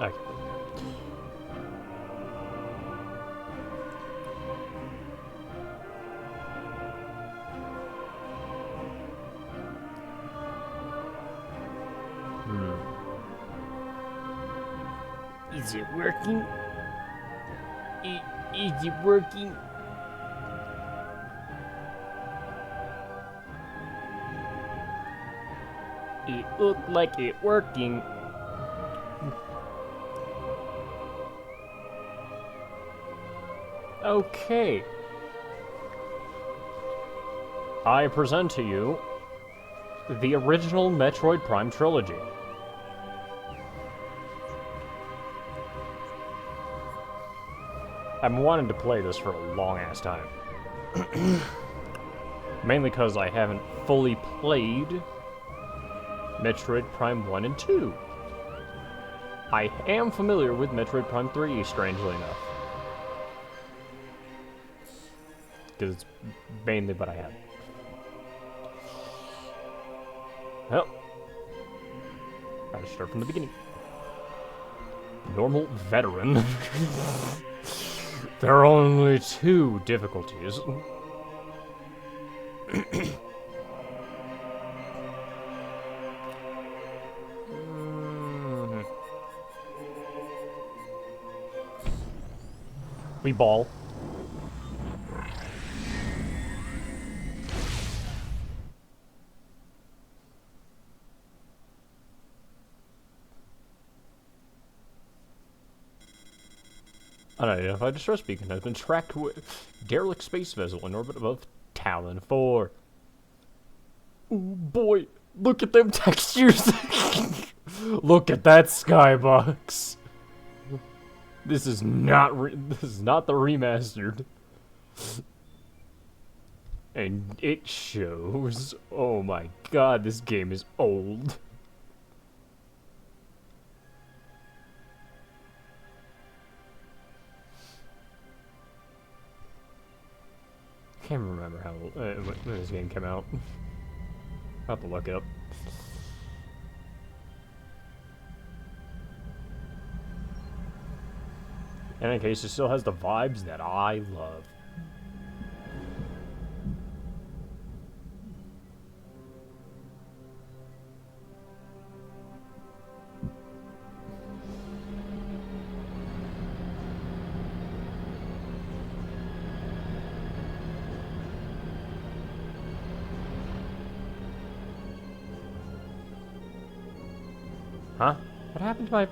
Okay. Is it working? Is it working? It looked like it working. Okay. I present to you the original Metroid Prime trilogy. I've been wanting to play this for a long-ass time. Mainly because I haven't fully played Metroid Prime 1 and 2. I am familiar with Metroid Prime 3, strangely enough. Because it's mainly what I have. Well, gotta start from the beginning. Normal veteran. There are only 2 difficulties. We ball. Unidentified distress beacon has been tracked with derelict space vessel in orbit above Talon 4. Oh boy, look at them textures. Look at that skybox. This is not the remastered. And it shows. Oh my god, this game is old. I can't remember how when this game came out. I'll have to look it up. In any case, it still has the vibes that I love. Huh? What happened to my...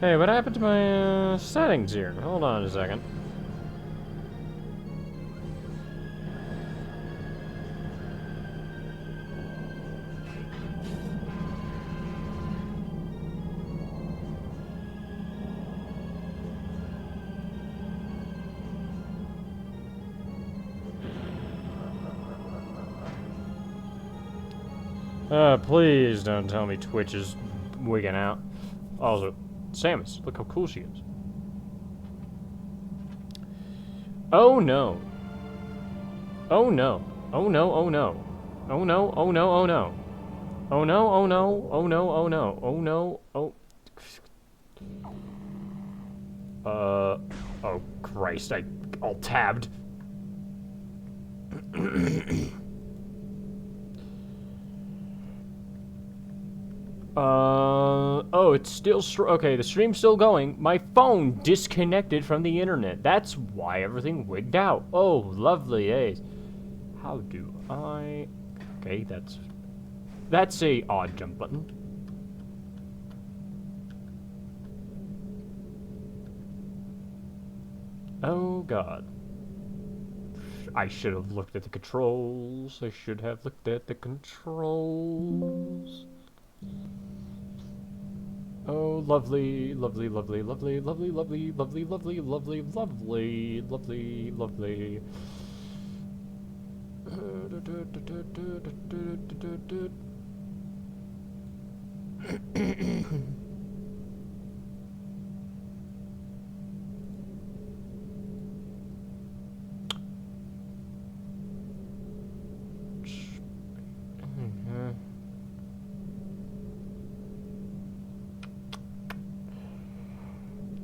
Hey, what happened to my settings here? Hold on a second. Please don't tell me Twitch is wigging out. Also, Samus, look how cool she is. Oh no. Oh no. Oh no, oh no. Oh no, oh no, oh no. Oh no, oh no, oh no, oh no. Oh no, oh... Oh Christ, I all tabbed. Oh, it's still okay, the stream's still going. My phone disconnected from the internet. That's why everything wigged out. Oh, lovely days. How do I... Okay, that's a odd jump button. Oh, God. I should have looked at the controls. I should have looked at the controls. Oh, lovely, lovely, lovely, lovely, lovely, lovely, lovely, lovely, lovely, lovely, lovely, lovely.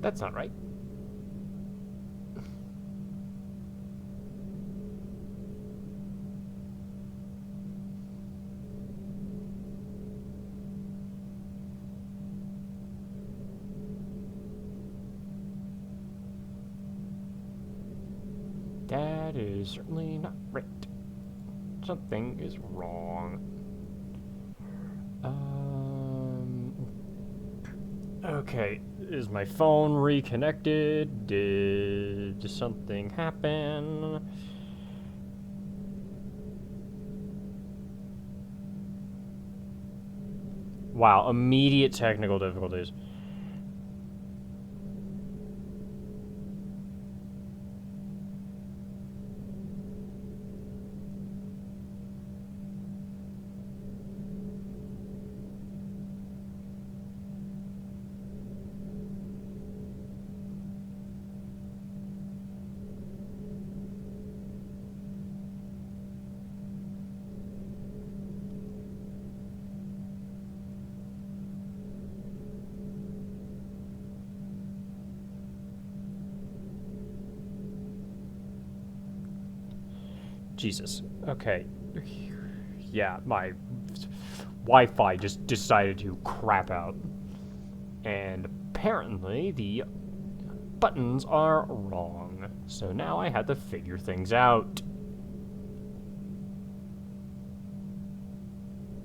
That's not right. That is certainly not right. Something is wrong. Okay, is my phone reconnected? Did something happen? Wow, immediate technical difficulties. Jesus. Okay. Yeah, my Wi-Fi just decided to crap out. And apparently the buttons are wrong. So now I had to figure things out.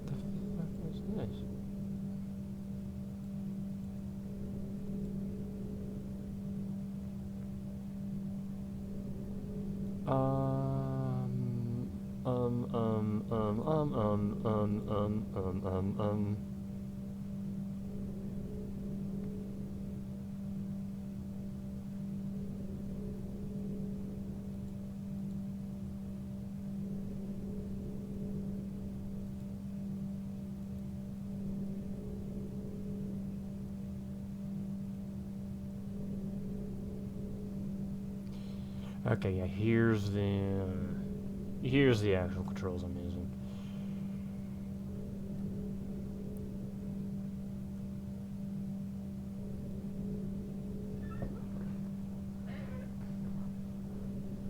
The fuck is this? Um, um, um, um, um, um, um, um, um, um. Okay, yeah, here's the actual controls I'm using.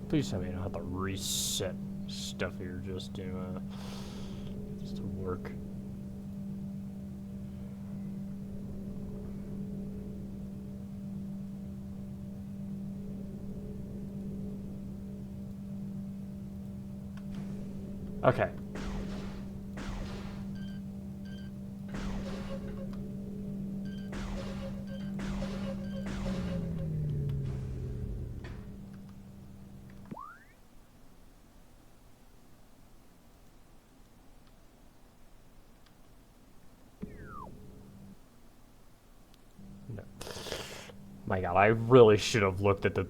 Please tell me I don't have to reset stuff here just to work. Okay. No. My God, I really should have looked at the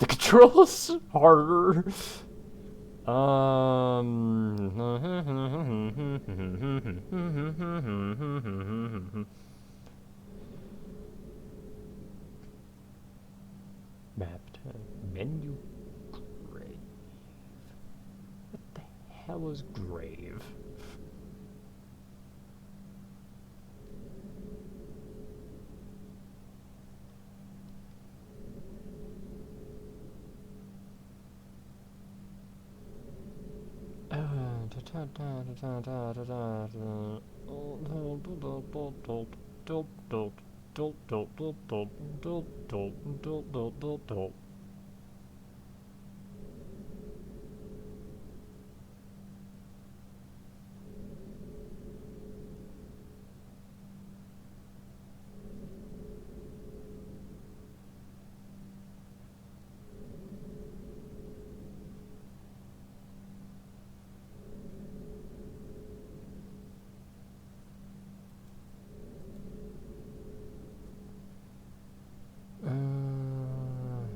controls harder. Mapped menu grave. What the hell is grave?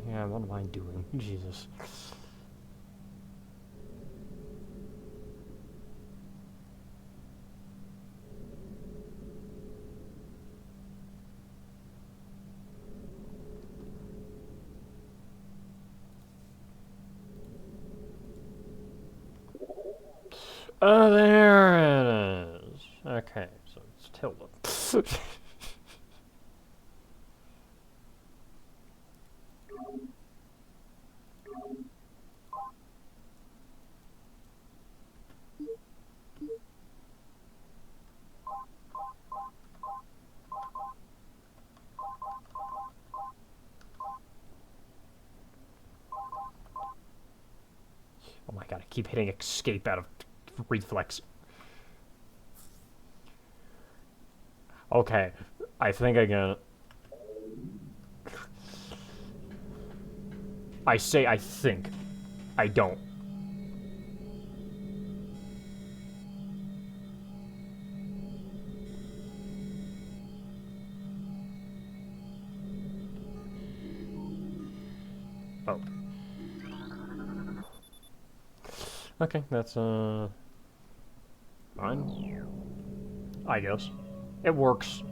Yeah, what am I doing? Jesus. Oh, there it is. Okay, so it's tilde. gotta keep hitting escape out of reflex. Okay, I think I can. I say I think. I don't. Oh. Okay, that's, fine. I guess. It works.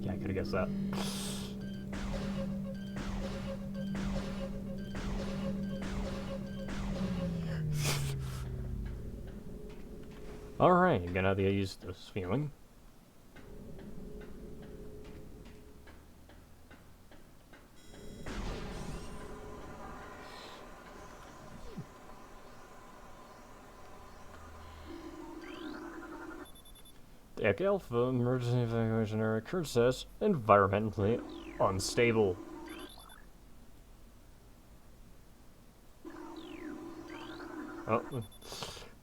Yeah, I could've guessed that. Alright, gonna have to use this feeling. Deck Alpha, emergency evacuation area, Kurt says, environmentally unstable. Oh,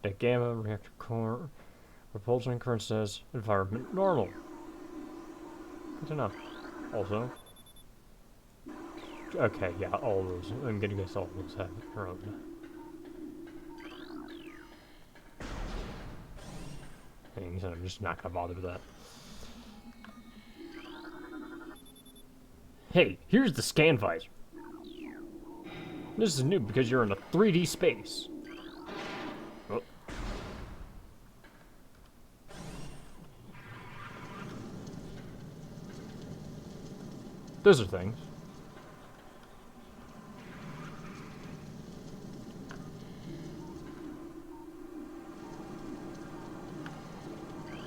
Deck Gamma, reactor core, repulsion current says, environment normal. Good to know. Also, okay, yeah, all those, I'm gonna guess all those have their own. Things, and I'm just not gonna bother with that. Hey, here's the scan visor. This is new because you're in a 3D space. Oh. Those are things.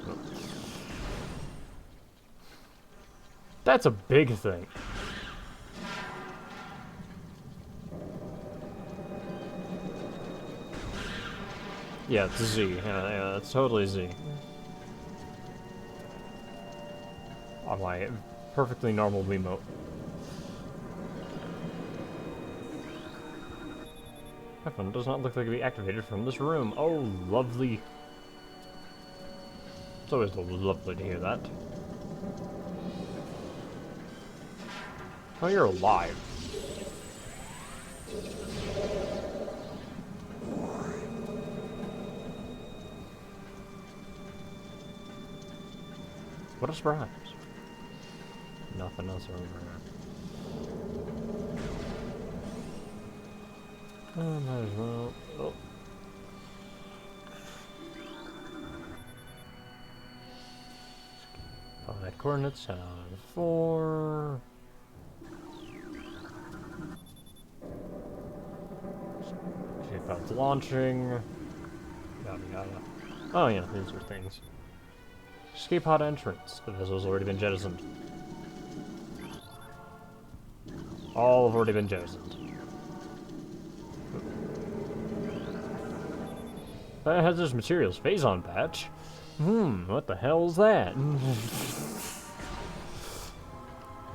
Oh. That's a big thing. Yeah, it's Z. Yeah, it's totally Z. On my perfectly normal Wiimote. That one does not look like it be activated from this room. Oh, lovely. It's always lovely to hear that. Oh, you're alive. What a surprise. Nothing else over there. Might as well. Oh. Five coordinates, 4. Escape pod's launching. Yada yada. Oh yeah, these are things. Escape pod entrance. The vessel's already been jettisoned. All have already been jettisoned. That has this materials phase-on patch. What the hell is that?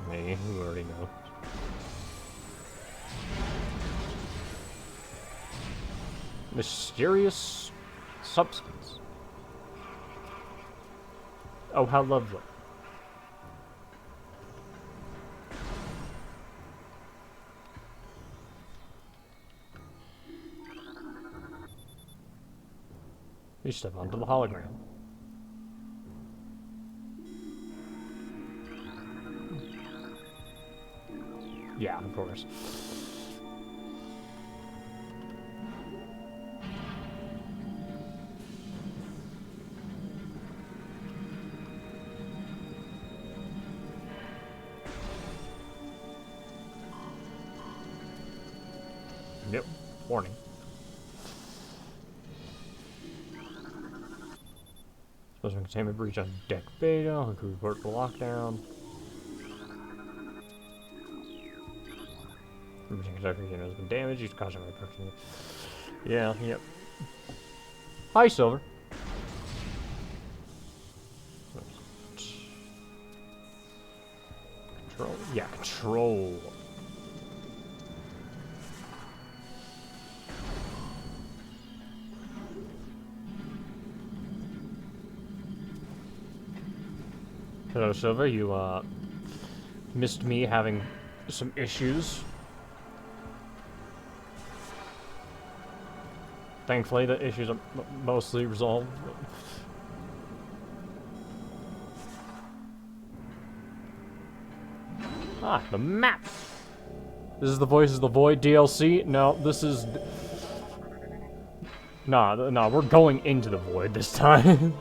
Me, who already know. Mysterious substance. Oh, how lovely. You step onto the hologram. Yeah, of course. Yep, warning. Special containment breach on deck beta, crew report for lockdown. Emerging conductor unit has been damaged, use caution by approaching. Yeah, yep. Hi, Silver. control. Hello, Silva. You, missed me having some issues. Thankfully, the issues are mostly resolved. Ah, the map! This is the Voices of the Void DLC? No, this is... Nah, we're going into the Void this time.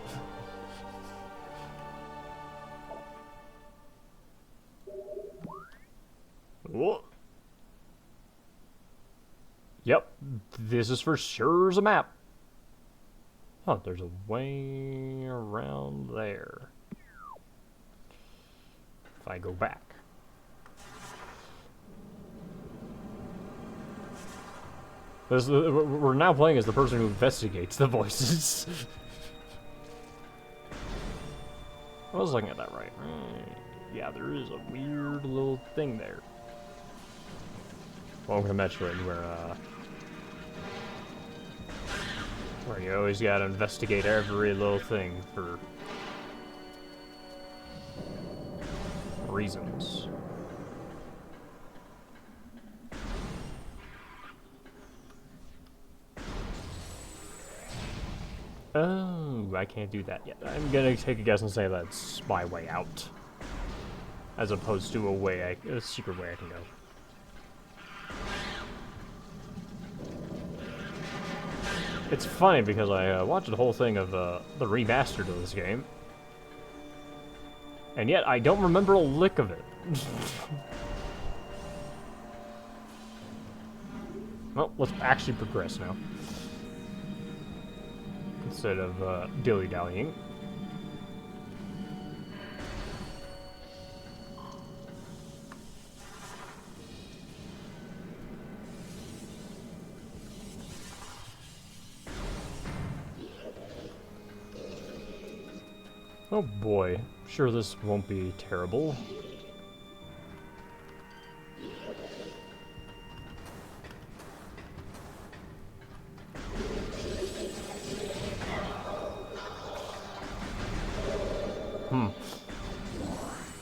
Whoa. Yep, this is for sure a map. Oh, there's a way around there. If I go back. We're now playing as the person who investigates the voices. I was looking at that right. Yeah, there is a weird little thing there. Welcome to Metroid, where you always gotta investigate every little thing for reasons. Oh, I can't do that yet. I'm gonna take a guess and say that's my way out, as opposed to a secret way I can go. It's funny because I watched the whole thing of the remastered of this game, and yet I don't remember a lick of it. Well, let's actually progress now, instead of dilly-dallying. Oh boy, sure this won't be terrible.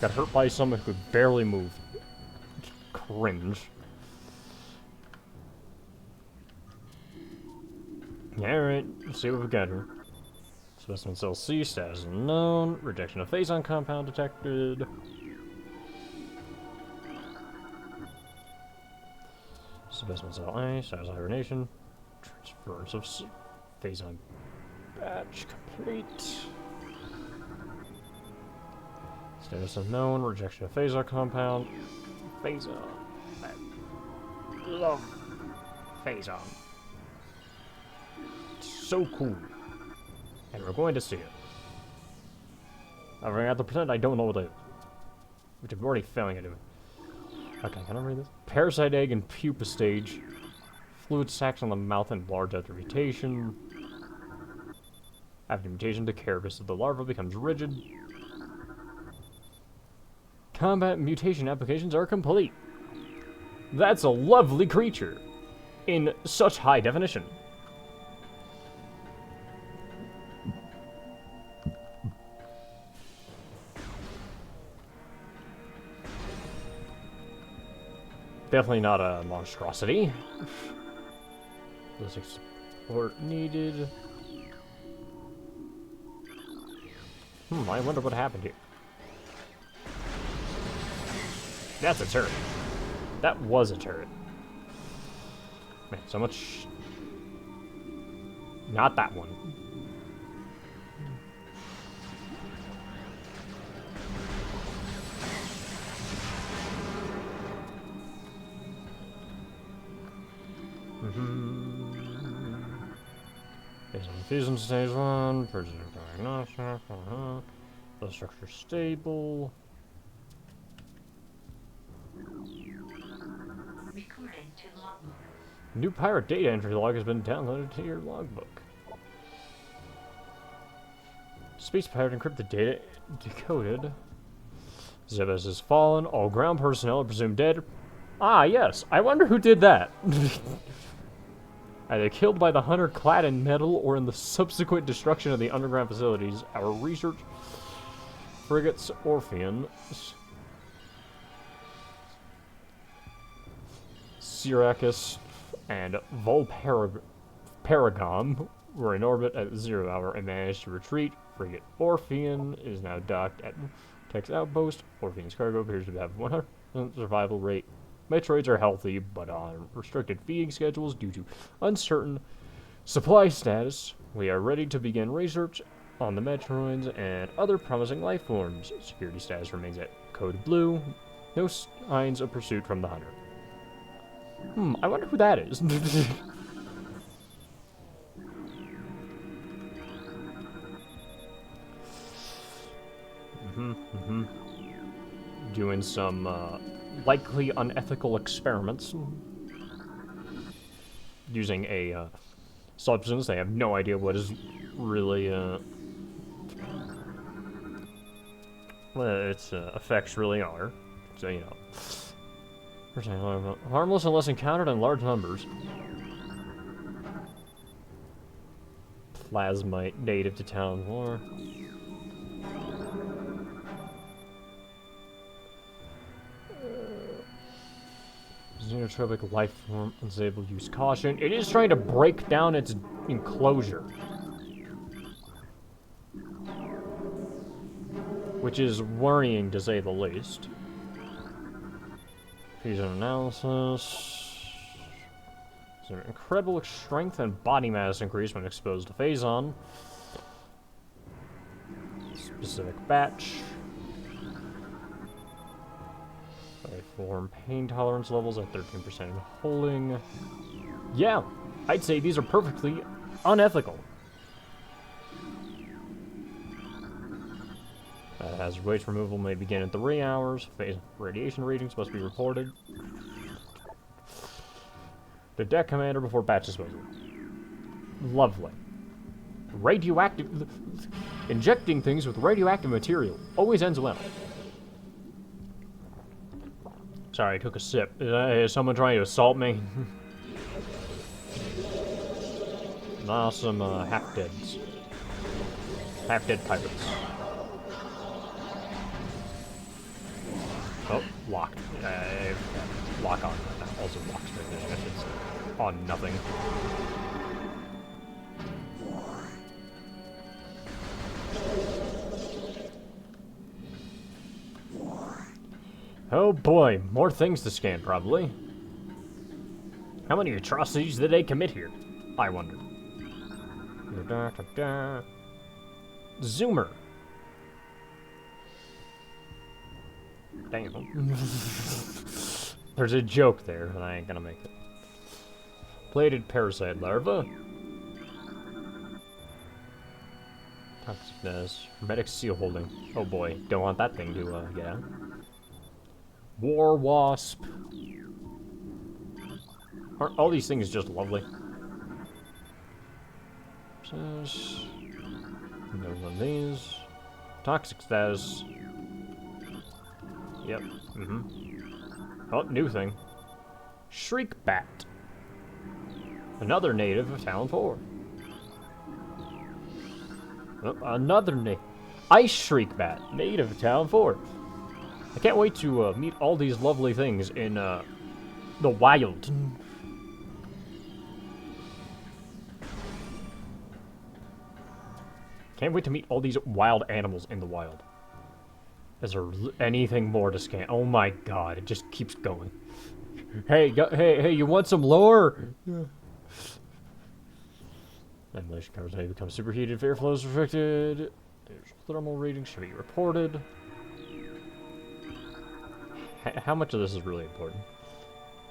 Got hurt by someone who could barely move. Cringe. Alright, let's see what we got here. Specimen cell C, status unknown. Rejection of phazon compound detected. Specimen cell A, status hibernation. Transference of phazon batch complete. Status unknown. Rejection of phazon compound. Phazon. I love phazon. It's so cool. And we're going to see it. I'm going to have to pretend I don't know what it is. Which I'm already failing at doing. Okay, can I read this? Parasite egg and pupa stage. Fluid sacs on the mouth and large after mutation. After mutation, the carapace of the larva becomes rigid. Combat mutation applications are complete. That's a lovely creature. In such high definition. Definitely not a monstrosity. Ballistic support needed. I wonder what happened here. That's a turret. That was a turret. Man, so much... Not that one. Fusion stage 1, purchase diagnostic, the structure stable. New pirate data entry log has been downloaded to your logbook. Space pirate encrypted data decoded. Zebes has fallen. All ground personnel are presumed dead. Ah, yes. I wonder who did that. Either killed by the hunter clad in metal or in the subsequent destruction of the underground facilities. Our research frigates Orpheon, Syracuse, and Volparagon were in orbit at 0 hour and managed to retreat. Frigate Orpheon is now docked at Tech's outpost. Orpheon's cargo appears to have 100% survival rate. Metroids are healthy, but on restricted feeding schedules due to uncertain supply status. We are ready to begin research on the Metroids and other promising life forms. Security status remains at Code Blue. No signs of pursuit from the hunter. I wonder who that is. Doing some likely unethical experiments using a substance they have no idea what is really what its effects really are. So, you know, harmless unless encountered in large numbers. Plasmite, native to Town 4. Xenotropic life form, unstable, use caution. It is trying to break down its enclosure, which is worrying to say the least. Fusion analysis. So incredible strength and body mass increase when exposed to Phazon. Specific batch. Form pain tolerance levels at 13% in holding. Yeah, I'd say these are perfectly unethical. Hazard waste removal may begin at 3 hours. Phase radiation readings must be reported. The deck commander before batch disposal. Lovely. Radioactive. Injecting things with radioactive material always ends well. Sorry, I took a sip. Is someone trying to assault me? Nah, some half-deads. Half-dead pirates. Oh, locked. Lock on. Also locked transmission. It's on nothing. Oh boy, more things to scan, probably. How many atrocities did they commit here? I wonder. Zoomer. Damn. There's a joke there, and I ain't gonna make it. Plated parasite larva. Toxicness. Hermetic seal holding. Oh boy, don't want that thing to get out. War wasp. Aren't all these things just lovely? Says there's one of these. Toxic status. Yep. Oh, new thing. Shriek bat. Another native of Town 4. Oh, another Ice shriek bat, native of Town 4. I can't wait to meet all these lovely things in the wild. Can't wait to meet all these wild animals in the wild. Is there anything more to scan? Oh my god, it just keeps going. Hey, hey, you want some lore? Yeah. Emulation covers may become superheated if airflow is restricted. There's thermal readings should be reported. How much of this is really important?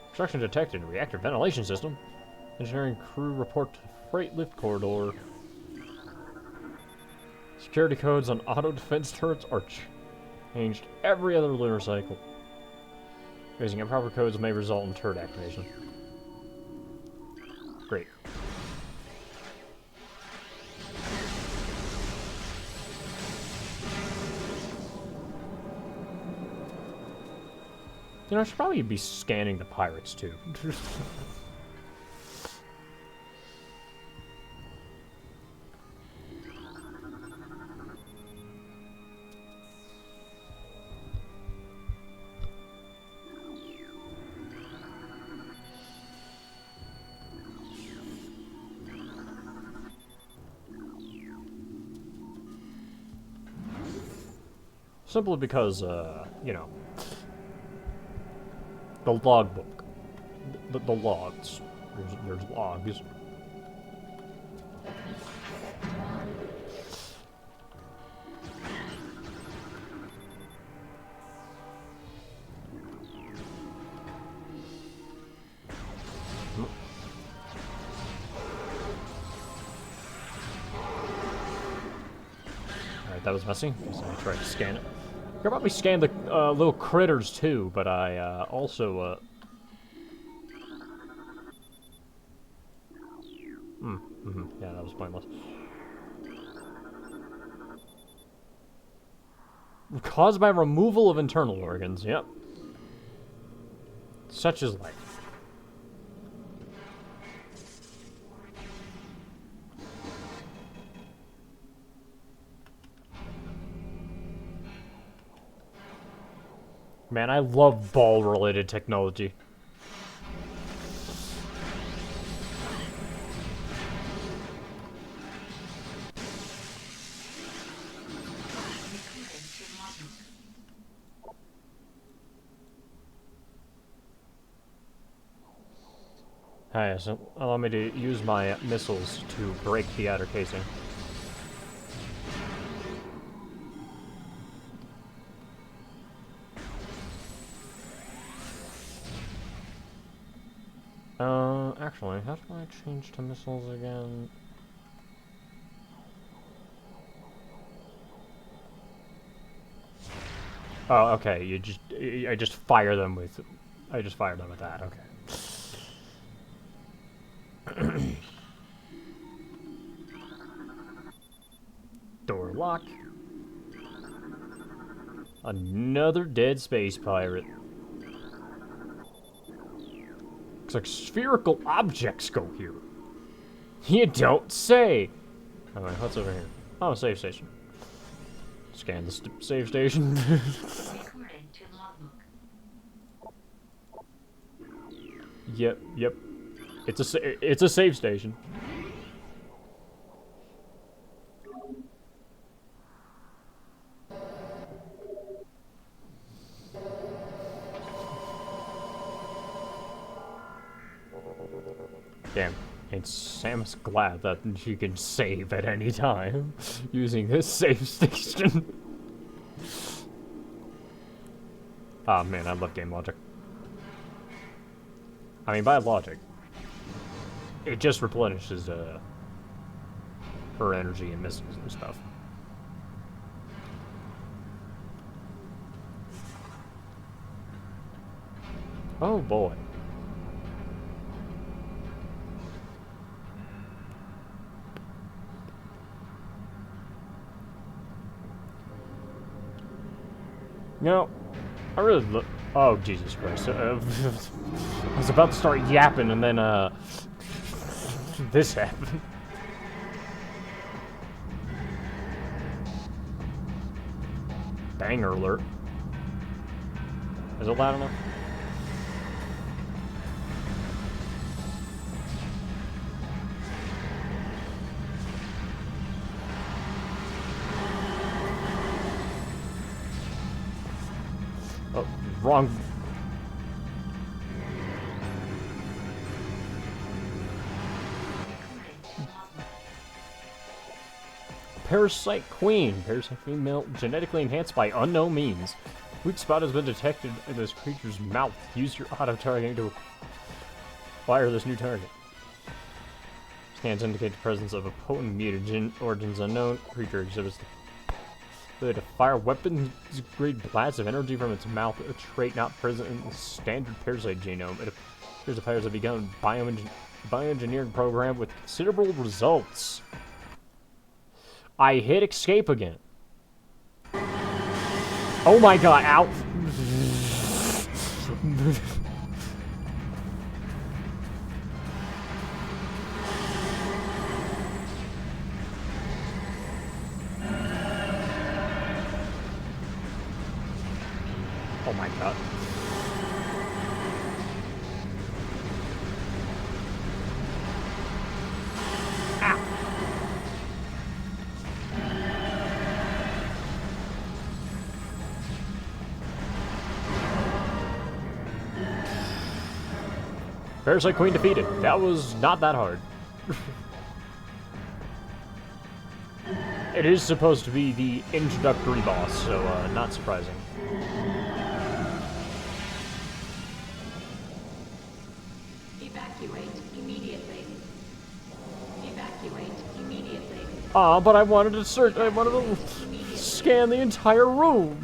Obstruction detected in reactor ventilation system. Engineering crew report to freight lift corridor. Security codes on auto defense turrets are changed every other lunar cycle. Using improper codes may result in turret activation. Great. You know, I should probably be scanning the pirates, too. Simply because, you know, the logbook. The logs. There's logs. Alright, that was messy. So I tried to scan it. I could probably scan the little critters too, but I also yeah, that was pointless. Caused by removal of internal organs, yep. Such is life. Man, I love ball-related technology. Hi, so allow me to use my missiles to break the outer casing. Actually, how do I change to missiles again? Oh, okay, I just fire them with, I just fire them with that, okay. Door lock. Another dead space pirate. Looks like spherical objects go here. You don't say! Alright, what's over here? Oh, save station. Scan the save station. Yep. It's a save station. Damn. And Sam's glad that she can save at any time using this save station. Ah, man, I love game logic. I mean, by logic, it just replenishes her energy and missiles and stuff. Oh boy. You know, I really look. Oh, Jesus Christ. I was about to start yapping and then, this happened. Banger alert. Is it loud enough? Oh, wrong. Parasite Queen. Parasite female genetically enhanced by unknown means. Weak spot has been detected in this creature's mouth. Use your auto-targeting to acquire this new target. Scans indicate the presence of a potent mutagen. Origins unknown. Creature exhibits the ability to fire weapons-grade blasts of energy from its mouth, a trait not present in the standard parasite genome. It appears the pirates have begun a bioengineering program with considerable results. I hit escape again. Oh my god, ow. Oh my god. Ow. Parasite Queen defeated. That was not that hard. It is supposed to be the introductory boss, so not surprising. Evacuate immediately. Evacuate immediately. Ah, but I wanted to search. I wanted to scan the entire room.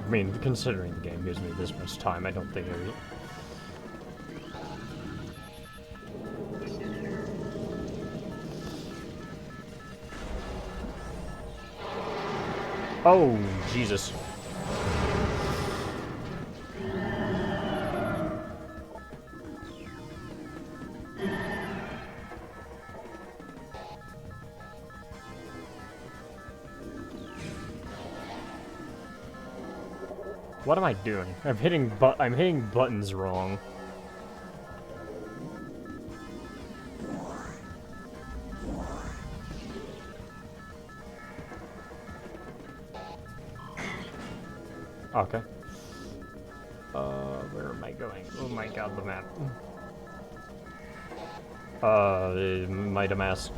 I mean, considering the game gives me this much time, I don't think I... Oh, Jesus. What am I doing? I'm hitting buttons wrong. Okay. Where am I going? Oh my god, the map. My dumbass.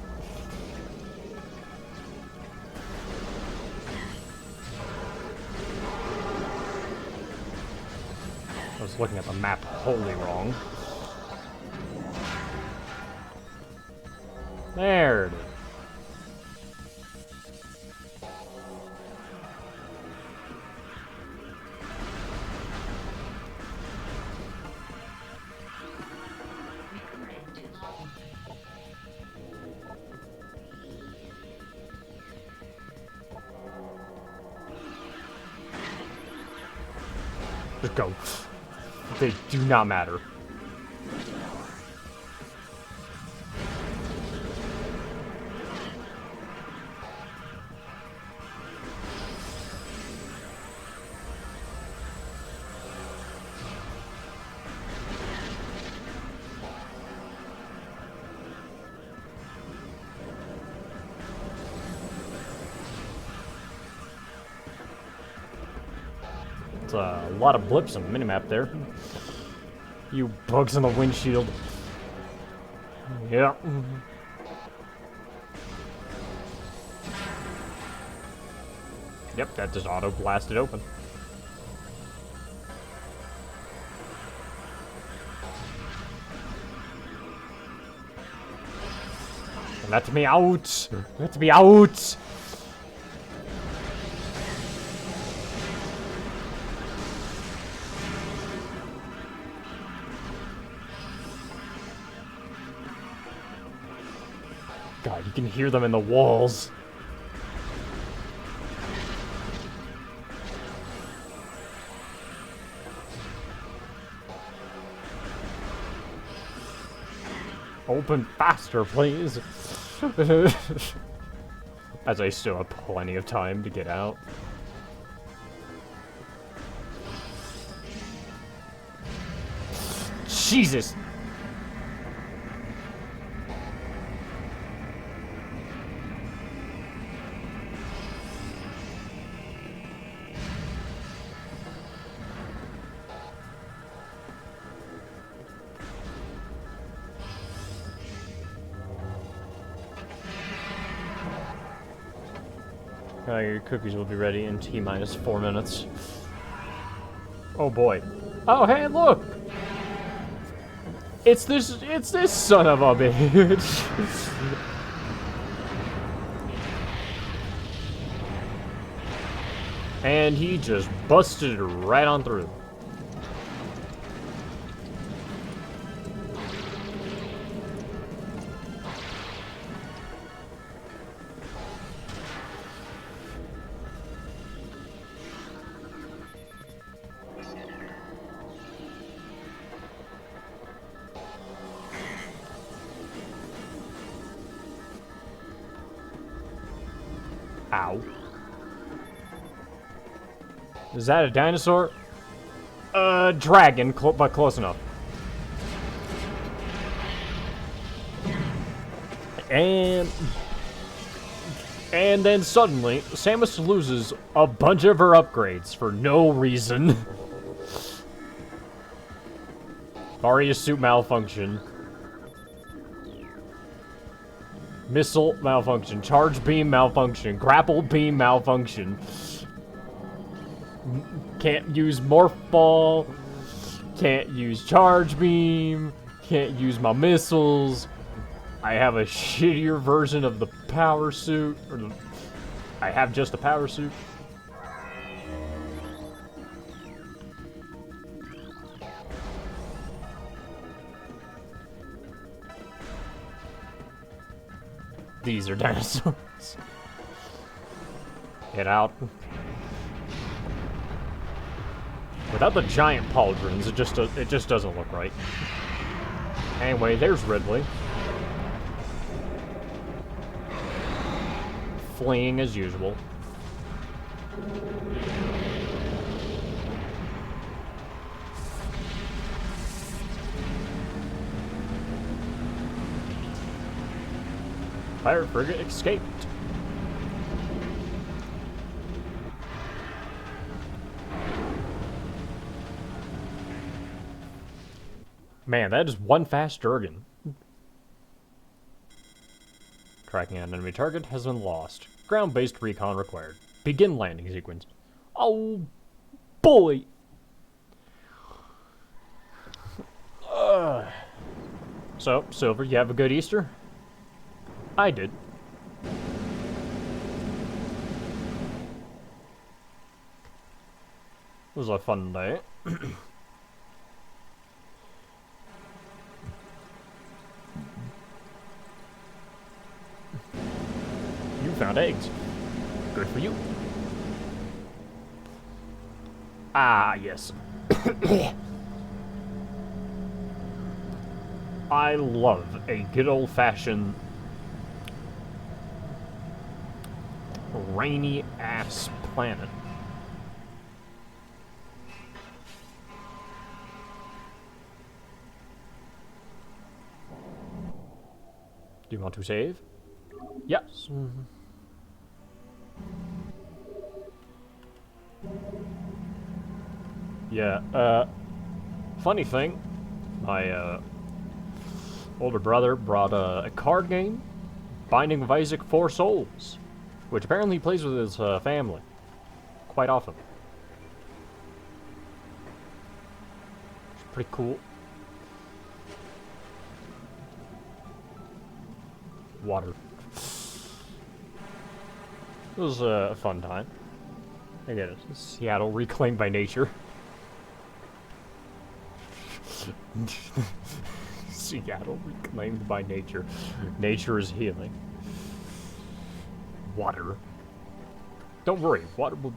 I was looking at the map wholly wrong. There it is. Just go. They do not matter. It's a lot of blips on the minimap there. You bugs on the windshield. Yeah. Yep, that just auto blasted open. Let me out! Let me out! God, you can hear them in the walls. Open faster, please. As I still have plenty of time to get out. Jesus! Your cookies will be ready in T-minus 4 minutes. Oh boy. Oh hey, look! It's this son of a bitch! And he just busted right on through. Ow. Is that a dinosaur? Dragon, but close enough. And then suddenly, Samus loses a bunch of her upgrades for no reason. Varia suit malfunction. Missile malfunction. Charge beam malfunction. Grapple beam malfunction. Can't use Morph Ball. Can't use Charge Beam. Can't use my missiles. I have a shittier version of the Power Suit. I have just a Power Suit. These are dinosaurs. Get out. Without the giant pauldrons, it just doesn't look right. Anyway, there's Ridley. Fleeing as usual. Pirate frigate escaped. Man, that is one fast Durgan. Tracking an enemy target has been lost. Ground-based recon required. Begin landing sequence. Oh, boy! So, Silver, you have a good Easter? I did. It was a fun day. You found eggs. Good for you. Ah, yes. I love a good old-fashioned rainy-ass planet. Do you want to save? Yes. Yeah, funny thing, my, older brother brought a card game, Binding of Isaac 4 Souls, which apparently he plays with his, family quite often. It's pretty cool. Water. It was a fun time. I get it. Seattle reclaimed by nature. Seattle reclaimed by nature. Nature is healing. Water. Don't worry, water will...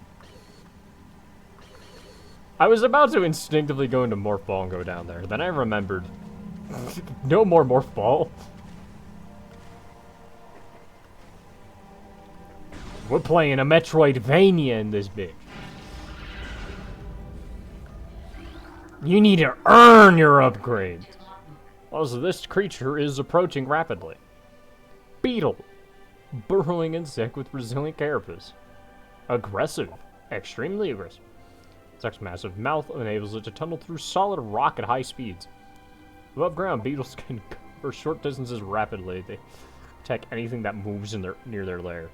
I was about to instinctively go into Morph Ball and go down there. Then I remembered. No more Morph Ball. We're playing a Metroidvania in this bitch. You need to earn your upgrades. Also, this creature is approaching rapidly. Beetle. Burrowing insect with resilient carapace. Aggressive. Extremely aggressive. Insect's massive mouth enables it to tunnel through solid rock at high speeds. Above ground, beetles can cover short distances rapidly. They attack anything that moves in near their lair.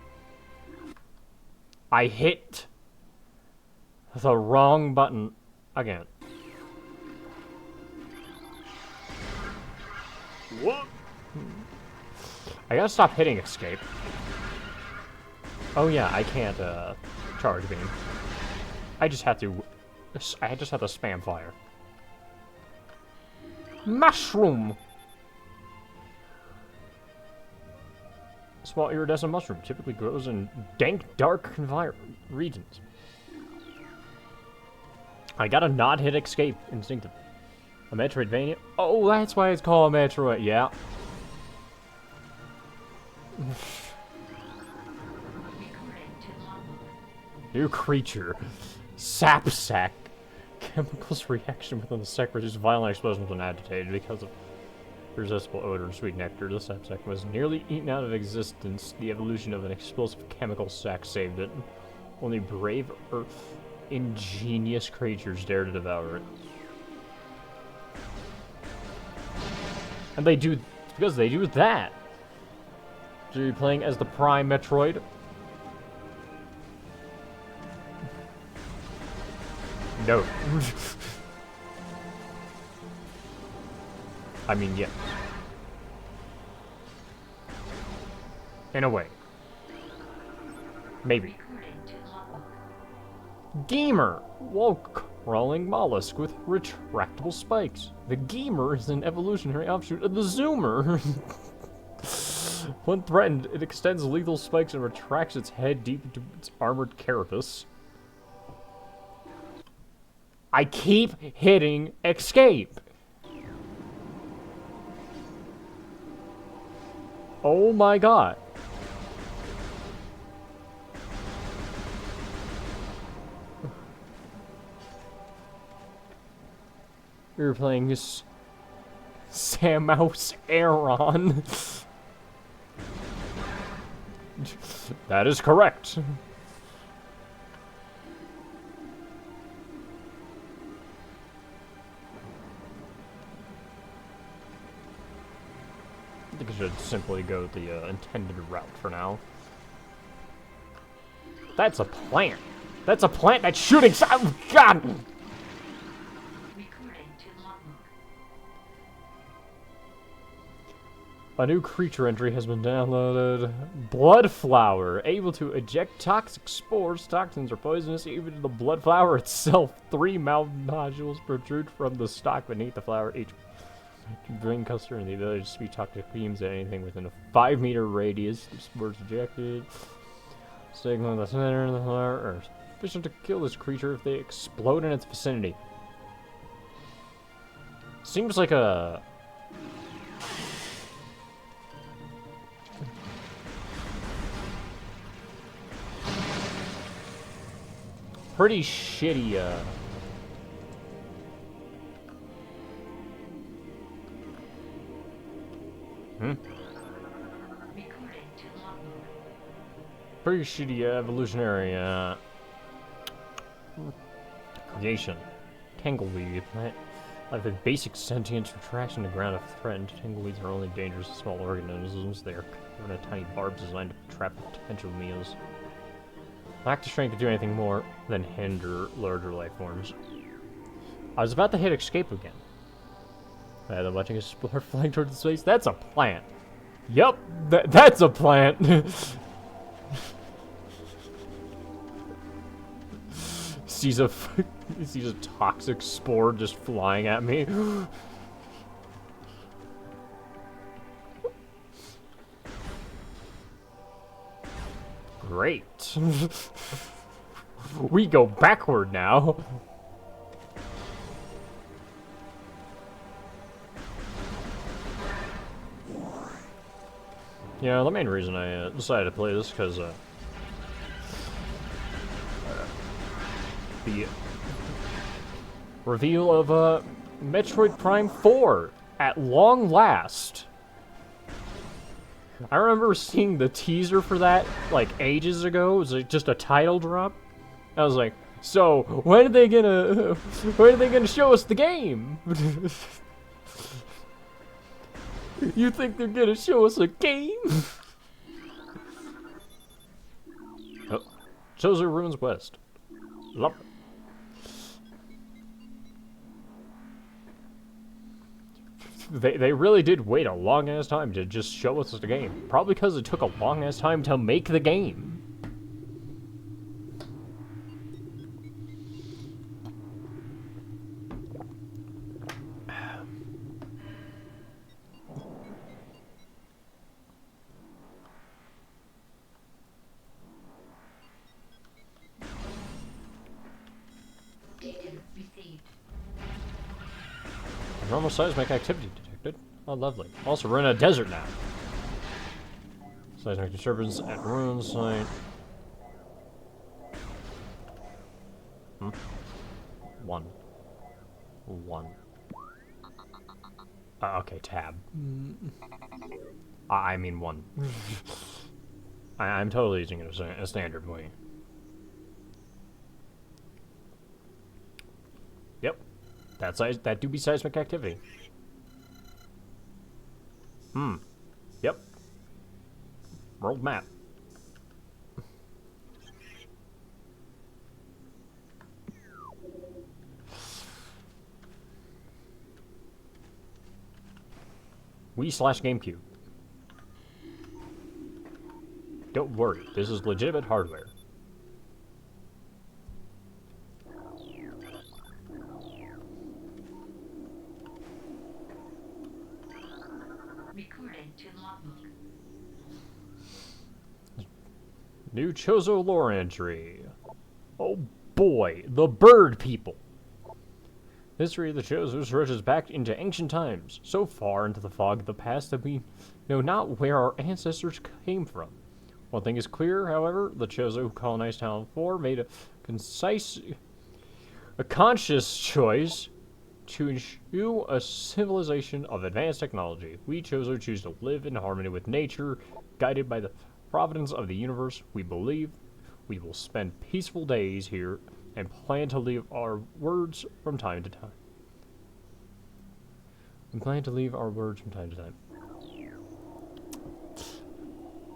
I hit the wrong button again. What? I gotta stop hitting escape. Oh yeah, I can't, charge beam. I just have to spam fire. Mushroom! Small iridescent mushroom typically grows in dank, dark regions. I got a not hit escape instinctive. A Metroidvania? Oh, that's why it's called Metroid, yeah. New creature. Sapsack. Chemicals reaction within the sac produce violent explosions when agitated because of irresistible odor and sweet nectar. The sapsack was nearly eaten out of existence. The evolution of an explosive chemical sac saved it. Only brave or ingenious creatures dare to devour it. And they do, because they do that. So you're playing as the Prime Metroid. No. I mean, yeah. In a way. Maybe. Gamer! Wall-crawling mollusk with retractable spikes. The Gamer is an evolutionary offshoot of the Zoomer. When threatened, it extends lethal spikes and retracts its head deep into its armored carapace. I keep hitting escape. Oh my god. We were playing this Samus Aeron. That is correct. I think I should simply go the intended route for now. That's a plant. That's a plant that's shooting. Oh, God! A new creature entry has been downloaded. Blood flower, able to eject toxic spores, toxins, or poisonous even to the blood flower itself. 3 mouth nodules protrude from the stalk beneath the flower. Each bring customer and the ability to spew toxic beams at anything within a 5-meter radius. The spores ejected. Stigma in the center of the flower are sufficient to kill this creature if they explode in its vicinity. Seems like a pretty shitty, pretty shitty evolutionary, creation. Tangleweed. Like the basic sentience retraction to ground if threatened. Tangleweeds are only dangerous to small organisms. They are given a tiny barb designed to trap potential meals. Lack the strength to do anything more than hinder larger life forms. I was about to hit escape again. Rather than watching a spore flying towards the space. That's a plant. Yup, that's a plant. sees a toxic spore just flying at me. Great. We go backward now. Yeah, the main reason I decided to play this because the reveal of Metroid Prime 4 at long last. I remember seeing the teaser for that like ages ago. It was like just a title drop. I was like, so when are they gonna show us the game? You think they're gonna show us a game? Oh, Chozo Ruins West. Love it. They really did wait a long ass time to just show us the game. Probably because it took a long ass time to make the game. Normal seismic activity detected. Oh, lovely. Also, we're in a desert now. Seismic disturbance at ruin site. One. Okay, tab. I mean one. I'm totally using it a standard way. Yep. That do be seismic activity. Yep. World map. Wii/GameCube. Don't worry, this is legitimate hardware. Recorded to logbook. New Chozo lore entry. Oh boy, the bird people. History of the Chozo stretches back into ancient times, so far into the fog of the past that we know not where our ancestors came from. One thing is clear, however, the Chozo who colonized Town 4 made a conscious choice to ensure a civilization of advanced technology. We Chozo choose to live in harmony with nature, guided by the providence of the universe. We believe we will spend peaceful days here and plan to leave our words from time to time.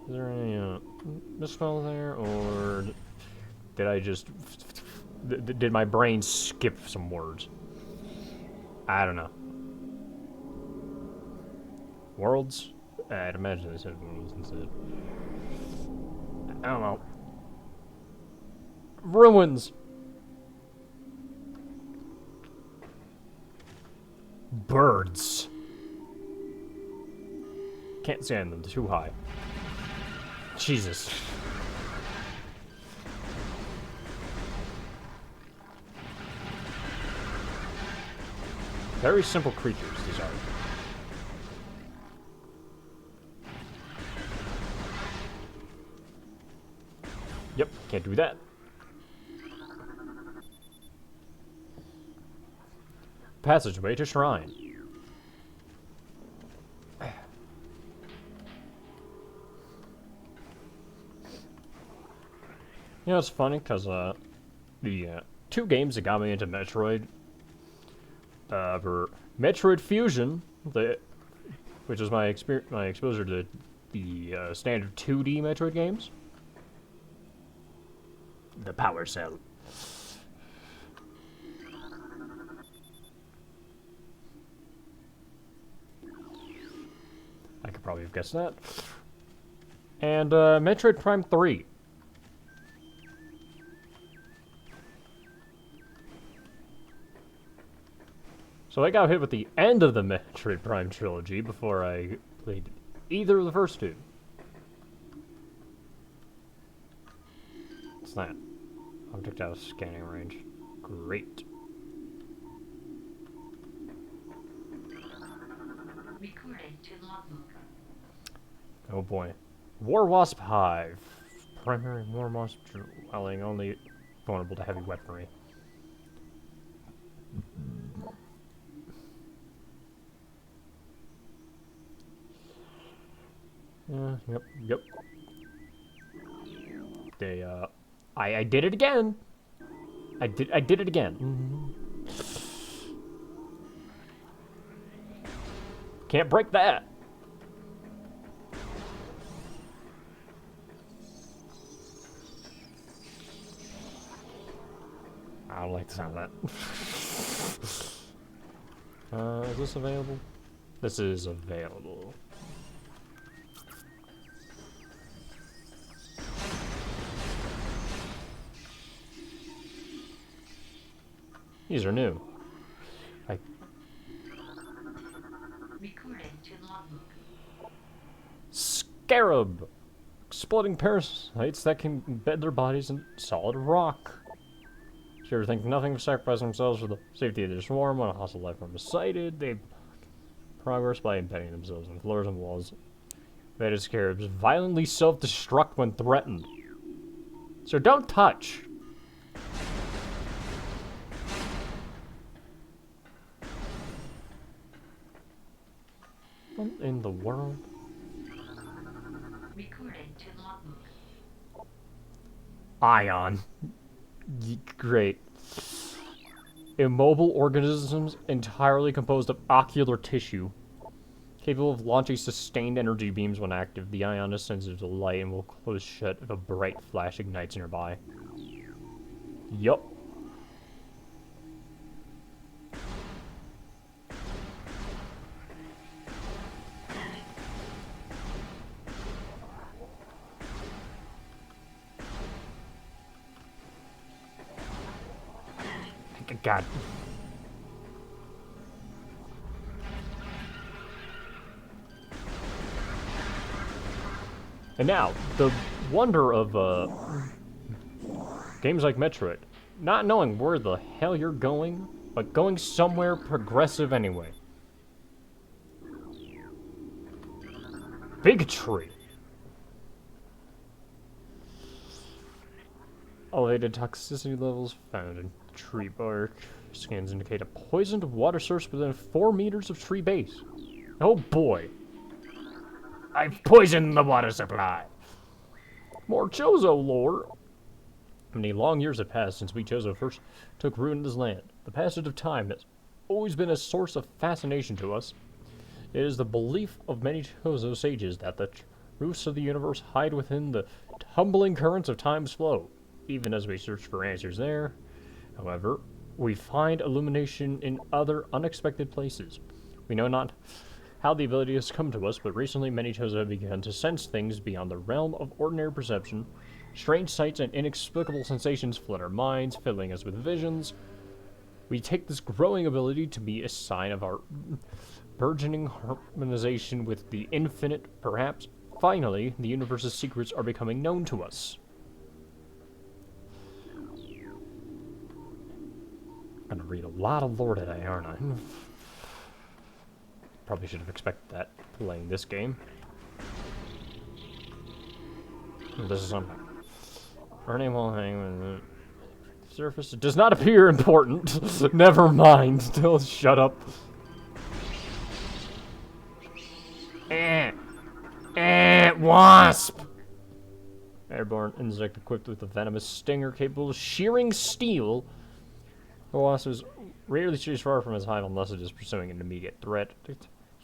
Is there any misspell there, or did I just did my brain skip some words? I don't know. Worlds? I'd imagine they said worlds instead. I don't know. Ruins. Birds. Can't stand them, too high. Jesus. Very simple creatures, these are. Yep, can't do that. Passageway to shrine. You know, it's funny because the two games that got me into Metroid were Metroid Fusion, which was my exposure to the standard 2D Metroid games. The Power Cell. I could probably have guessed that. And Metroid Prime 3. So I got hit with the end of the Metroid Prime trilogy before I played either of the first two. What's that? Object out of scanning range. Great. Recorded to logbook. Oh boy. War Wasp Hive. Primary War Wasp dwelling only vulnerable to heavy weaponry. Yep. They, I did it again! I did it again. Can't break that! I don't like the sound of that. Is this available? This is available. These are new. Recorded to logbook. Scarab! Exploding parasites that can embed their bodies in solid rock. Sure think nothing of sacrificing themselves for the safety of their swarm. When a hostile life form is sighted, they progress by embedding themselves in floors and walls. Veda scarabs violently self-destruct when threatened. So don't touch. What in the world? Recorded to logbook. Ion. Great. Immobile organisms entirely composed of ocular tissue. Capable of launching sustained energy beams when active, the ion is sensitive to light and will close shut if a bright flash ignites nearby. Yup. God. And now, the wonder of games like Metroid. Not knowing where the hell you're going, but going somewhere progressive anyway. Big tree. Elevated toxicity levels found in tree bark. Scans indicate a poisoned water source within 4 meters of tree base. Oh boy. I've poisoned the water supply. More Chozo lore. Many long years have passed since we Chozo first took root in this land. The passage of time has always been a source of fascination to us. It is the belief of many Chozo sages that the truths of the universe hide within the tumbling currents of time's flow. Even as we search for answers there, however, we find illumination in other unexpected places. We know not how the ability has come to us, but recently many Chozo have begun to sense things beyond the realm of ordinary perception. Strange sights and inexplicable sensations flood our minds, filling us with visions. We take this growing ability to be a sign of our burgeoning harmonization with the infinite. Perhaps, finally, the universe's secrets are becoming known to us. I'm gonna read a lot of lore today, aren't I? Probably should have expected that playing this game. This is something. Burning while hanging with the surface. It does not appear important. Never mind. Shut up. Wasp! Airborne insect equipped with a venomous stinger capable of shearing steel. The wasp is rarely stays far from its hive unless it is pursuing an immediate threat.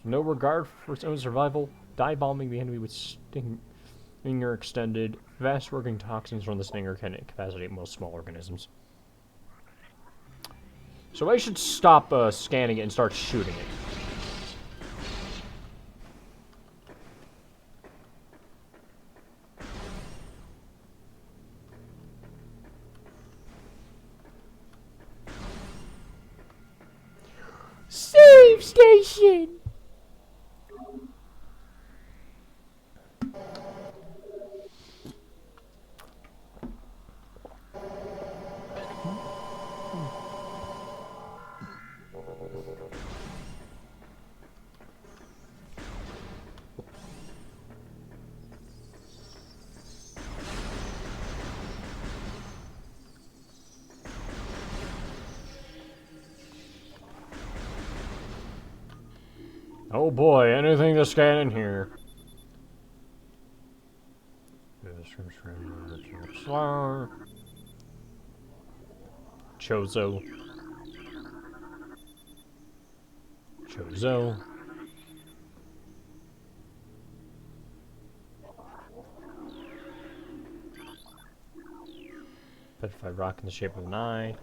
No regard for its own survival, dive-bombing the enemy with stinger extended. Vast working toxins from the stinger can incapacitate most small organisms. So I should stop scanning it and start shooting it. Save station! Oh boy, anything to scan in here. Chozo. Chozo. Petrified rock in the shape of an eye.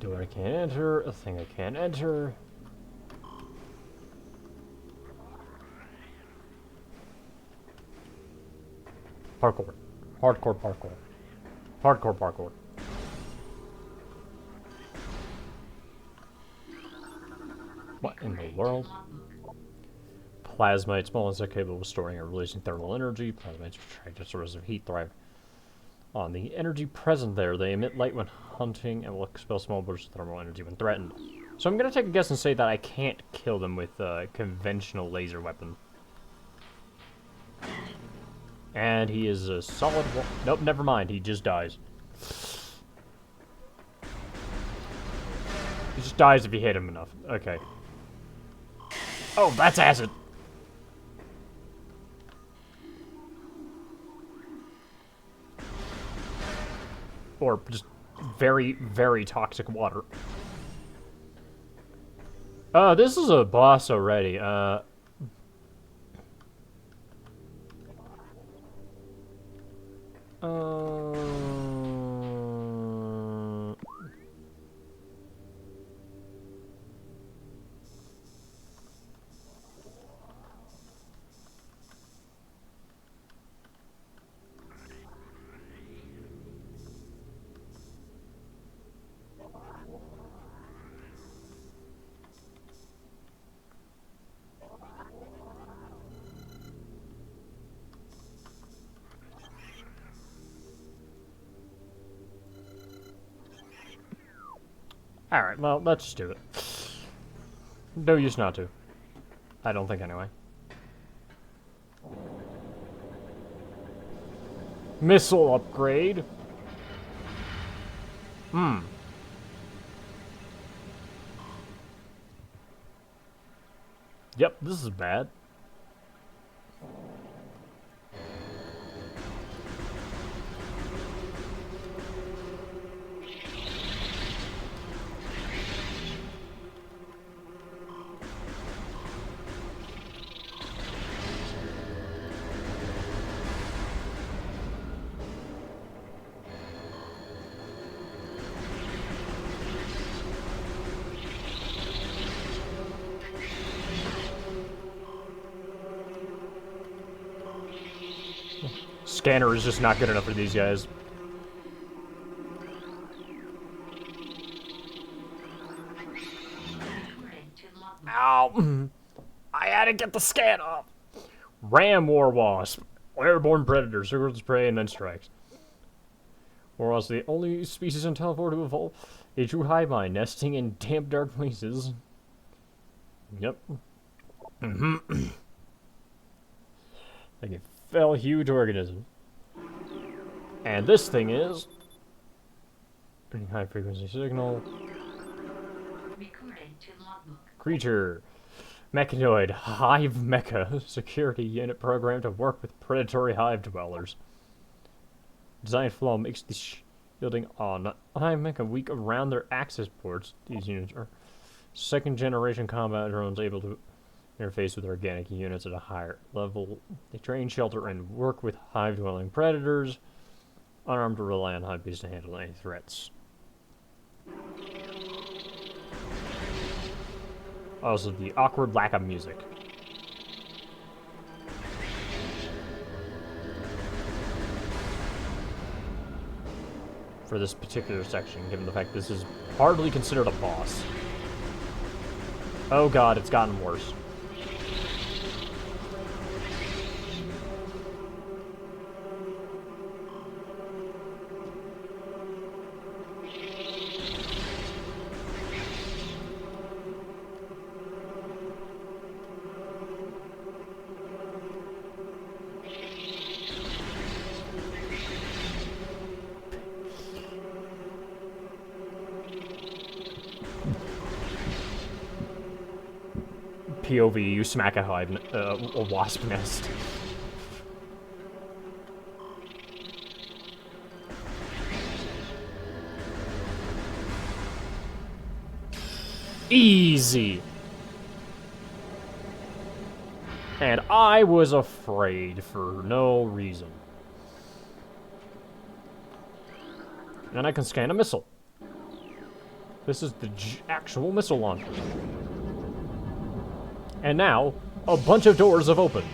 Door I can't enter, a thing I can't enter. Parkour. Hardcore parkour. Hardcore parkour. in the Recording to world? logbook. Plasmite, small insect capable of storing and releasing thermal energy. Plasmites retract a source of heat, thrive on the energy present there. They emit light when hunting and will expel small bursts of thermal energy when threatened. So I'm gonna take a guess and say that I can't kill them with a conventional laser weapon. And he is a solid nope, never mind, he just dies. He just dies if you hit him enough. Okay. Oh, that's acid! Or just very, very toxic water. This is a boss already. Alright, well, let's just do it. No use not to. I don't think, anyway. Missile upgrade. Yep, this is bad. Scanner is just not good enough for these guys. Recording to logbook. Ow! I had to get the scan off. Ram War Wasp. Airborne predator, circles prey and then strikes. War Wasp, the only species in Teleport to evolve a true hive mind, nesting in damp, dark places. Yep. Like a fell huge organism. And this thing is high frequency signal. Recording to logbook. Creature. Mechanoid. Hive Mecha. Security unit programmed to work with predatory hive dwellers. Design flaw makes the shielding on Hive Mecha weak around their access ports. These units are second generation combat drones able to interface with organic units at a higher level. They train, shelter, and work with hive dwelling predators. Unarmed to rely on hive bees to handle any threats. Also, the awkward lack of music. For this particular section, given the fact this is hardly considered a boss. Oh god, it's gotten worse. POV, you smack a hive, a wasp nest. Easy. And I was afraid for no reason. And I can scan a missile. This is the actual missile launcher. And now, a bunch of doors have opened.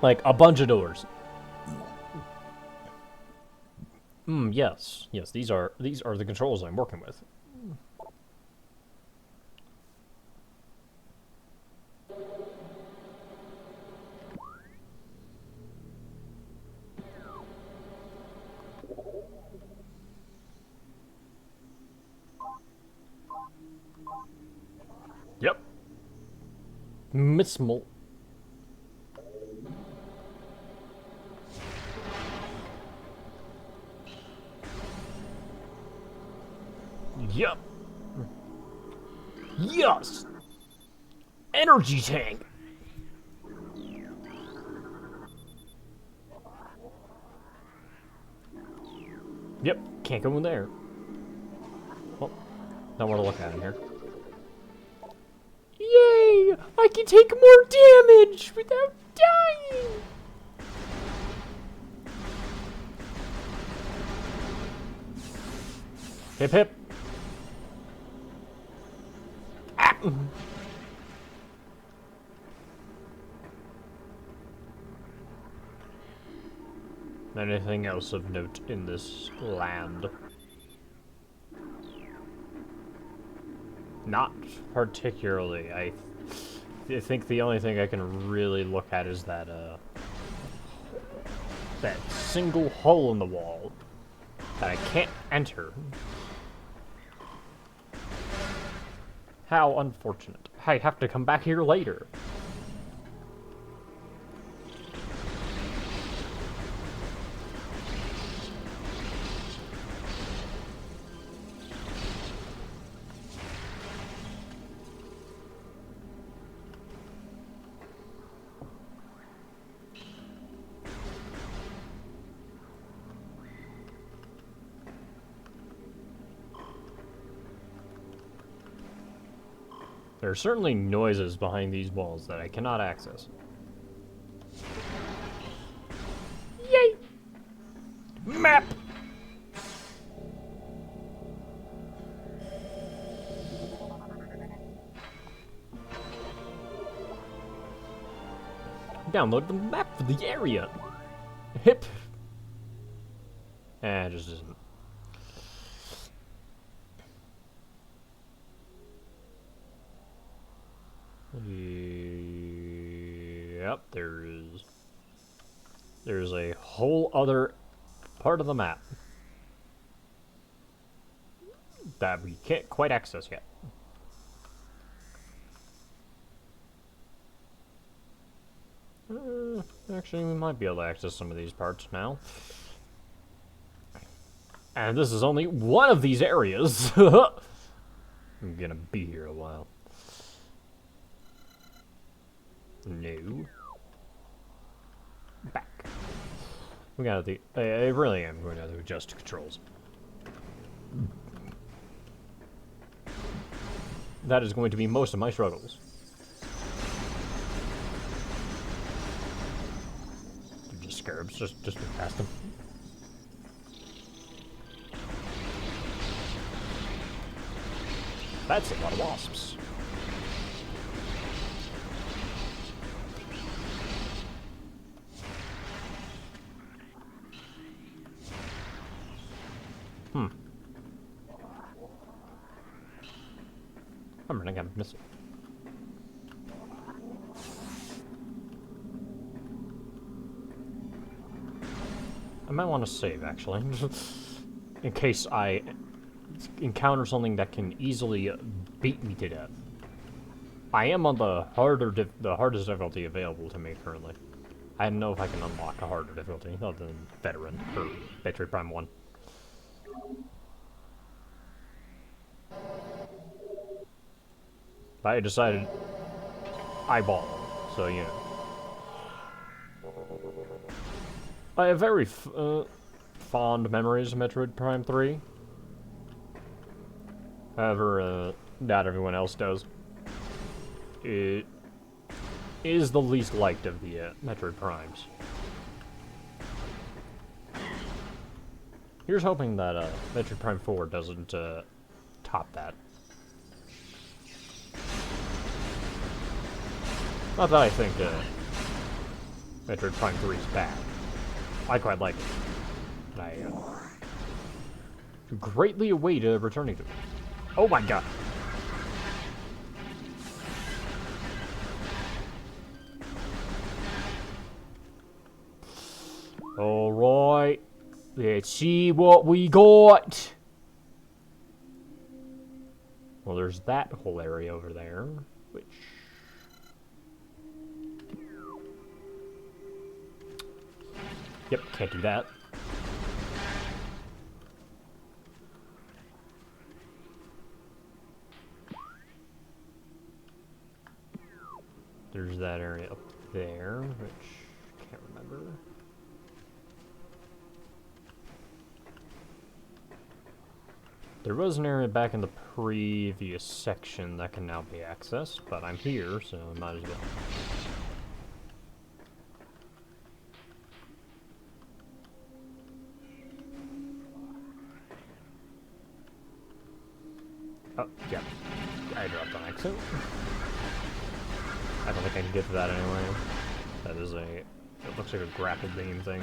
Like, a bunch of doors. Yes. Yes, these are the controls I'm working with. Yep. Missile. Yep. Yes. Energy tank. Yep. Can't go in there. Well, nowhere to look at in here. Yay! I can take more damage without dying! Hip hip. Ah. Anything else of note in this land? Not particularly. I think the only thing I can really look at is that that single hole in the wall that I can't enter. How unfortunate. I have to come back here later. There are certainly noises behind these walls that I cannot access. Yay! Map! Download the map for the area. Hip. It just isn't. Yep, there's a whole other part of the map that we can't quite access yet. Actually, we might be able to access some of these parts now. And this is only one of these areas. I'm gonna be here a while. No. Back. We got the. I really am going to adjust controls. That is going to be most of my struggles. They're just scarabs. Just look past them. That's a lot of wasps. I'm running out of missile. I might want to save, actually. In case I encounter something that can easily beat me to death. I am on the hardest difficulty available to me currently. I don't know if I can unlock a harder difficulty other than Veteran or Metroid Prime 1. I decided eyeball, so you know. I have very fond memories of Metroid Prime 3. However, not everyone else does. It is the least liked of the Metroid Primes. Here's hoping that Metroid Prime 4 doesn't top that. Not that I think Metroid Prime 3 is bad. I quite like it. greatly await returning to it. Oh my god. Alright. Let's see what we got. Well, there's that whole area over there, which... Yep, can't do that. There's that area up there, which can't remember. There was an area back in the previous section that can now be accessed, but I'm here, so I might as well. Oh, yeah. I dropped on accident. I don't think I can get to that anyway. That is a... It looks like a grapple beam thing.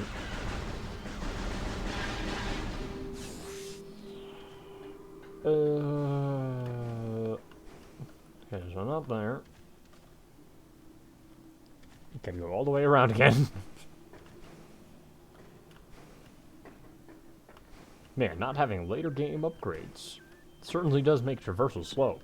Okay, there's one up there. You can go all the way around again. Man, not having later game upgrades certainly does make traversal slow.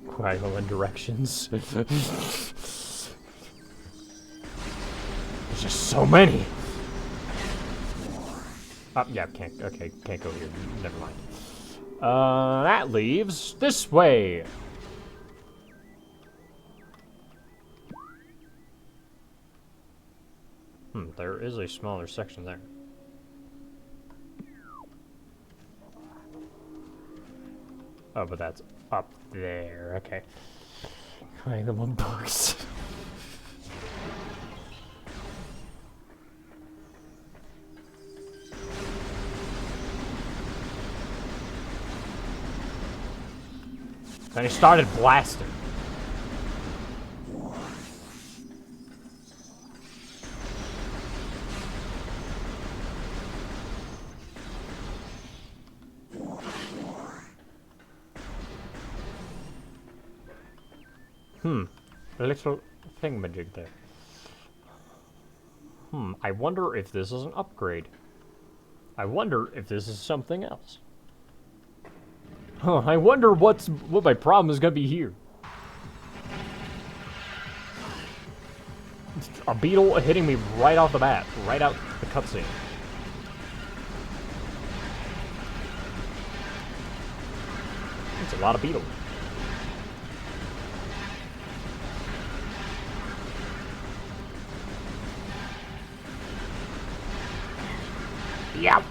Quaggle in directions. There's just so many. Yeah, can't. Okay, can't go here. Never mind. That leaves this way. There is a smaller section there. Oh, but that's up there. Okay. Crying the one books. Then he started blasting. A little thingamajig there. I wonder if this is an upgrade. I wonder if this is something else. Huh, I wonder what my problem is gonna be here. A beetle hitting me right off the bat, right out the cutscene. It's a lot of beetles. Yep.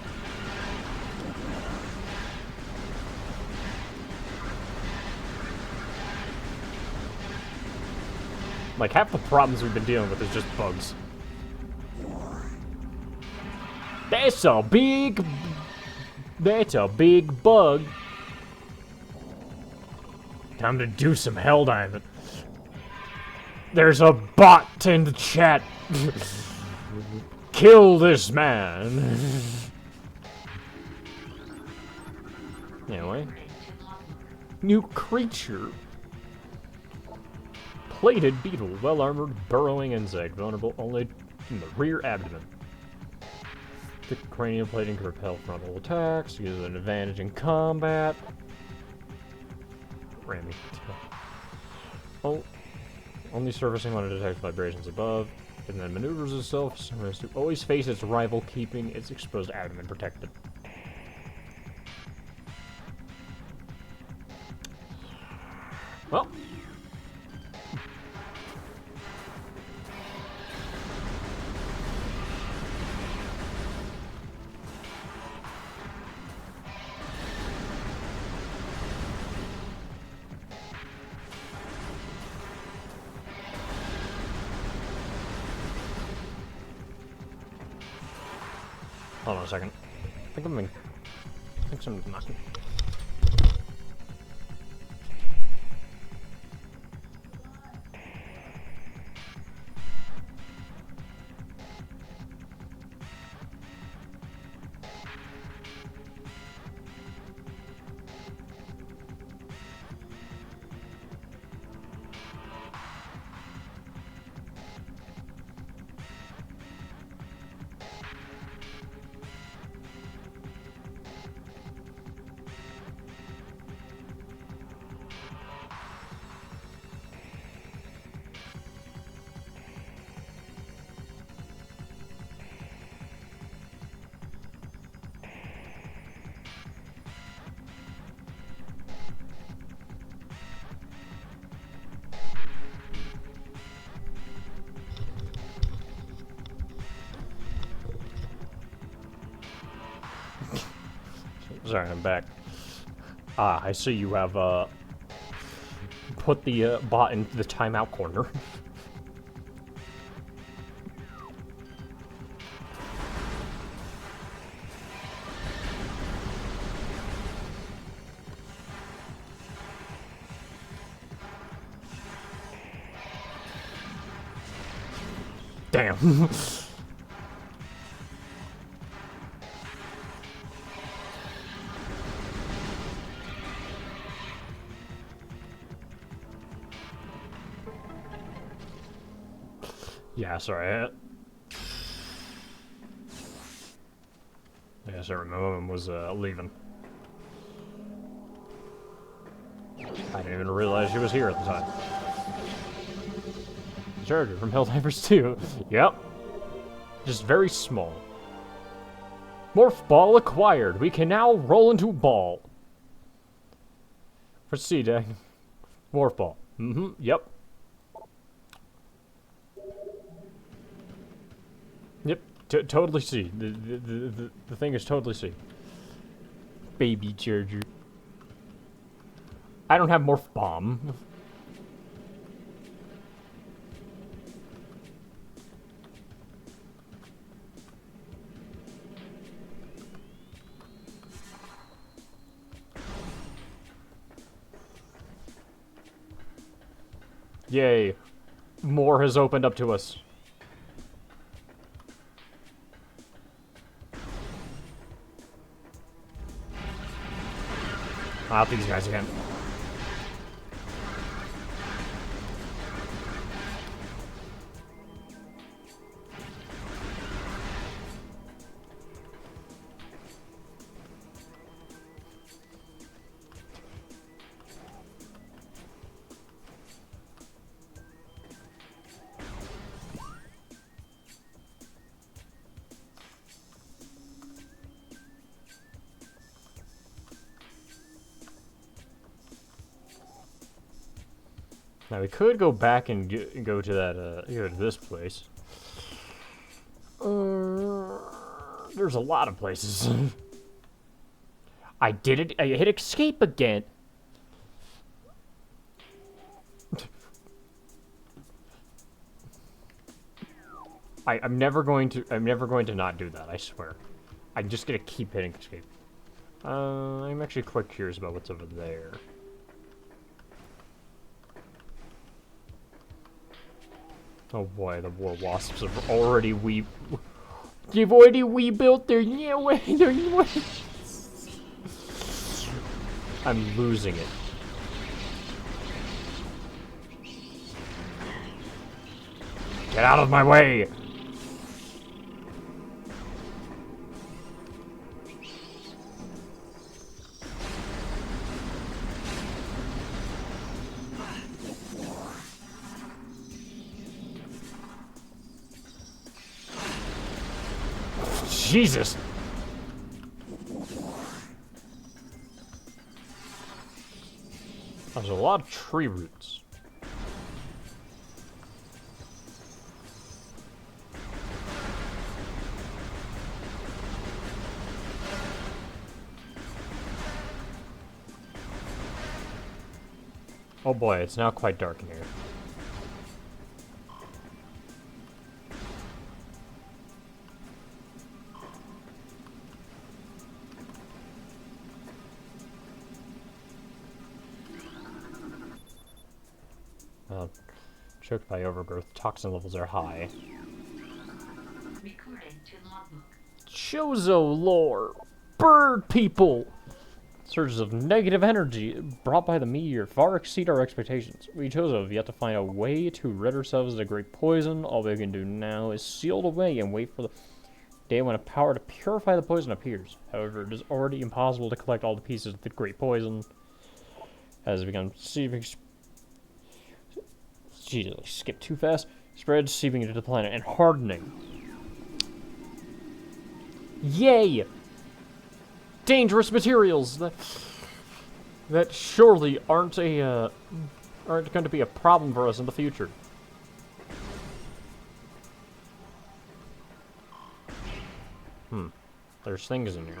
Like, half the problems we've been dealing with is just bugs. That's a big bug. Time to do some hell diving. There's a bot in the chat. Kill this man. Anyway. New creature. Plated beetle. Well-armored, burrowing insect. Vulnerable only in the rear abdomen. Thick cranial plating can repel frontal attacks. Gives an advantage in combat. Ramming. Oh. Only surfacing when it detects vibrations above. And then maneuvers itself so as to always face its rival, keeping its exposed abdomen protected. Well. Hold on a second. I think someone's knocking. Sorry, I'm back. Ah, I see you have, put the, bot into the timeout corner. Damn. Yeah, sorry. Yeah, sorry, my mom was, leaving. I didn't even realize she was here at the time. Charger from Helldivers 2. Yep. Just very small. Morph ball acquired. We can now roll into ball. Proceed, Morph ball. Mm-hmm, yep. Yep, totally C. The thing is totally C. Baby charger. I don't have morph bomb. Yay. More has opened up to us. Out these guys again. Now we could go back and go to that, go to this place. There's a lot of places. I did it. I hit escape again. I'm never going to not do that. I swear. I'm just gonna keep hitting escape. I'm actually quite curious about what's over there. Oh boy, the war wasps have already they've already rebuilt their way. I'm losing it. Get out of my way! Jesus! There's a lot of tree roots. Oh boy, it's now quite dark in here. Choked by overgrowth. Toxin levels are high. Recording to logbook. Chozo lore. Bird people. Surges of negative energy brought by the meteor far exceed our expectations. We Chozo have yet to find a way to rid ourselves of the great poison. All we can do now is seal it away and wait for the day when a power to purify the poison appears. However, it is already impossible to collect all the pieces of the great poison. As it becomes seeping... Jesus, I skipped too fast. Spreads seeping into the planet and hardening. Yay! Dangerous materials that surely aren't going to be a problem for us in the future. There's things in here.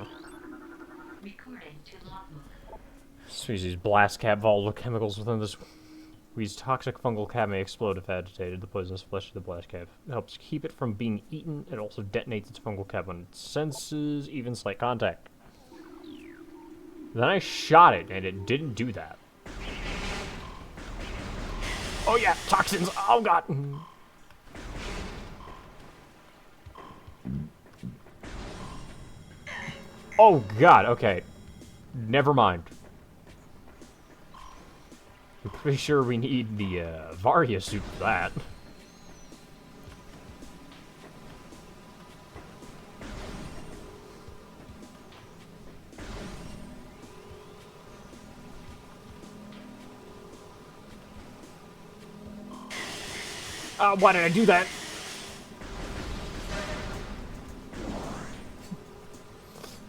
Recording to logbook. Species blast cap volatile chemicals within this. These toxic fungal cap may explode if agitated. The poisonous flesh of the blast cap helps keep it from being eaten. It also detonates its fungal cap when it senses even slight contact. Then I shot it, and it didn't do that. Oh yeah, toxins! Oh god! Oh god, okay. Never mind. I'm pretty sure we need the Varia suit for that. Why did I do that?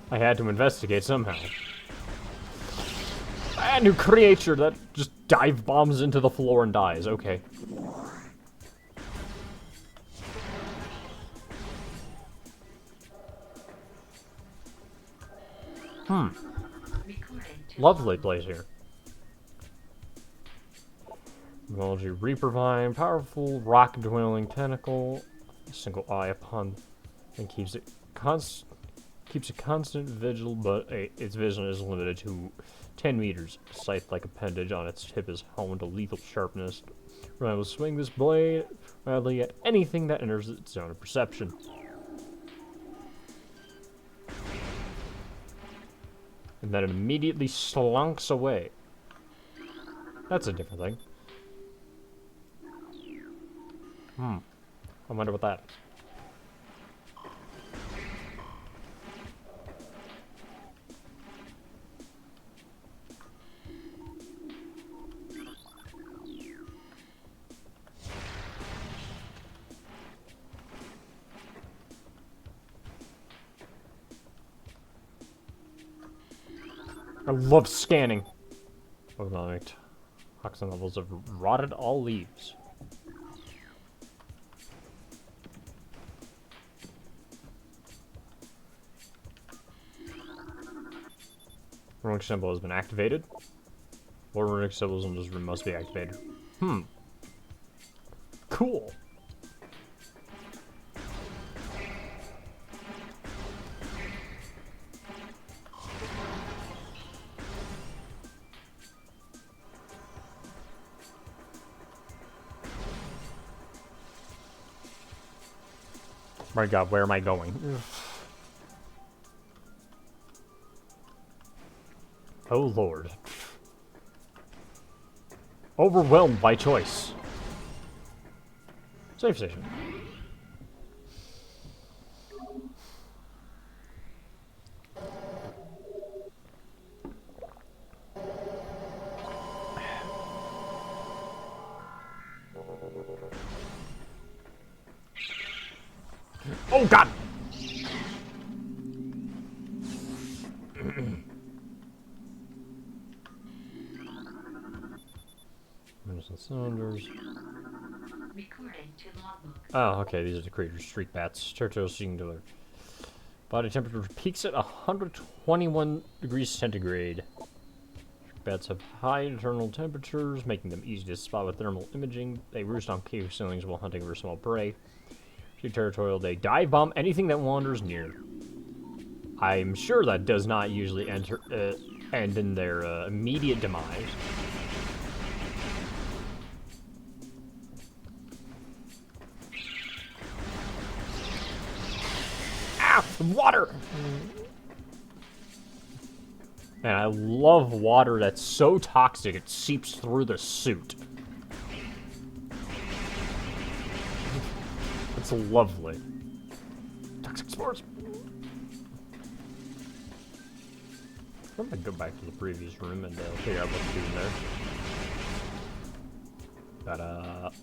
I had to investigate somehow. A new creature that just dive bombs into the floor and dies. Okay. Lovely place here. Technology Reaper Vine, powerful rock dwelling tentacle, a single eye upon, and keeps a constant vigil, but its vision is limited to 10 meters. A scythe-like appendage on its tip is honed to lethal sharpness. Ryan will swing this blade wildly at anything that enters its zone of perception. And then it immediately slunks away. That's a different thing. I wonder what that is. I love scanning. Organic toxin levels have rotted all leaves. Runic symbol has been activated. Or runic symbols in this room must be activated. Cool. My god, where am I going? Oh lord. Overwhelmed by choice. Safe station. Oh god! Medicine cylinders. Recording to logbook. Oh, okay, these are the creatures. Street bats. Territorial singular. Body temperature peaks at 121 degrees centigrade. Street bats have high internal temperatures, making them easy to spot with thermal imaging. They roost on cave ceilings while hunting for small prey. Territorial, they dive bomb anything that wanders near. I'm sure that does not usually end in their immediate demise. Water! And I love water that's so toxic it seeps through the suit. It's lovely. Toxic spores. I'm gonna go back to the previous room and figure out what to do in there. Got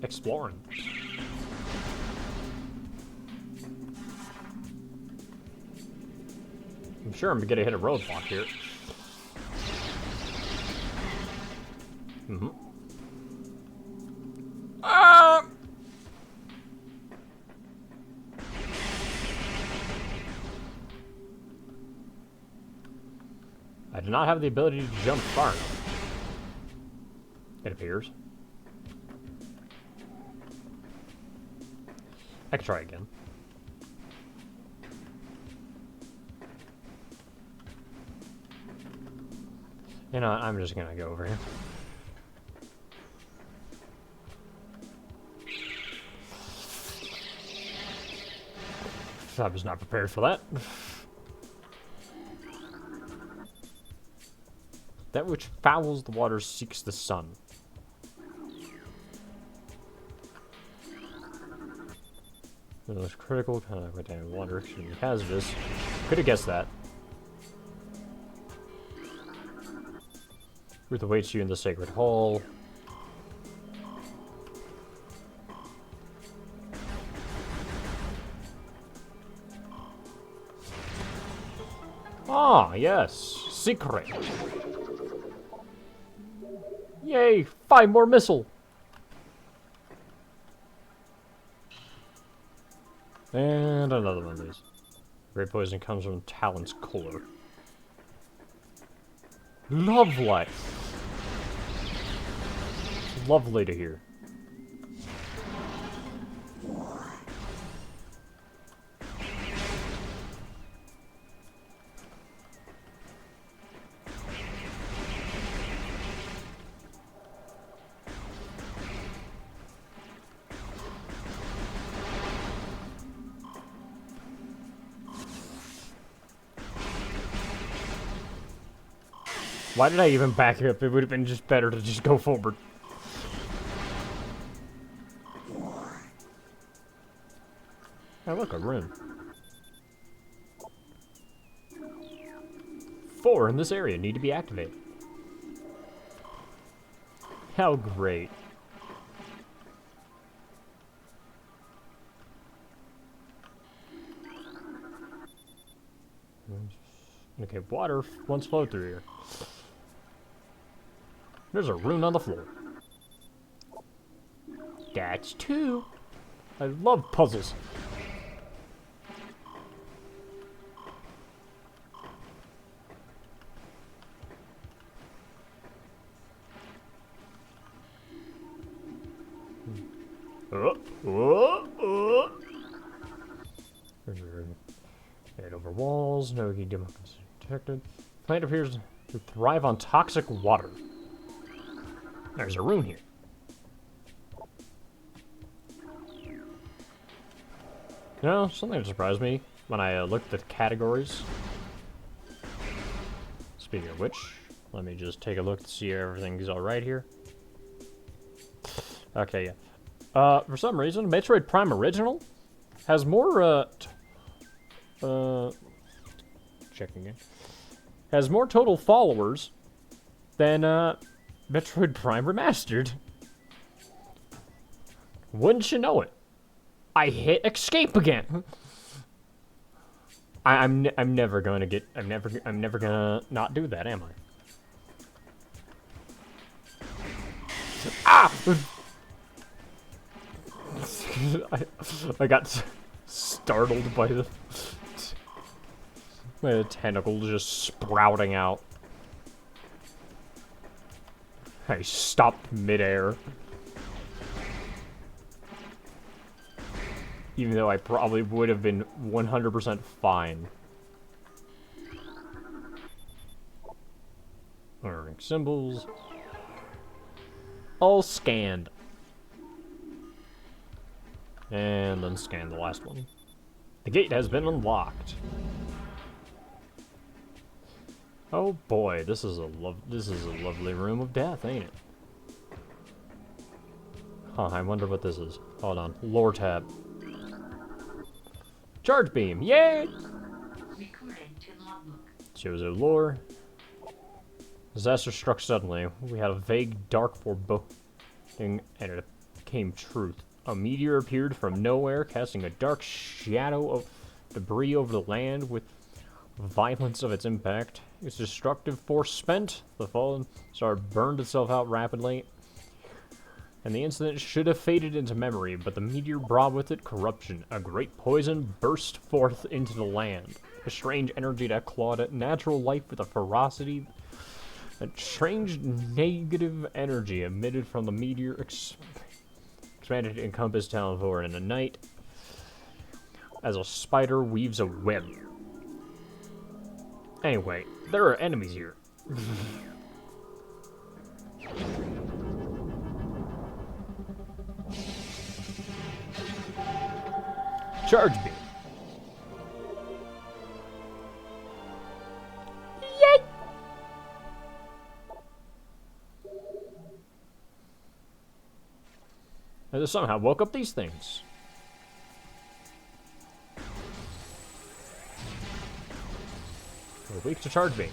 exploring. I'm sure I'm gonna hit a roadblock here. Mm-hmm. I do not have the ability to jump far enough. It appears. I can try again. You know, I'm just gonna go over here. I was not prepared for that. That which fouls the water seeks the sun. The most critical kind of containing water extremely hazardous. Could have guessed that. Ruth awaits you in the sacred hall. Ah, yes. Secret. Yay! 5 more missile! And another one of these. Great poison comes from Talon's core. Lovely! Lovely to hear. Why did I even back up? It would have been just better to just go forward. Oh, look, a rune. 4 in this area need to be activated. How great. Okay, water once flowed through here. There's a rune on the floor. That's 2. I love puzzles. Head over walls, no demons detected. Plant appears to thrive on toxic water. There's a rune here. You know, something that surprised me when I looked at the categories. Speaking of which, let me just take a look to see if everything's alright here. Okay, yeah. For some reason, Metroid Prime Original has more, checking in. Has more total followers than, Metroid Prime Remastered. Wouldn't you know it? I hit escape again. I'm never gonna get. I'm never gonna not do that, am I? Ah! I got startled by the tentacles just sprouting out. I stopped midair. Even though I probably would have been 100% fine. Learning symbols. All scanned. And then scan the last one. The gate has been unlocked. Oh boy, this is a lovely room of death, ain't it? Huh, I wonder what this is. Hold on. Lore tab. Charge beam, yay! Recording to logbook. Shows a lore. Disaster struck suddenly. We had a vague, dark foreboding, and it became truth. A meteor appeared from nowhere, casting a dark shadow of debris over the land with violence of its impact. Its destructive force spent. The fallen star burned itself out rapidly, and the incident should have faded into memory, but the meteor brought with it corruption. A great poison burst forth into the land. A strange energy that clawed at natural life with a ferocity. A strange negative energy emitted from the meteor expanded to encompass Talon 4 in the night as a spider weaves a web. Anyway, there are enemies here. Charge beam. Yay! I somehow woke up these things. We're weak to charge beam.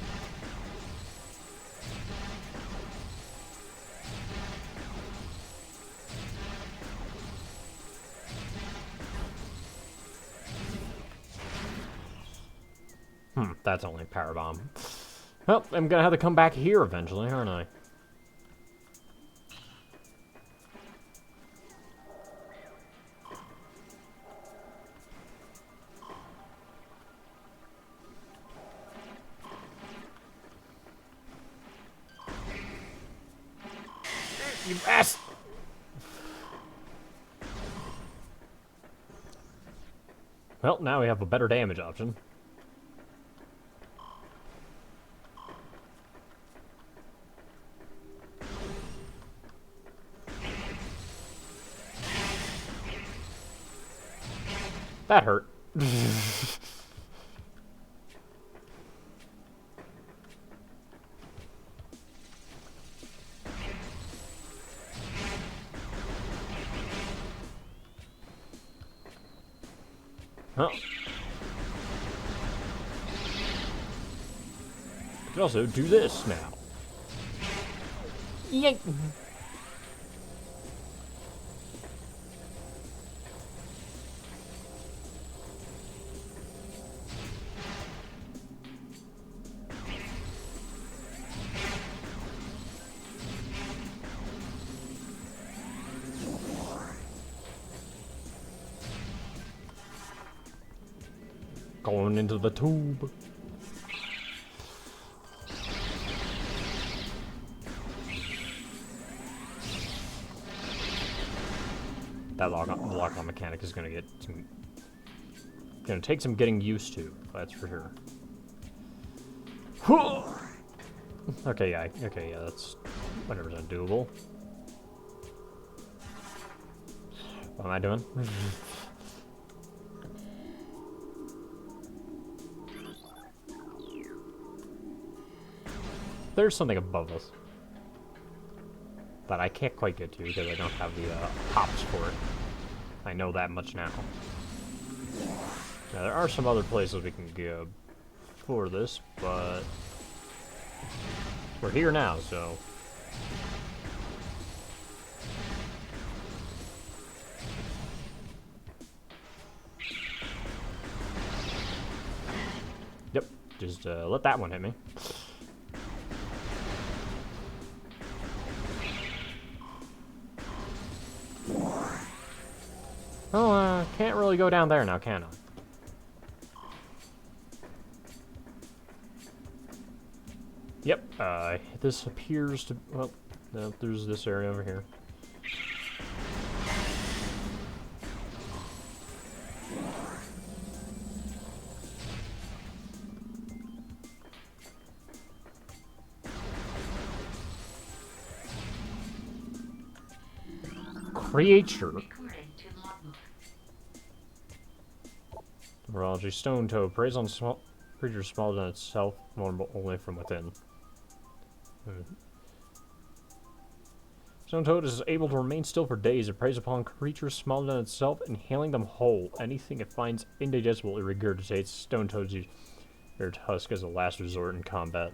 That's only power bomb. Well, I'm gonna have to come back here eventually, aren't I? You ass! Well, now we have a better damage option. That hurt. Huh. I can also do this now. Yank! Going into the tube. That lock-on mechanic is gonna take some getting used to. That's for sure. Okay, yeah, that's 100% doable. What am I doing? There's something above us that I can't quite get to because I don't have the hops for it. I know that much now. Now there are some other places we can go for this, but we're here now, so. Yep, just let that one hit me. Oh, can't really go down there now, can I? Yep, this appears to, well, no, there's this area over here. Creature. Neurology. Stone Toad preys on small creatures smaller than itself, vulnerable only from within. Stone Toad is able to remain still for days. It preys upon creatures smaller than itself, inhaling them whole. Anything it finds indigestible, it regurgitates. Stone Toads use their tusk as a last resort in combat.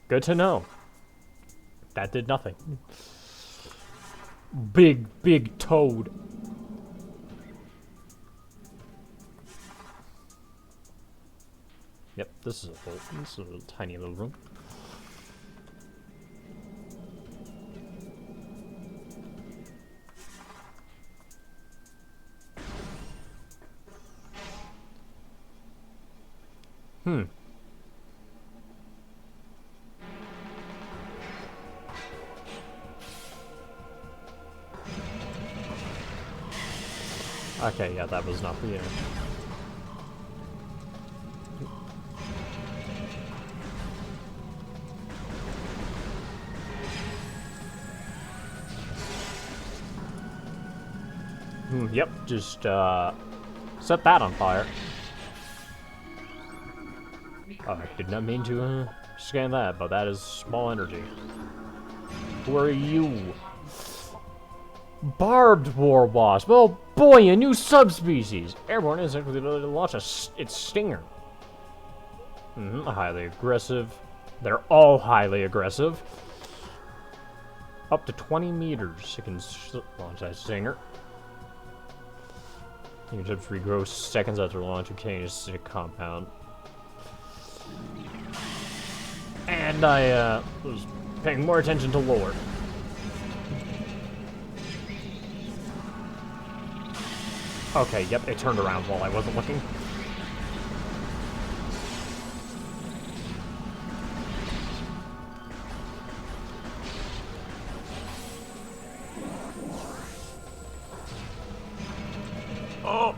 Good to know. That did nothing. Big toad. Yep, this is a tiny little room. Okay, yeah, that was not the end. Yep, just, set that on fire. Oh, I did not mean to, scan that, but that is small energy. Who are you? Barbed war wasp. Oh boy, a new subspecies. Airborne insect with the ability to launch its stinger. Highly aggressive. They're all highly aggressive. Up to 20 meters, it can launch that stinger. Fingertips regrow seconds after launch of any acidic compound. And I was paying more attention to lore. Okay, yep, it turned around while I wasn't looking. Oh!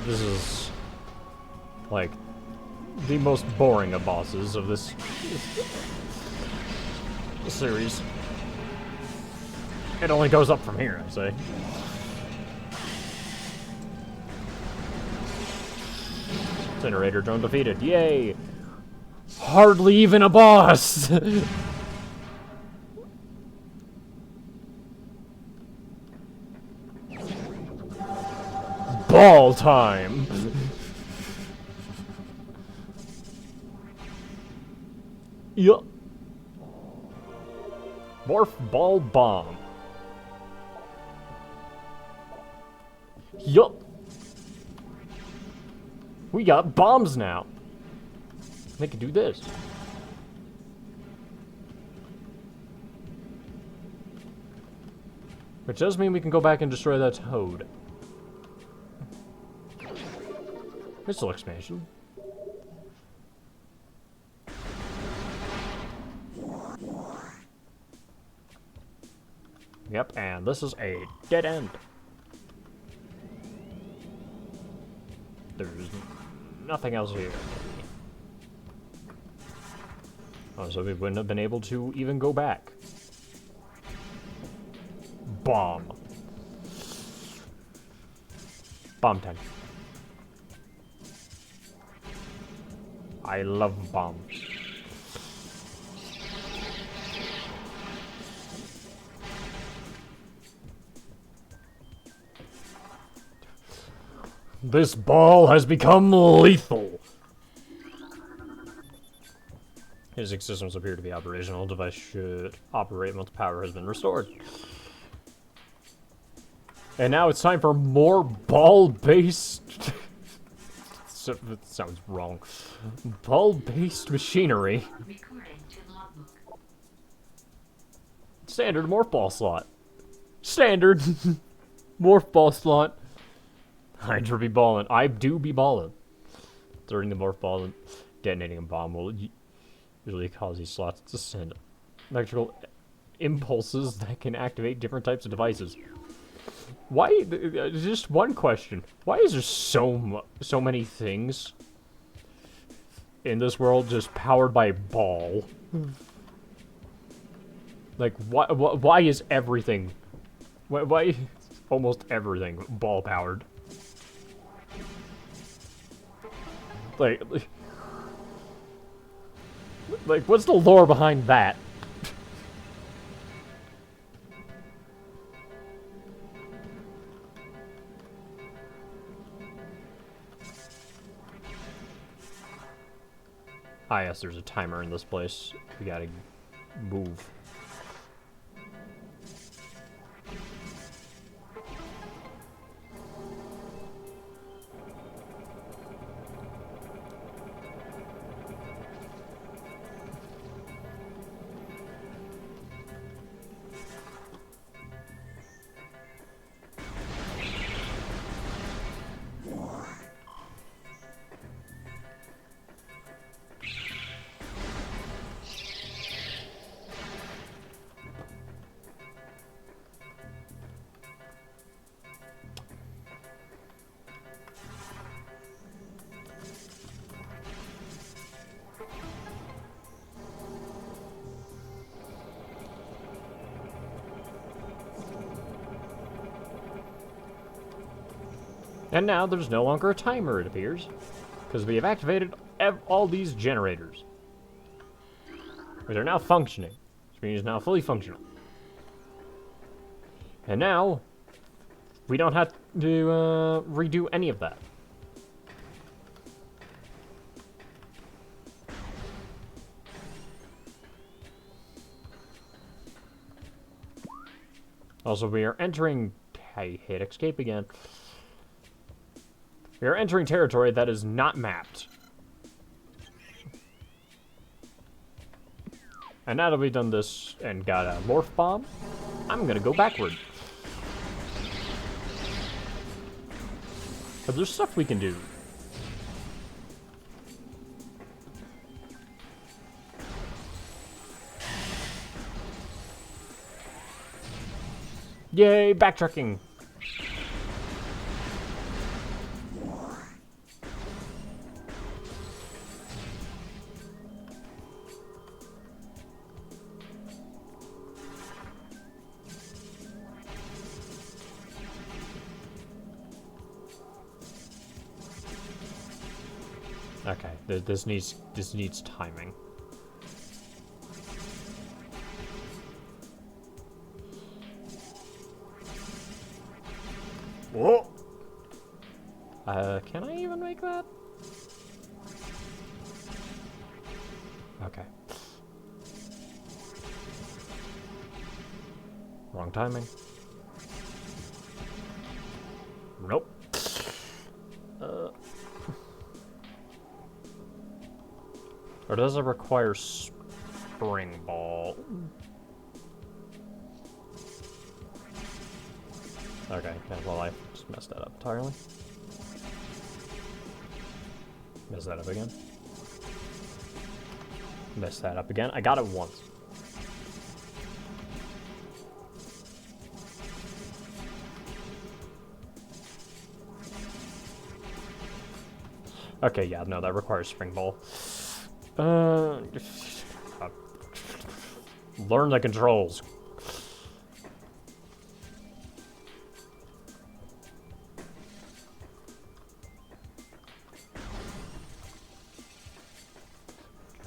This is, like, the most boring of bosses of this series. It only goes up from here, I say. Incinerator drone defeated. Yay! Hardly even a boss! Ball time! Yup. Morph ball bomb. Yup. We got bombs now. They can do this. Which does mean we can go back and destroy that toad. Missile expansion. Yep, and this is a dead end. There's nothing else here. Oh, so we wouldn't have been able to even go back. Bomb. Bomb tank. I love bombs. This ball has become lethal. Physics systems appear to be operational. Device should operate once power has been restored. And now it's time for more ball-based... So, that sounds wrong. Ball-based machinery. Recording to logbook. Standard morph ball slot. Standard morph ball slot. Hydra be ballin'. I do be ballin'. During the morph ball, and detonating a bomb will usually cause these slots to send electrical impulses that can activate different types of devices. Why? Just one question. Why is there so many things in this world just powered by ball? Like, why is everything? Why is almost everything ball powered? Like, what's the lore behind that? Ah, yes, there's a timer in this place. We gotta move. And now there's no longer a timer, it appears, because we have activated all these generators. Which are now functioning, which means now fully functional. And now, we don't have to redo any of that. Also, we are entering... I hit escape again. We are entering territory that is not mapped. And now that we've done this and got a morph bomb, I'm gonna go backward. But there's stuff we can do. Yay, backtracking! Okay, this needs timing. Whoa! Can I even make that? Okay. Wrong timing. Nope. Or does it require spring ball? Okay, well, I just messed that up entirely. Messed that up again. Messed that up again. I got it once. Okay, yeah, no, that requires spring ball. Learn the controls.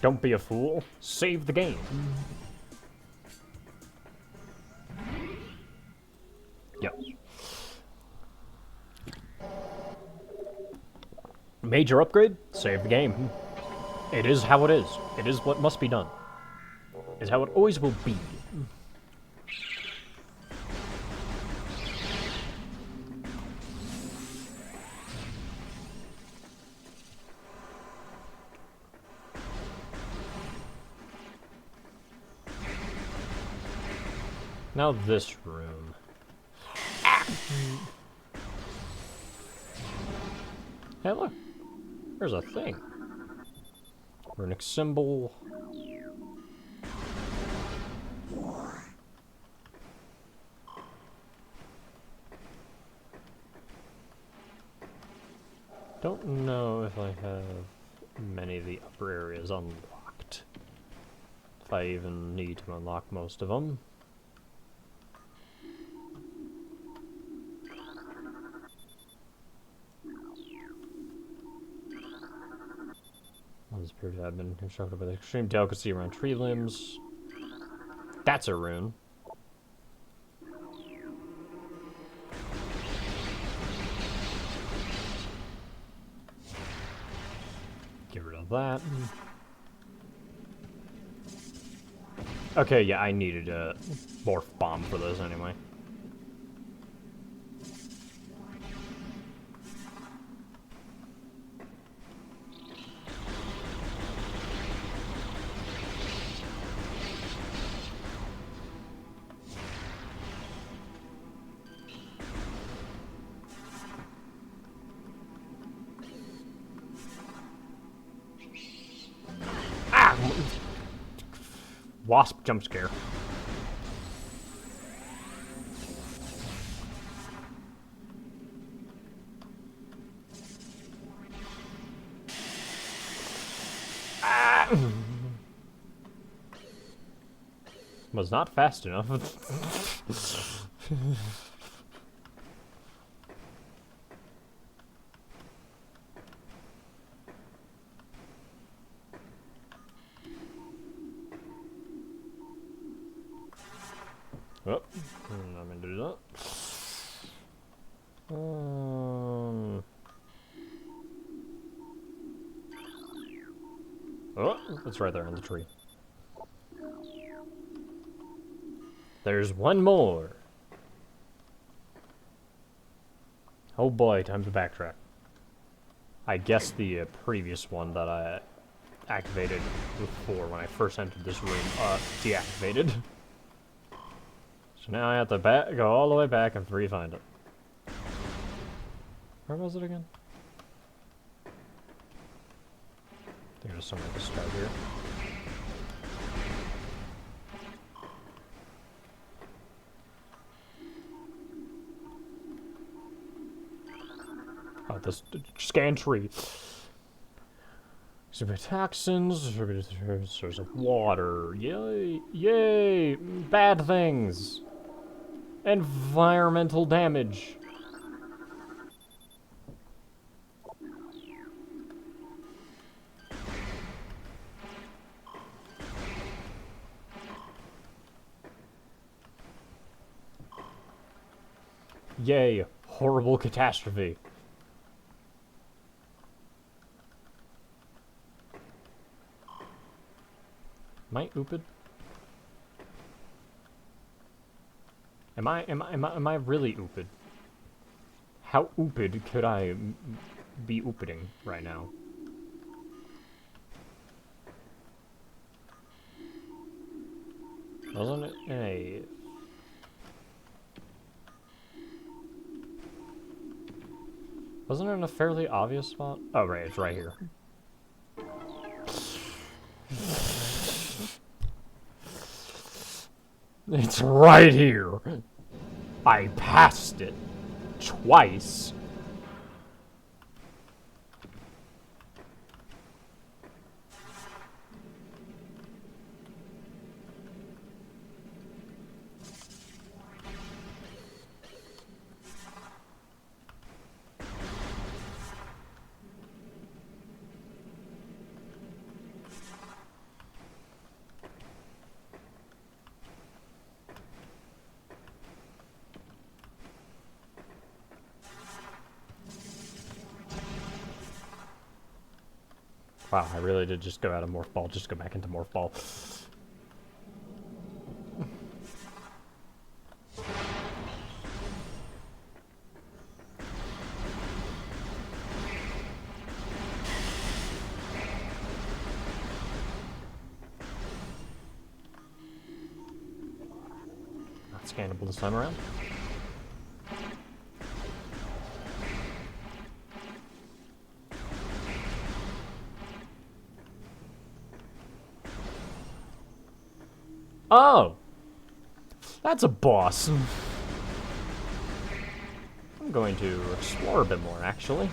Don't be a fool. Save the game. Yep. Major upgrade? Save the game. It is how it is. It is what must be done. It's how it always will be. Now this room. Ah. Hey, look. There's a thing. Runic symbol. Don't know if I have many of the upper areas unlocked. If I even need to unlock most of them. This appears to have been constructed with extreme delicacy around tree limbs. That's a rune. Get rid of that. Okay, yeah, I needed a morph bomb for those anyway. Ah! Wasp jump scare. Ah! Was not fast enough. Oh, I'm gonna do that. Oh, it's right there in the tree. There's one more. Oh boy, time to backtrack. I guess the previous one that I activated before when I first entered this room deactivated. So now I have to go all the way back and re-find it. Where was it again? I think it was somewhere at the start here. Oh, this scan tree. Super toxins, source of water. Yay! Yay! Bad things! Environmental damage. Yay! Horrible catastrophe. Am I ooped? Am I really ooped? How ooped could I be oopeding right now? Wasn't it in a... Wasn't it in a fairly obvious spot? Oh, right, it's right here. It's right here. I passed it twice. Wow, I really did just go out of Morph Ball, just go back into Morph Ball. Not scannable this time around. Oh! That's a boss. I'm going to explore a bit more, actually.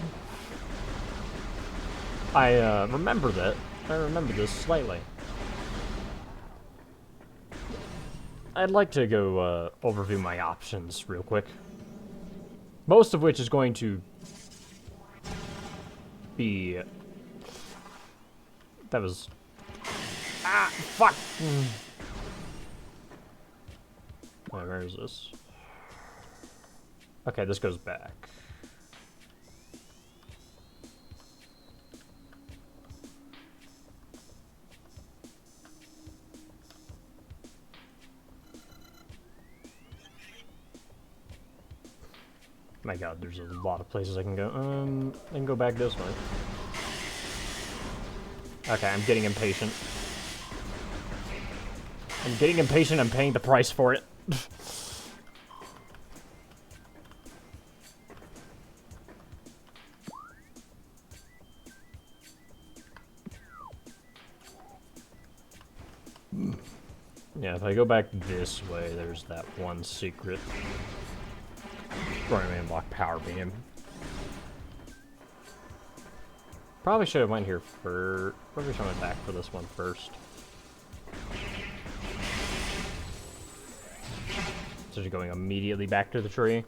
I remember that. I remember this slightly. I'd like to go overview my options real quick. Most of which is going to be... That was... Ah, fuck! Wait, where is this? Okay, this goes back. My god, there's a lot of places I can go. I can go back this way. Okay, I'm getting impatient. I'm getting impatient, I'm paying the price for it. Yeah, if I go back this way, there's that one secret. Where I unlock power beam. Probably should have went here for. Probably should have went back for this one first. So just going immediately back to the tree.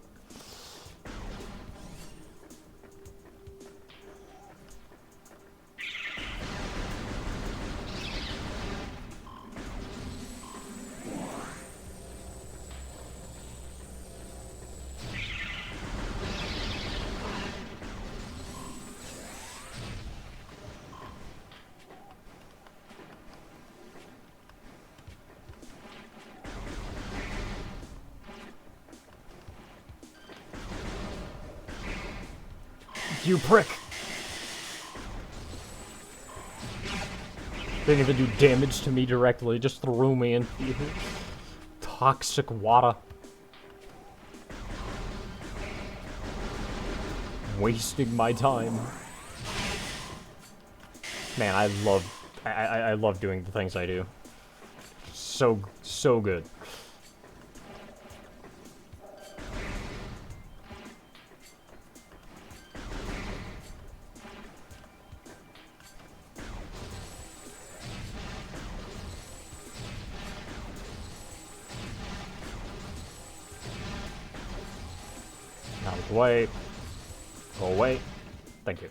You prick! Didn't even do damage to me directly, just threw me in toxic water. Wasting my time. Man, I love doing the things I do. So good. Out of the way. Go away. Thank you.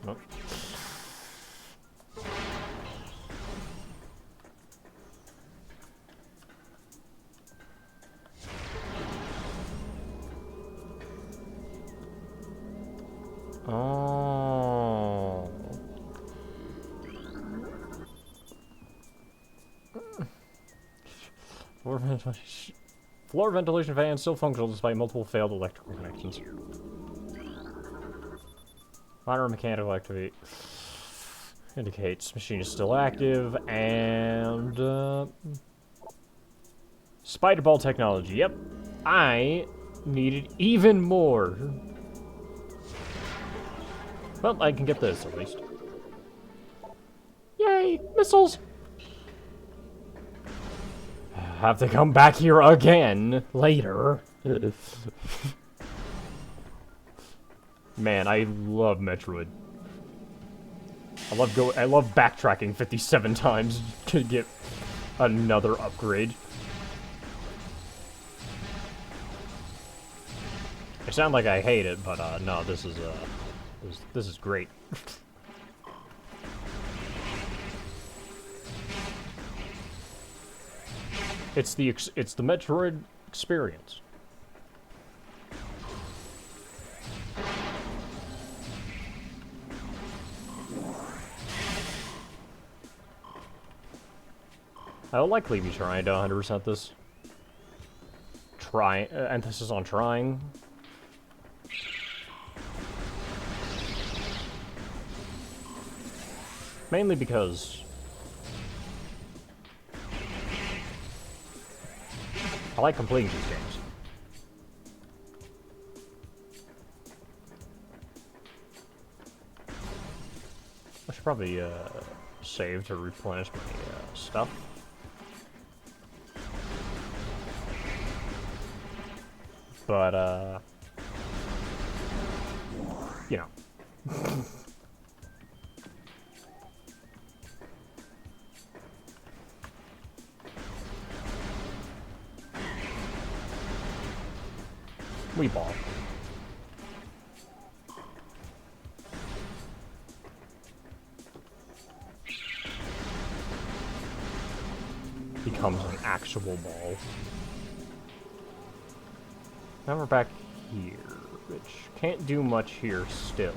Nope. Oh. Floor ventilation fan still functional despite multiple failed electrical connections. Minor mechanical activity indicates machine is still active, and spider ball technology. Yep, I needed even more. Well, I can get this at least. Yay, missiles! Have to come back here again later. Man, I love Metroid. I love backtracking 57 times to get another upgrade. I sound like I hate it, but no, this is great. It's the Metroid experience. I'll likely be trying to 100% this. Emphasis on trying. Mainly because I like completing these games. I should probably save to replenish my stuff. But you know. We ball. Becomes an actual ball. Now we're back here, which can't do much here still.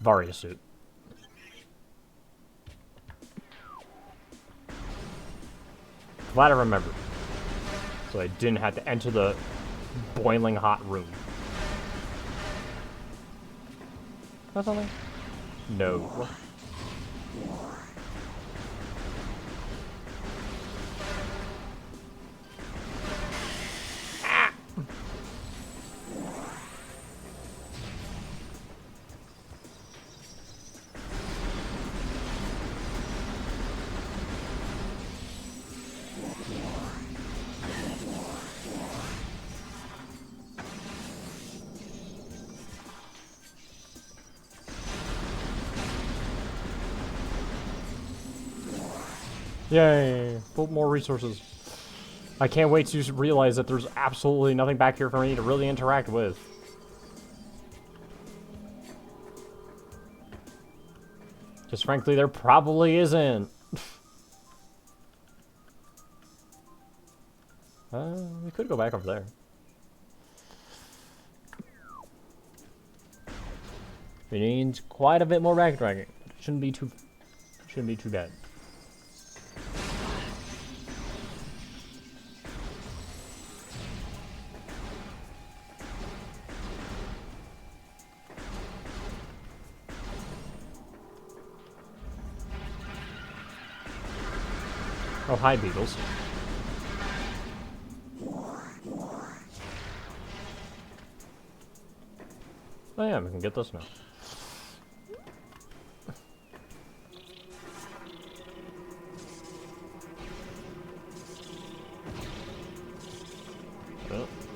Varia suit. Glad I remembered. So I didn't have to enter the boiling hot room. That's something? No. Ah! Yay! More resources. I can't wait to realize that there's absolutely nothing back here for me to really interact with. Because frankly, there probably isn't. We could go back over there. It needs quite a bit more backtracking. Shouldn't be too bad. Oh, hi, beetles. Oh yeah, we can get this now.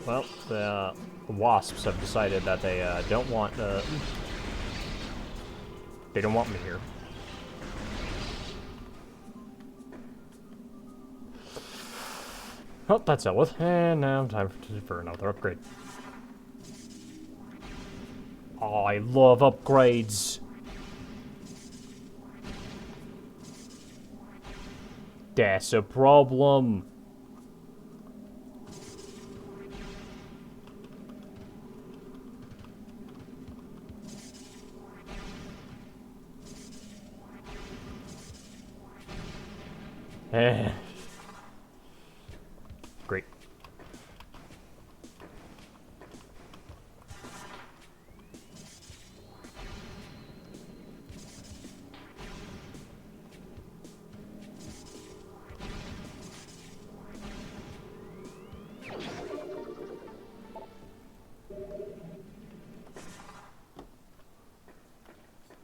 Well, the wasps have decided that they don't want me here. Oh, that's dealt with. And now time for another upgrade. Oh, I love upgrades. That's a problem. Eh. Great.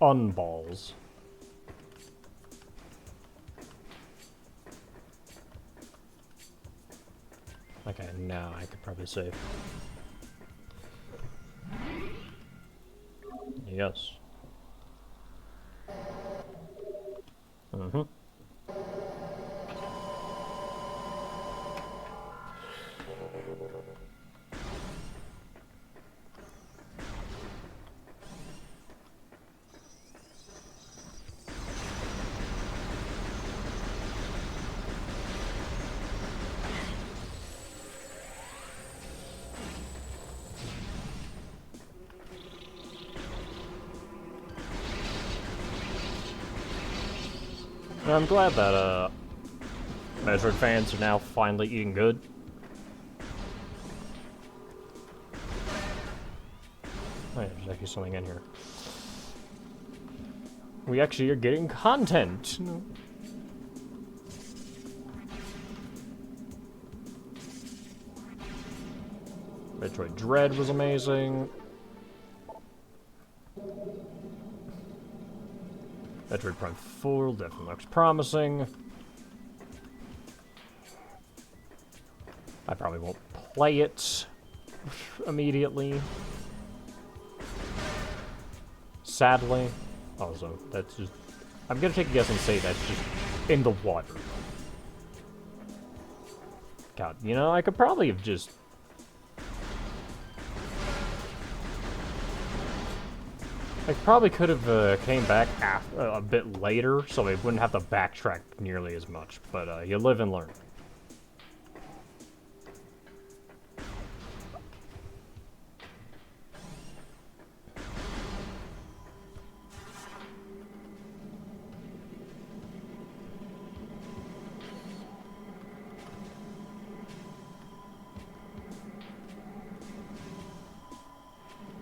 Unballs. Okay, now I could probably save. Yes. Mm-hmm. I'm glad that Metroid fans are now finally eating good. Oh yeah, there's actually something in here. We actually are getting content. Metroid Dread was amazing. Metroid Prime 4 definitely looks promising. I probably won't play it immediately. Sadly. Also, that's just... I'm gonna take a guess and say that's just in the water. God, you know, I could probably have just... I probably could have came back a bit later, so they wouldn't have to backtrack nearly as much. But you live and learn.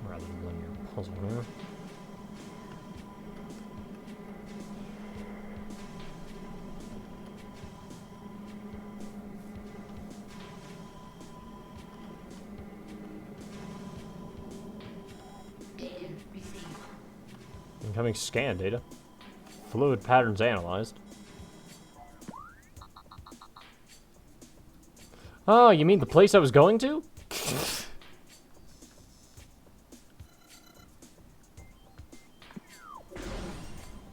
Rather than linear puzzle here. Data received. Incoming scan data. Fluid patterns analyzed. Oh, you mean the place I was going to?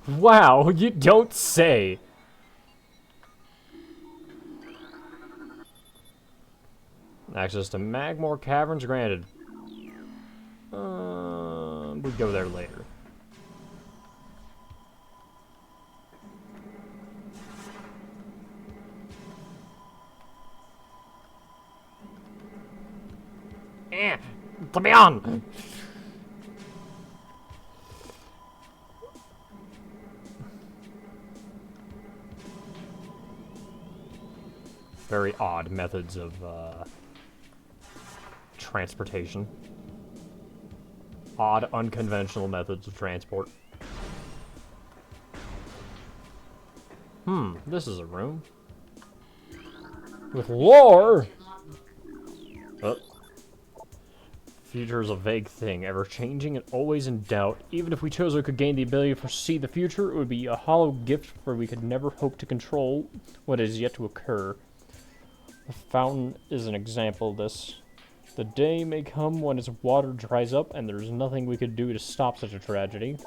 Wow, you don't say. Access to Magmore Caverns granted. We'll go there later. Let me on! Very odd methods of transportation. Odd, unconventional methods of transport. This is a room. With lore! Oh. Future is a vague thing, ever-changing and always in doubt. Even if we chose we could gain the ability to foresee the future, it would be a hollow gift for we could never hope to control what is yet to occur. The fountain is an example of this. The day may come when its water dries up, and there's nothing we could do to stop such a tragedy.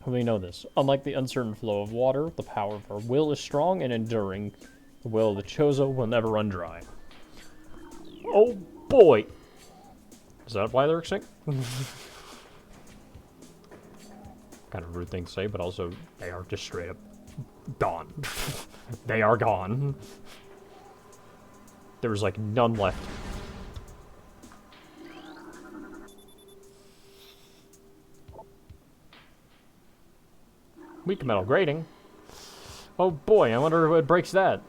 We know this. Unlike the uncertain flow of water, the power of our will is strong and enduring. The will of the Chozo will never run dry. Oh boy! Is that why they're extinct? Kind of a rude thing to say, but also, they are just straight up gone. They are gone. There was like none left. Weak metal grating. Oh boy, I wonder what breaks that.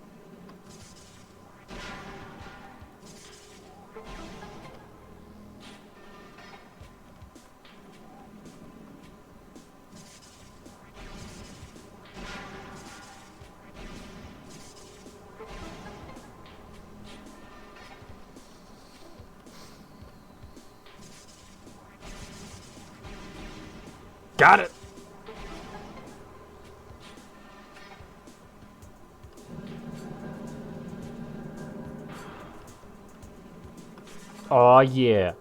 Got it! Oh yeah.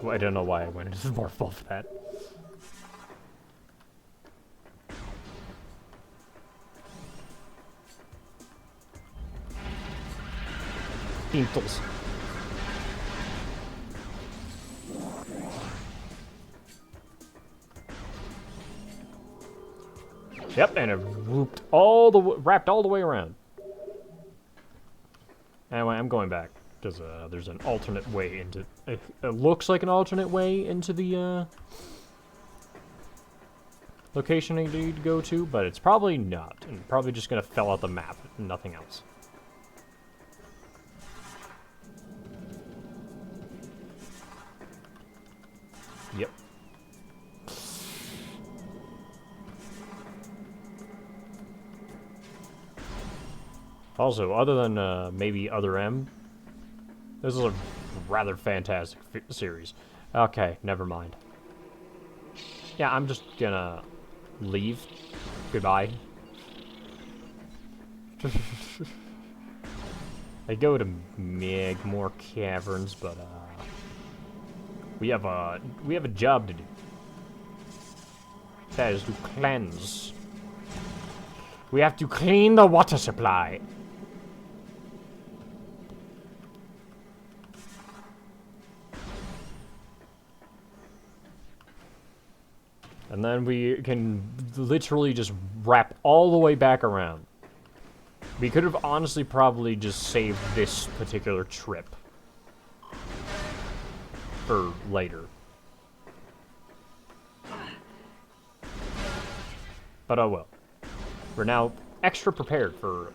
Well, I don't know why I went into more full for that. Beetles. Yep, and it wrapped all the way around. Anyway, I'm going back because there's an alternate way into. It looks like an alternate way into the location I need to go to, but it's probably not, and probably just gonna fell out the map, and nothing else. Yep. Also, other than maybe Other M, this is a rather fantastic series. Okay, never mind. Yeah, I'm just gonna leave. Goodbye. I go to Magmore Caverns, but we have a job to do. That is to cleanse. We have to clean the water supply. And then we can literally just wrap all the way back around. We could have honestly probably just saved this particular trip for later. But oh well. We're now extra prepared for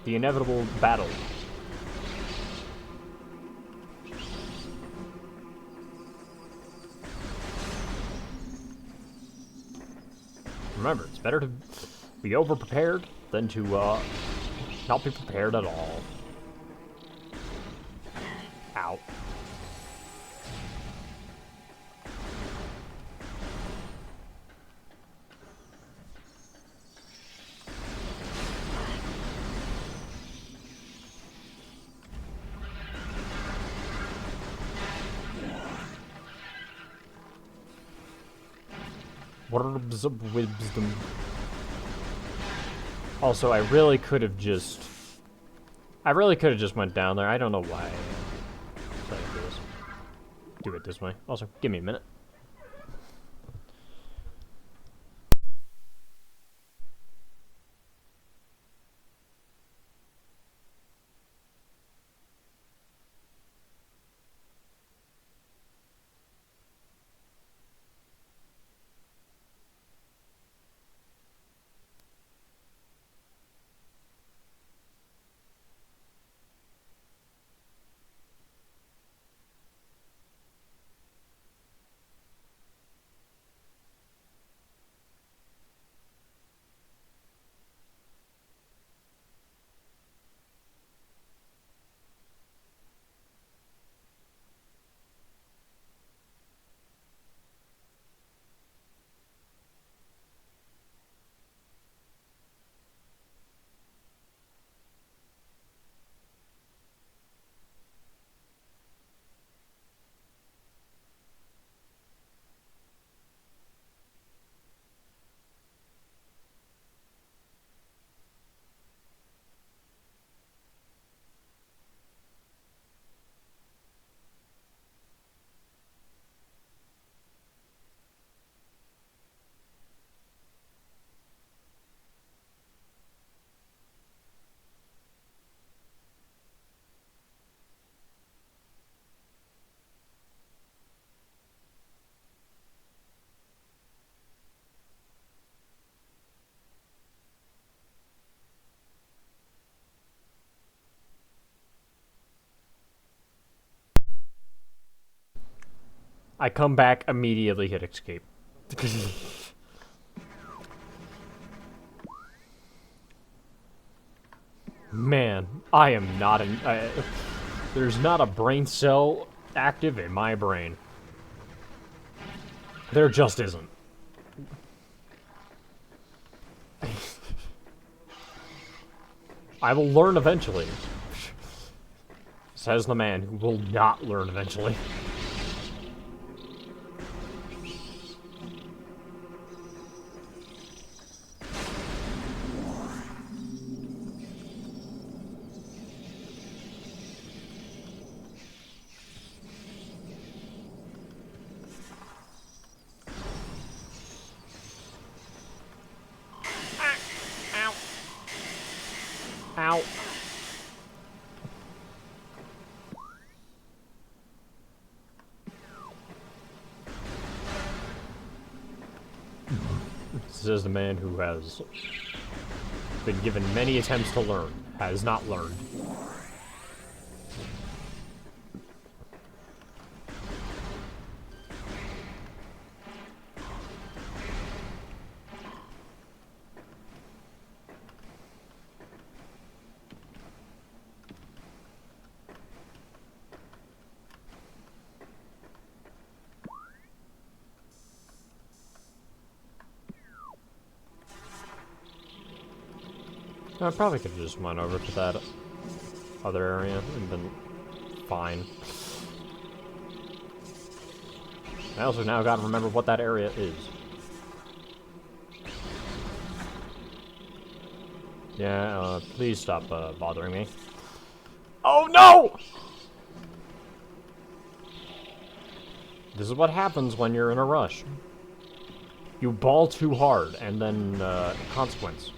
the inevitable battle. Remember, it's better to be over-prepared than to not be prepared at all. Ow. Words of wisdom. Also, I really could have just went down there. I don't know why I decided to do it this way. Also, give me a minute. I come back, immediately hit escape. Man, I am not there's not a brain cell active in my brain. There just isn't. I will learn eventually. Says the man who will not learn eventually. Ow. Says the man who has been given many attempts to learn, has not learned. I probably could have just went over to that other area and been fine. I also now gotta remember what that area is. Yeah, please stop bothering me. Oh no! This is what happens when you're in a rush. You ball too hard, and then, consequence.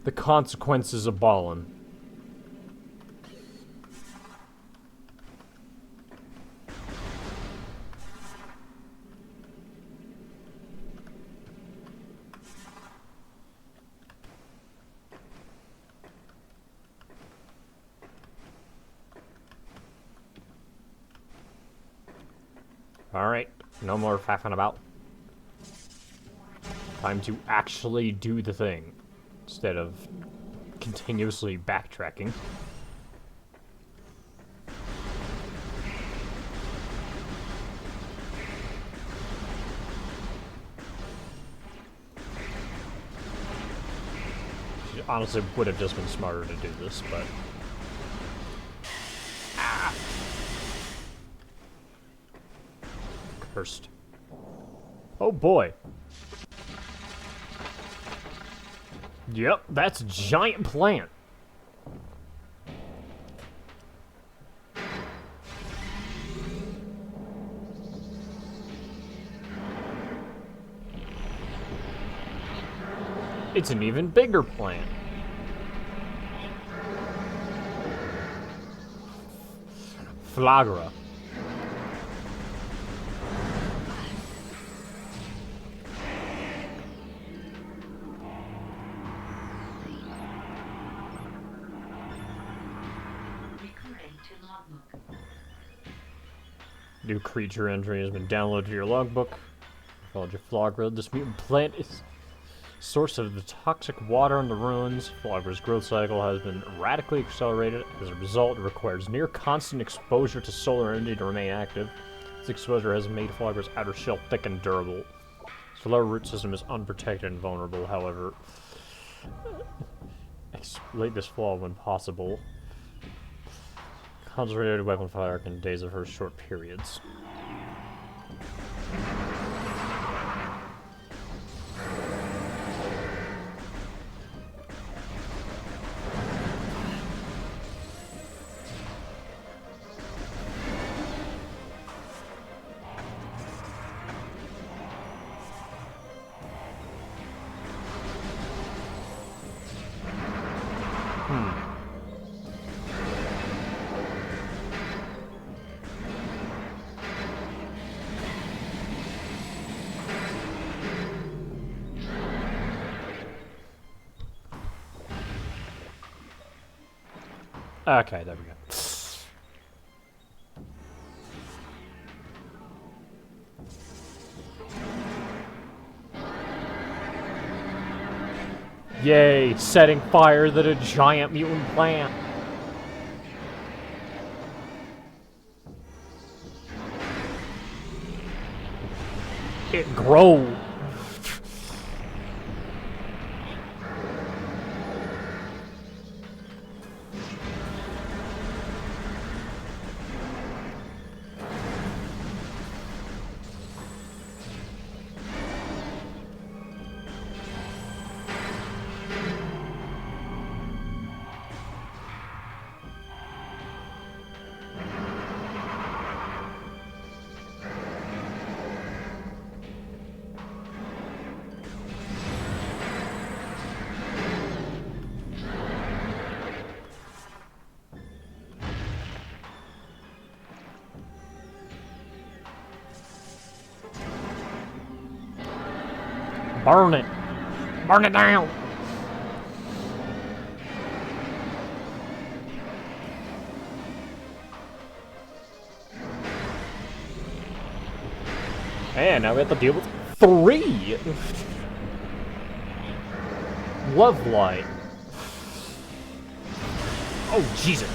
The consequences of ballin'. Alright, no more faffing about. Time to actually do the thing, instead of continuously backtracking. Honestly, would have just been smarter to do this, but... Ah! Cursed. Oh boy. Yep, that's a giant plant. It's an even bigger plant. Flagra. Recording to logbook. New creature entry has been downloaded to your logbook. Called your Flagra. This mutant plant is source of the toxic water in the ruins. Flagra's growth cycle has been radically accelerated. As a result, it requires near constant exposure to solar energy to remain active. This exposure has made Flagra's outer shell thick and durable. Its lower root system is unprotected and vulnerable, however. Exploit this flaw when possible. Concentrated weapon fire can daze of her short periods. Okay, there we go. Yay, setting fire to the giant mutant plant. It grows. Burn it! Burn it down! And now we have to deal with 3! Love light. Oh, Jesus.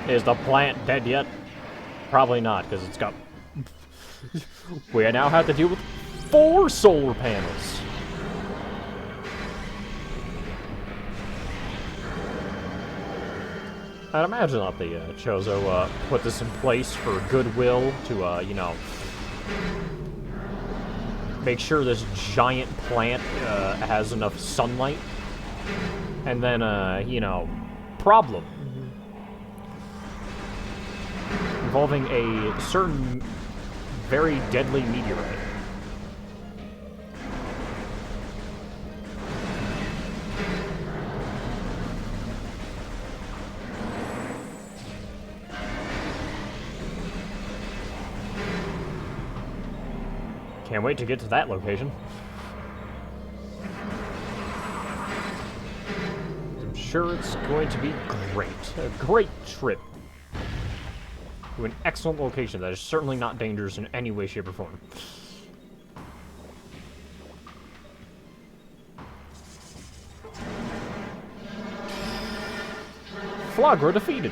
Is the plant dead yet? Probably not, because it's got... We now have to deal with 4 solar panels. I'd imagine that the Chozo put this in place for goodwill to, you know, make sure this giant plant has enough sunlight. And then, you know, problem. Involving a certain very deadly meteorite. Can't wait to get to that location. I'm sure it's going to be great. A great trip. To an excellent location that is certainly not dangerous in any way, shape, or form. Flagra defeated.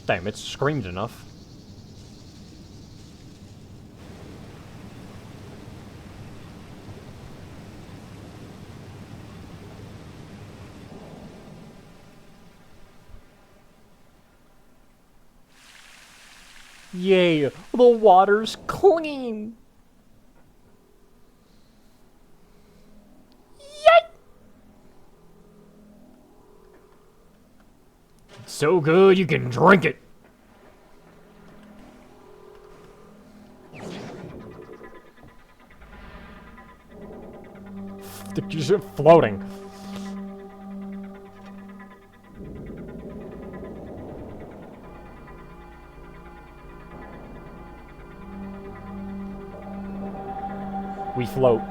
Damn, it's screamed enough. Yay, the water's clean! Yay! It's so good you can drink it! You're floating. We float.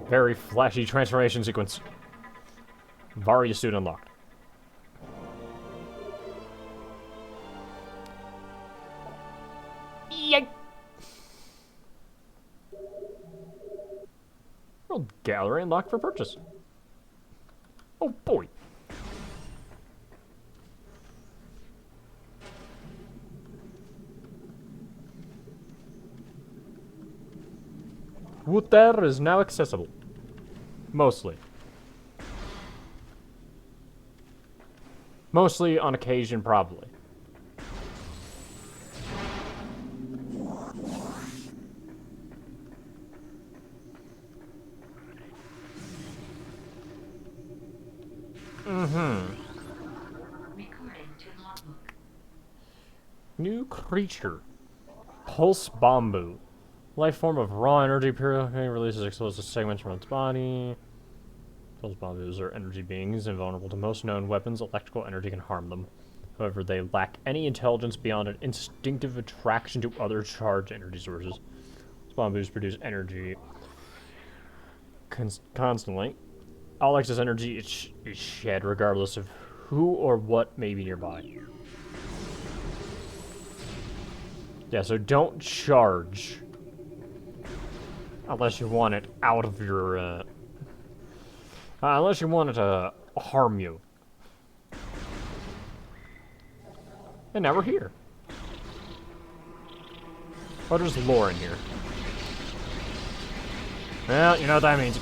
Very flashy transformation sequence. Varia suit unlocked. Yay! World Gallery unlocked for purchase. Oh boy. Water is now accessible. Mostly. Mostly on occasion, probably. Recording to logbook. New creature. Pulse Bamboo. Life form of raw energy purification releases explosive segments from its body. Pulse Bamboos are energy beings invulnerable to most known weapons. Electrical energy can harm them. However, they lack any intelligence beyond an instinctive attraction to other charged energy sources. Bamboos produce energy constantly. All excess energy is shed regardless of who or what may be nearby. Yeah, so don't charge. Unless you want it out of your, unless you want it to harm you. And now we're here. Oh, there's lore in here. Well, you know what that means.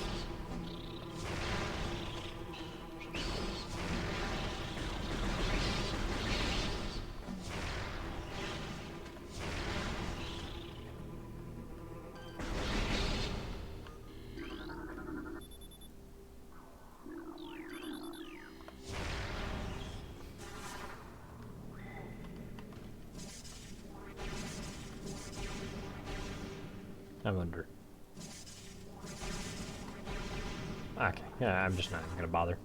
I'm under. Okay, yeah, I'm just not even gonna bother.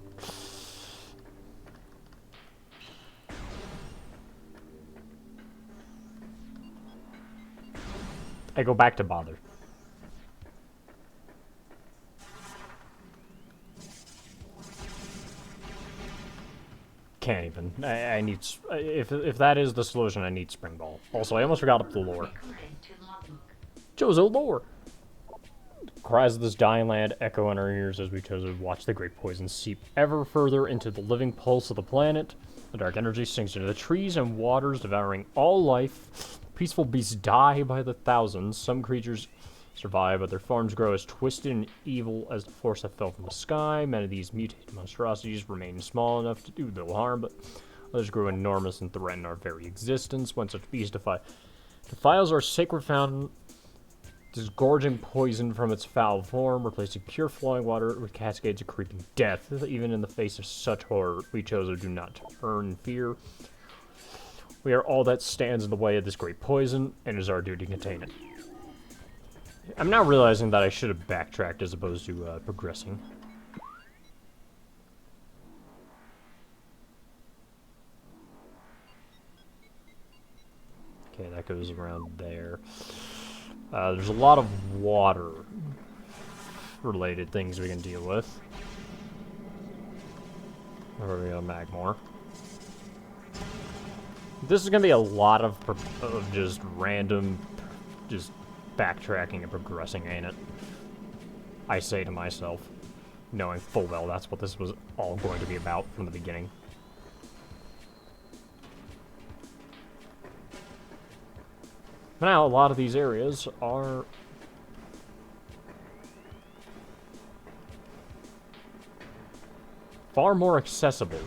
I go back to bother. can't even. I need... If that is the solution, I need Spring Ball. Also, I almost forgot up the lore. According to logbook. Chozo lore! Cries of this dying land echo in our ears as we Chozo watch the great poison seep ever further into the living pulse of the planet. The dark energy sinks into the trees and waters, devouring all life. Peaceful beasts die by the thousands. Some creatures survive, but their forms grow as twisted and evil as the force that fell from the sky. Many of these mutated monstrosities remain small enough to do little harm, but others grow enormous and threaten our very existence. When such beast defiles our sacred fountain, disgorging poison from its foul form, replacing pure flowing water with cascades of creeping death. Even in the face of such horror, we Chozo do not turn in fear. We are all that stands in the way of this great poison, and it is our duty to contain it. I'm now realizing that I should have backtracked as opposed to progressing. Okay, that goes around there. There's a lot of water-related things we can deal with. There we go, Magmore. This is gonna be a lot of just random, just backtracking and progressing, ain't it? I say to myself, knowing full well that's what this was all going to be about from the beginning. Now, a lot of these areas are far more accessible.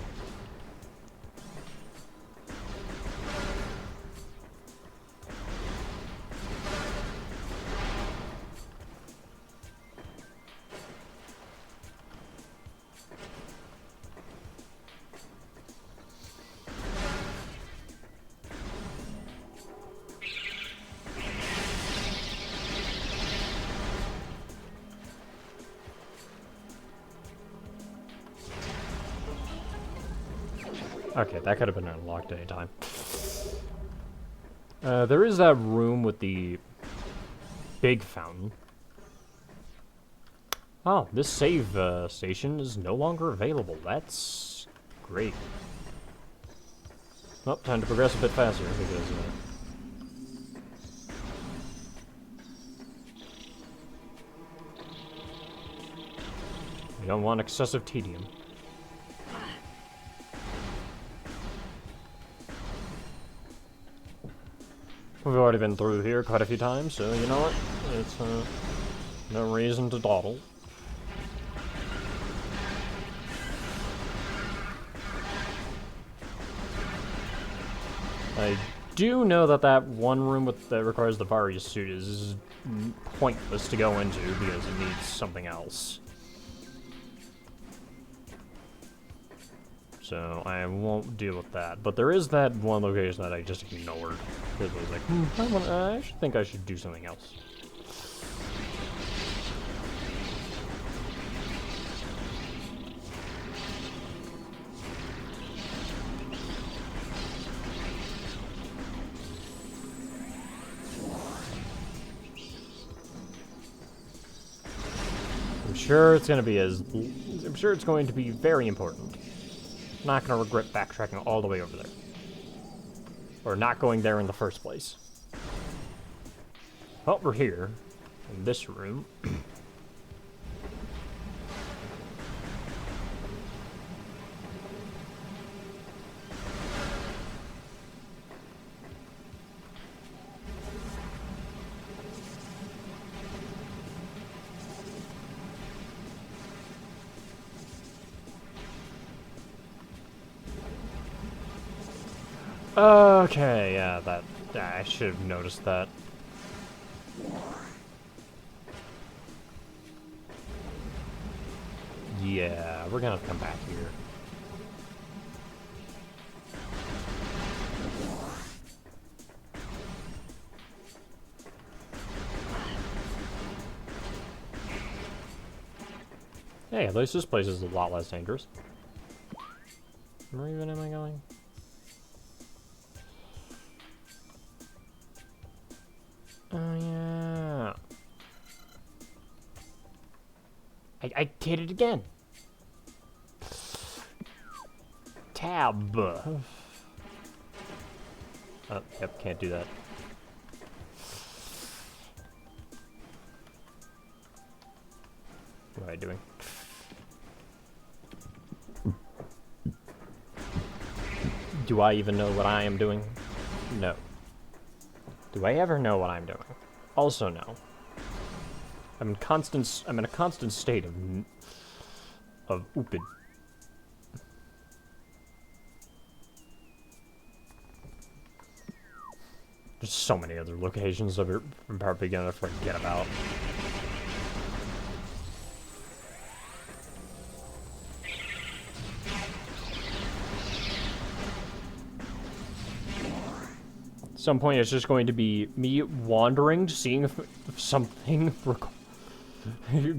Okay, that could have been unlocked any time. There is that room with the big fountain. Oh, this save station is no longer available. That's great. Oh, time to progress a bit faster because we don't want excessive tedium. We've already been through here quite a few times, so you know what? It's no reason to dawdle. I do know that that one room that requires the Varius suit is pointless to go into because it needs something else. So I won't deal with that. But there is that one location that I just ignored. Because I was like, I actually think I should do something else. I'm sure it's going to be very important. I'm not going to regret backtracking all the way over there. Or not going there in the first place. Well, we're here. In this room. Okay, yeah, I should have noticed that. Yeah, we're gonna come back here. Hey, at least this place is a lot less dangerous. Where even am I going? Oh, yeah. I did it again. tab. Oh, yep, can't do that. What am I doing? Do I even know what I am doing? No. Do I ever know what I'm doing? Also no. I'm in a constant state of oopid. There's so many other locations that we're probably gonna forget about. At some point, it's just going to be me wandering, seeing if something,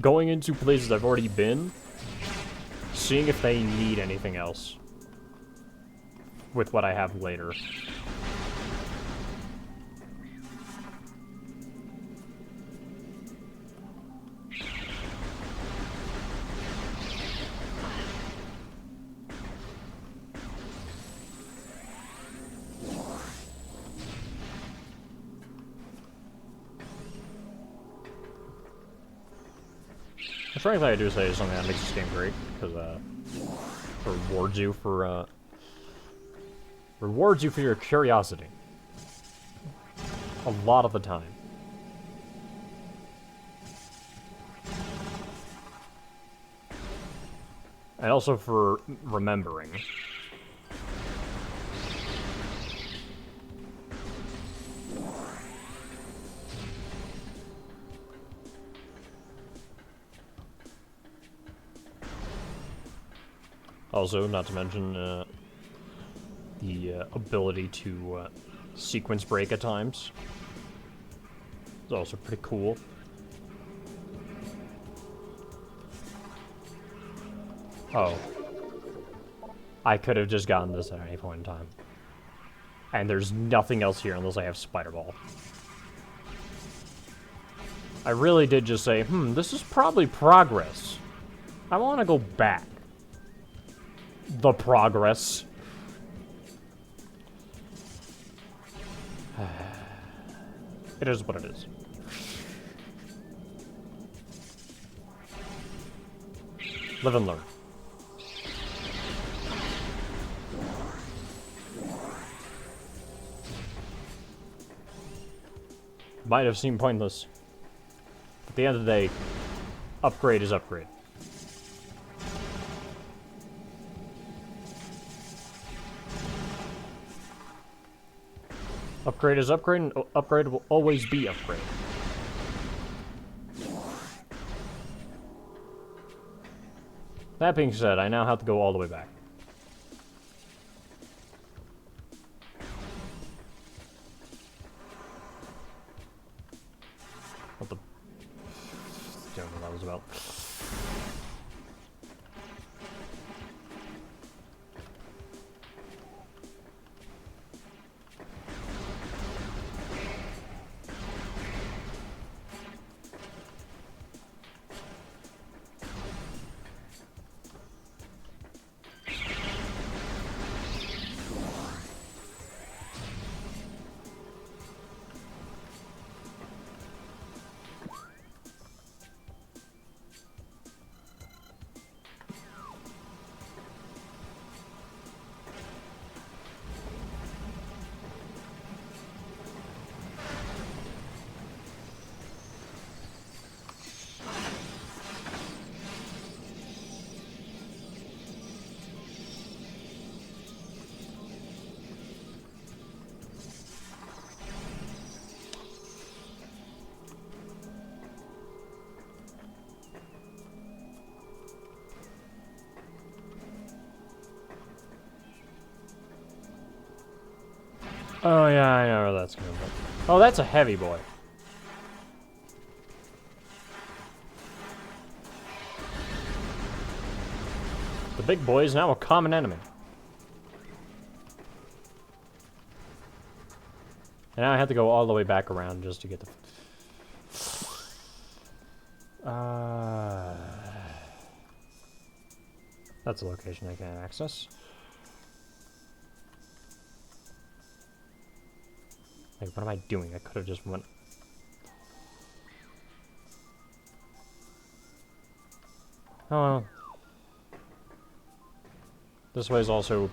going into places I've already been, seeing if they need anything else with what I have later. The first thing I do say is something that makes this game great, because it rewards you for your curiosity. A lot of the time. And also for remembering. Also, not to mention the ability to sequence break at times. It's also pretty cool. Oh. I could have just gotten this at any point in time. And there's nothing else here unless I have Spider Ball. I really did just say, this is probably progress. I want to go back. The progress. It is what it is. Live and learn. Might have seemed pointless. At the end of the day, upgrade is upgrade. Upgrade is upgrade, and upgrade will always be upgrade. That being said, I now have to go all the way back. What the... Don't know what that was about. Oh yeah, I know where that's going. Oh, that's a heavy boy. The big boy is now a common enemy. And now I have to go all the way back around just to get the... That's a location I can't access. Wait, what am I doing? I could have just went... Oh, well. This way is also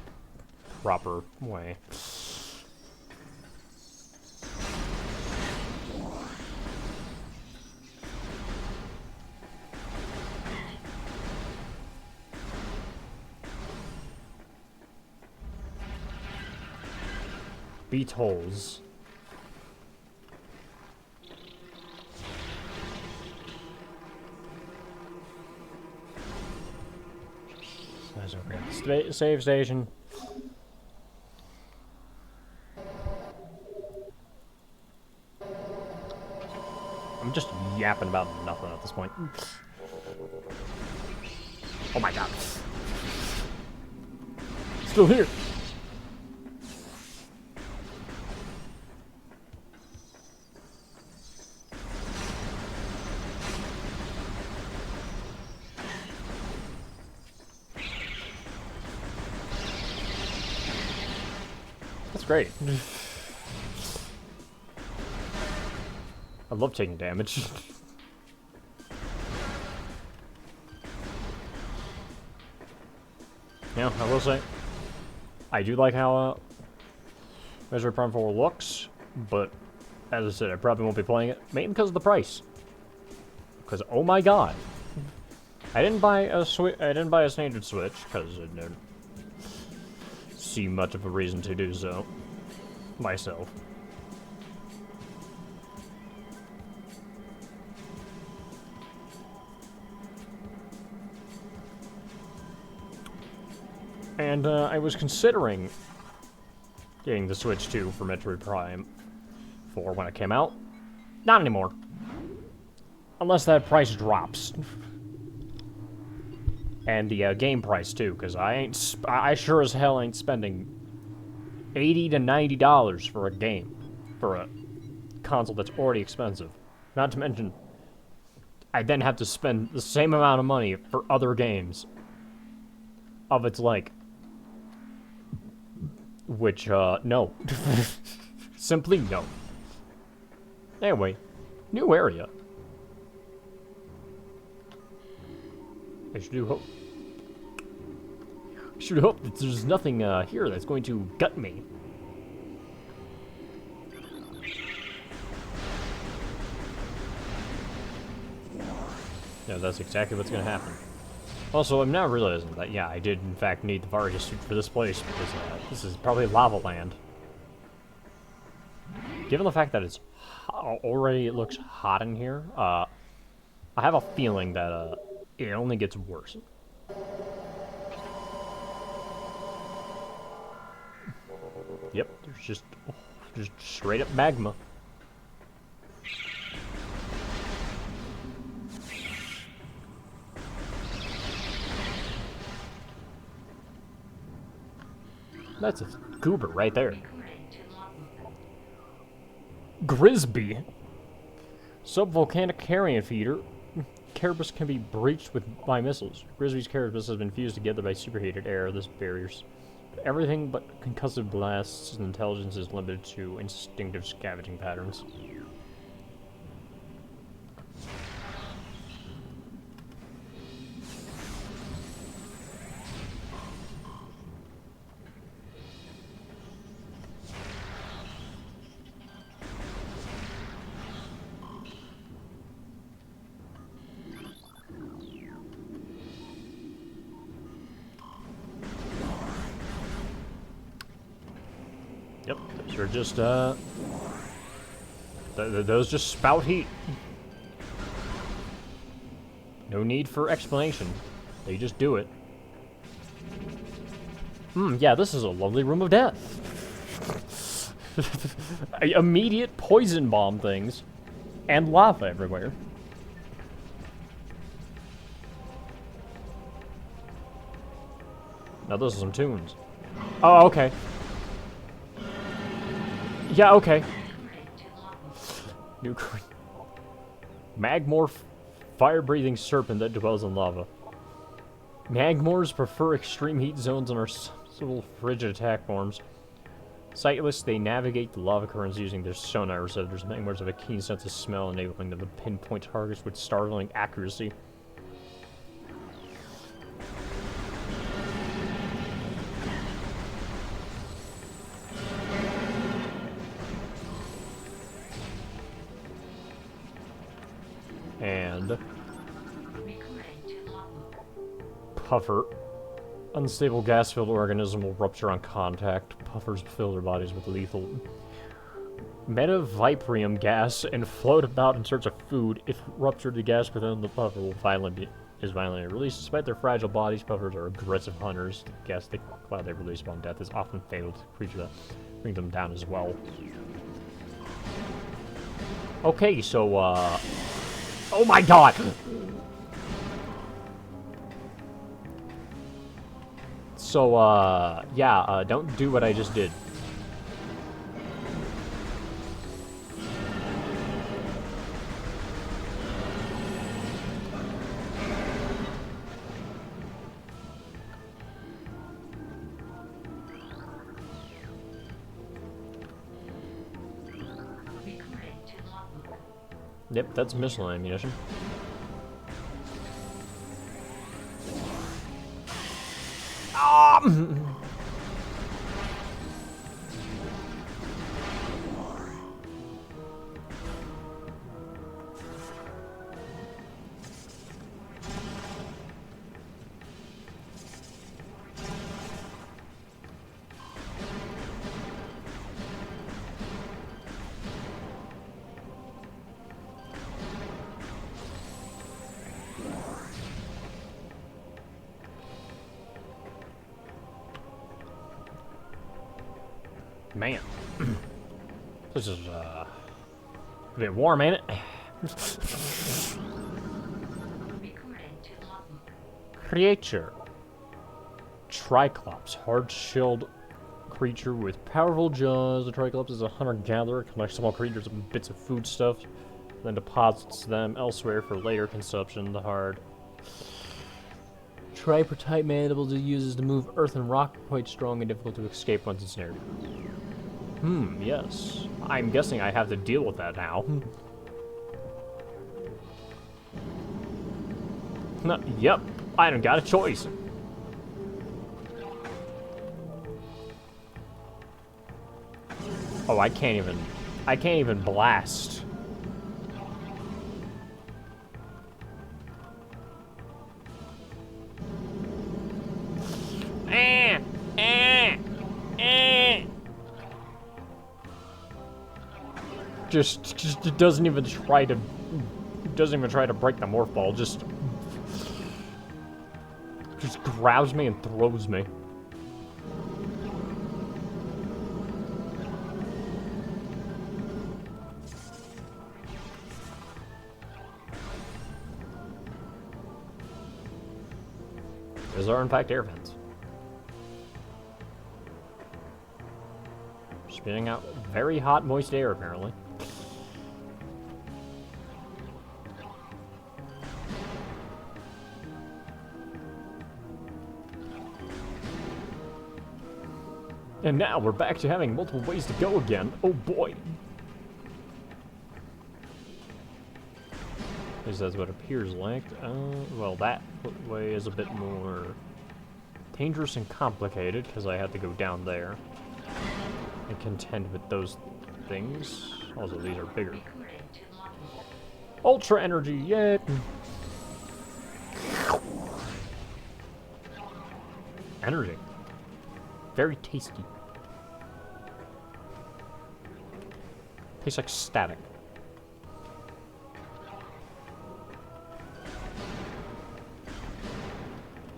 proper way. Beat holes. That's okay. Save station. I'm just yapping about nothing at this point. Oh my god. Still here. That's great. I love taking damage. Yeah, I will say, I do like how Metroid Prime 4 looks, but as I said, I probably won't be playing it, mainly because of the price. Because oh my god, I didn't buy a standard Switch because I didn't see much of a reason to do so myself. And I was considering getting the Switch 2 for Metroid Prime 4 when it came out. Not anymore. Unless that price drops. And the game price too, because I sure as hell ain't spending $80 to $90 for a game. For a console that's already expensive. Not to mention, I then have to spend the same amount of money for other games. Of its like. Which, no. Simply no. Anyway, new area. I should hope that there's nothing, here that's going to gut me. Yeah, that's exactly what's gonna happen. Also, I'm now realizing that, yeah, I did in fact need the Vargas suit for this place, because this is probably lava land. Given the fact that it's already it looks hot in here, I have a feeling that it only gets worse. Yep, there's just straight up magma. That's a goober right there. Grisby. Subvolcanic carrion feeder. Carapace can be breached by missiles. Grisby's carapace has been fused together by superheated air. This barriers everything but concussive blasts. His intelligence is limited to instinctive scavenging patterns. Yep, those are just, those just spout heat. No need for explanation. They just do it. Yeah, this is a lovely room of death. Immediate poison bomb things. And lava everywhere. Now those are some tunes. Oh, okay. Yeah, okay. New Magmorph, fire-breathing serpent that dwells in lava. Magmors prefer extreme heat zones and are susceptible to frigid attack forms. Sightless, they navigate the lava currents using their sonar receptors, members of a keen sense of smell, enabling them to pinpoint targets with startling accuracy. And Puffer. Unstable gas-filled organism will rupture on contact. Puffers fill their bodies with lethal metaviprium gas and float about in search of food. If ruptured, the gas within the puffer will violently released. Despite their fragile bodies, puffers are aggressive hunters. The gas cloud they release upon death is often fatal to creatures that bring them down as well. Okay, so, oh my god! So, yeah, don't do what I just did. Yep, that's missile ammunition. Ah! Man, this is a bit warm, ain't it? Creature. Triclops, hard-shelled creature with powerful jaws. The Triclops is a hunter-gatherer, collects small creatures and bits of foodstuff, then deposits them elsewhere for later consumption. The hard tripartite mandibles it uses to move earth and rock, quite strong and difficult to escape once ensnared. Yes. I'm guessing I have to deal with that now. Yep, I don't got a choice. Oh, I can't even blast. Just it doesn't even try to break the morph ball. Just grabs me and throws me. Those are in fact air vents. Spitting out very hot, moist air, apparently. And now we're back to having multiple ways to go again. Oh boy. At least that's what appears like. Well, that way is a bit more dangerous and complicated because I had to go down there and contend with those things. Also, these are bigger. Ultra energy, yay! Energy. Very tasty. Tastes like static.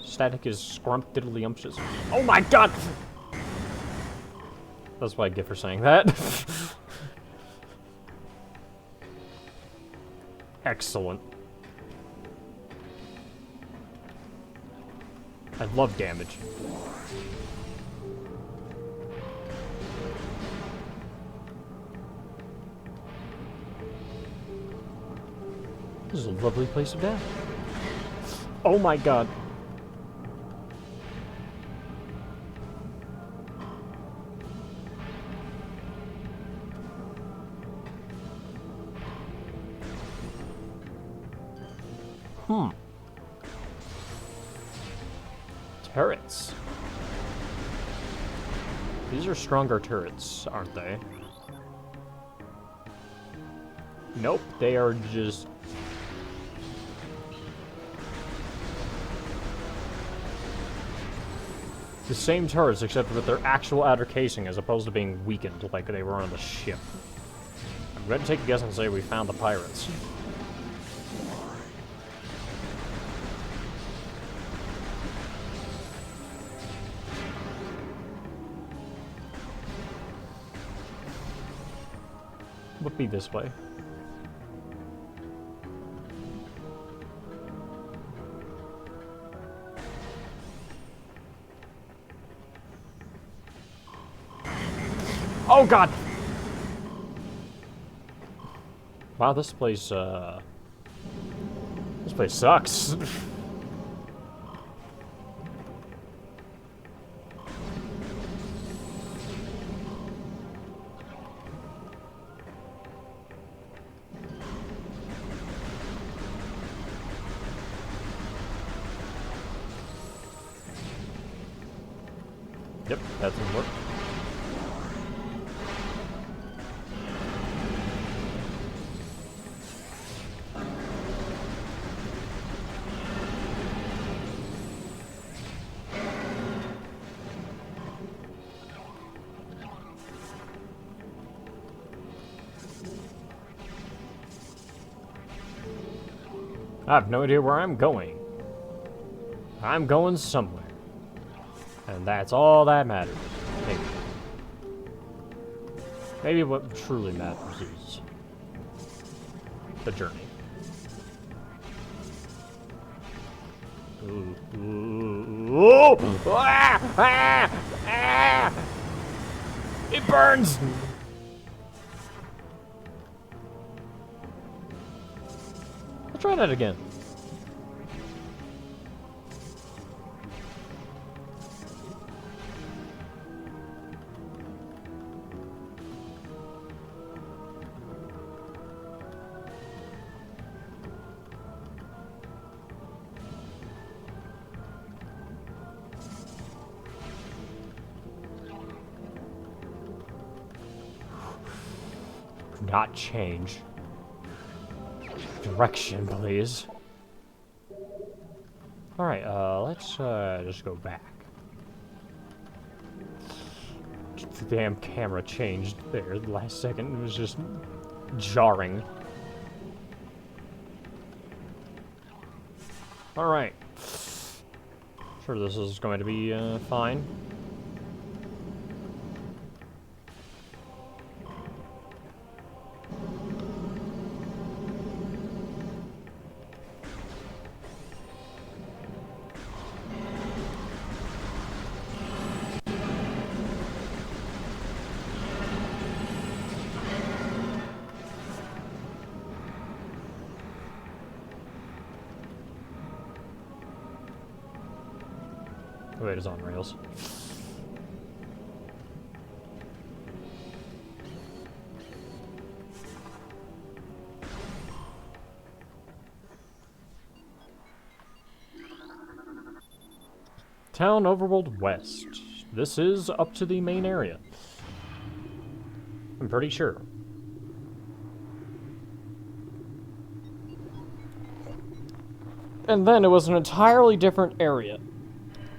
Static is scrumptiddlyumptious. Oh my god! That's what I get for saying that. Excellent. I love damage. This is a lovely place of death. Oh my god. Turrets. These are stronger turrets, aren't they? Nope, they are just... the same turrets, except with their actual outer casing, as opposed to being weakened like they were on the ship. I'm going to take a guess and say we found the pirates. Would be this way. Oh god! Wow, this place sucks. Yep, that didn't work. I have no idea where I'm going. I'm going somewhere. And that's all that matters. Maybe. Maybe what truly matters is the journey. Ooh, ooh, ooh. Ah, ah, ah. It burns! I'll try that again. Not change. Direction, please. Alright, let's just go back. The damn camera changed there the last second. It was just jarring. Alright. Sure, this is going to be fine. Oh, it is on rails. Town Overworld West. This is up to the main area. I'm pretty sure. And then it was an entirely different area.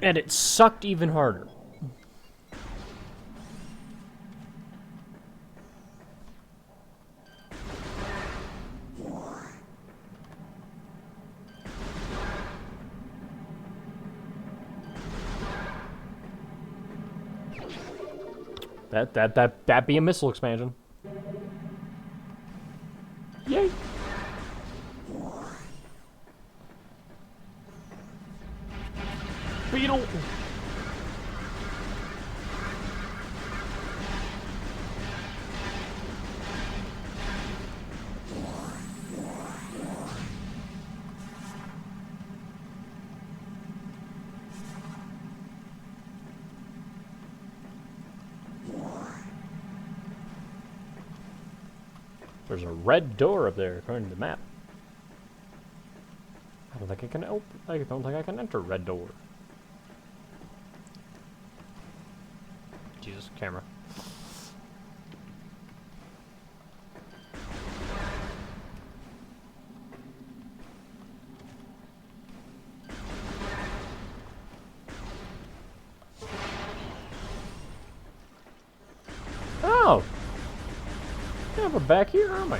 And it sucked even harder. That'd be a missile expansion. Yay! Beetle! There's a red door up there, according to the map. I don't think I can enter red door. Jesus, camera. Oh! Yeah, we're back here, aren't we?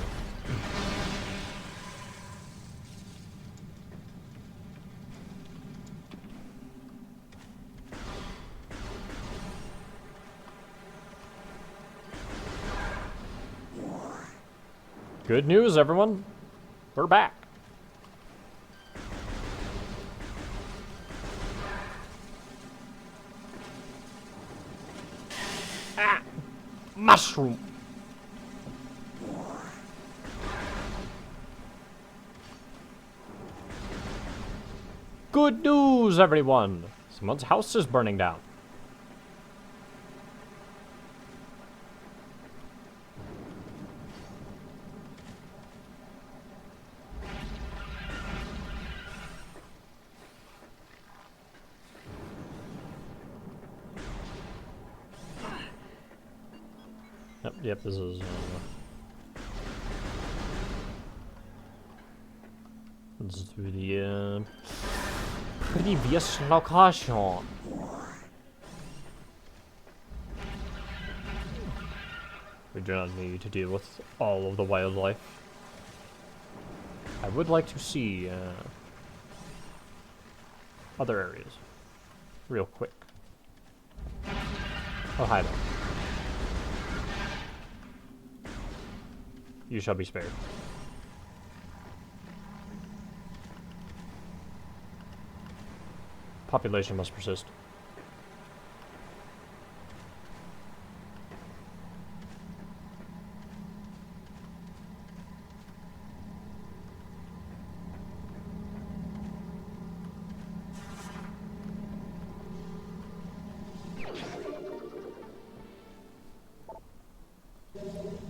Good news, everyone. We're back. Ah! Mushroom! Good news, everyone! Someone's house is burning down. Yep, this is, this is through the, previous location. We do not need to deal with all of the wildlife. I would like to see, other areas. Real quick. Oh, hi there. You shall be spared. Population must persist.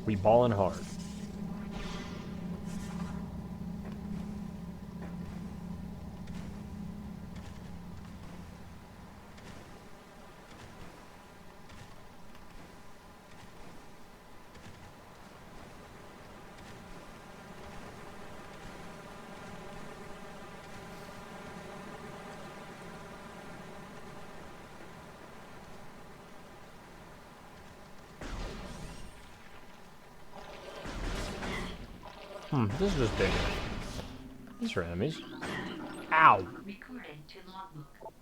We ballin' hard. This is just big. These are enemies. Ow! Recording to logbook.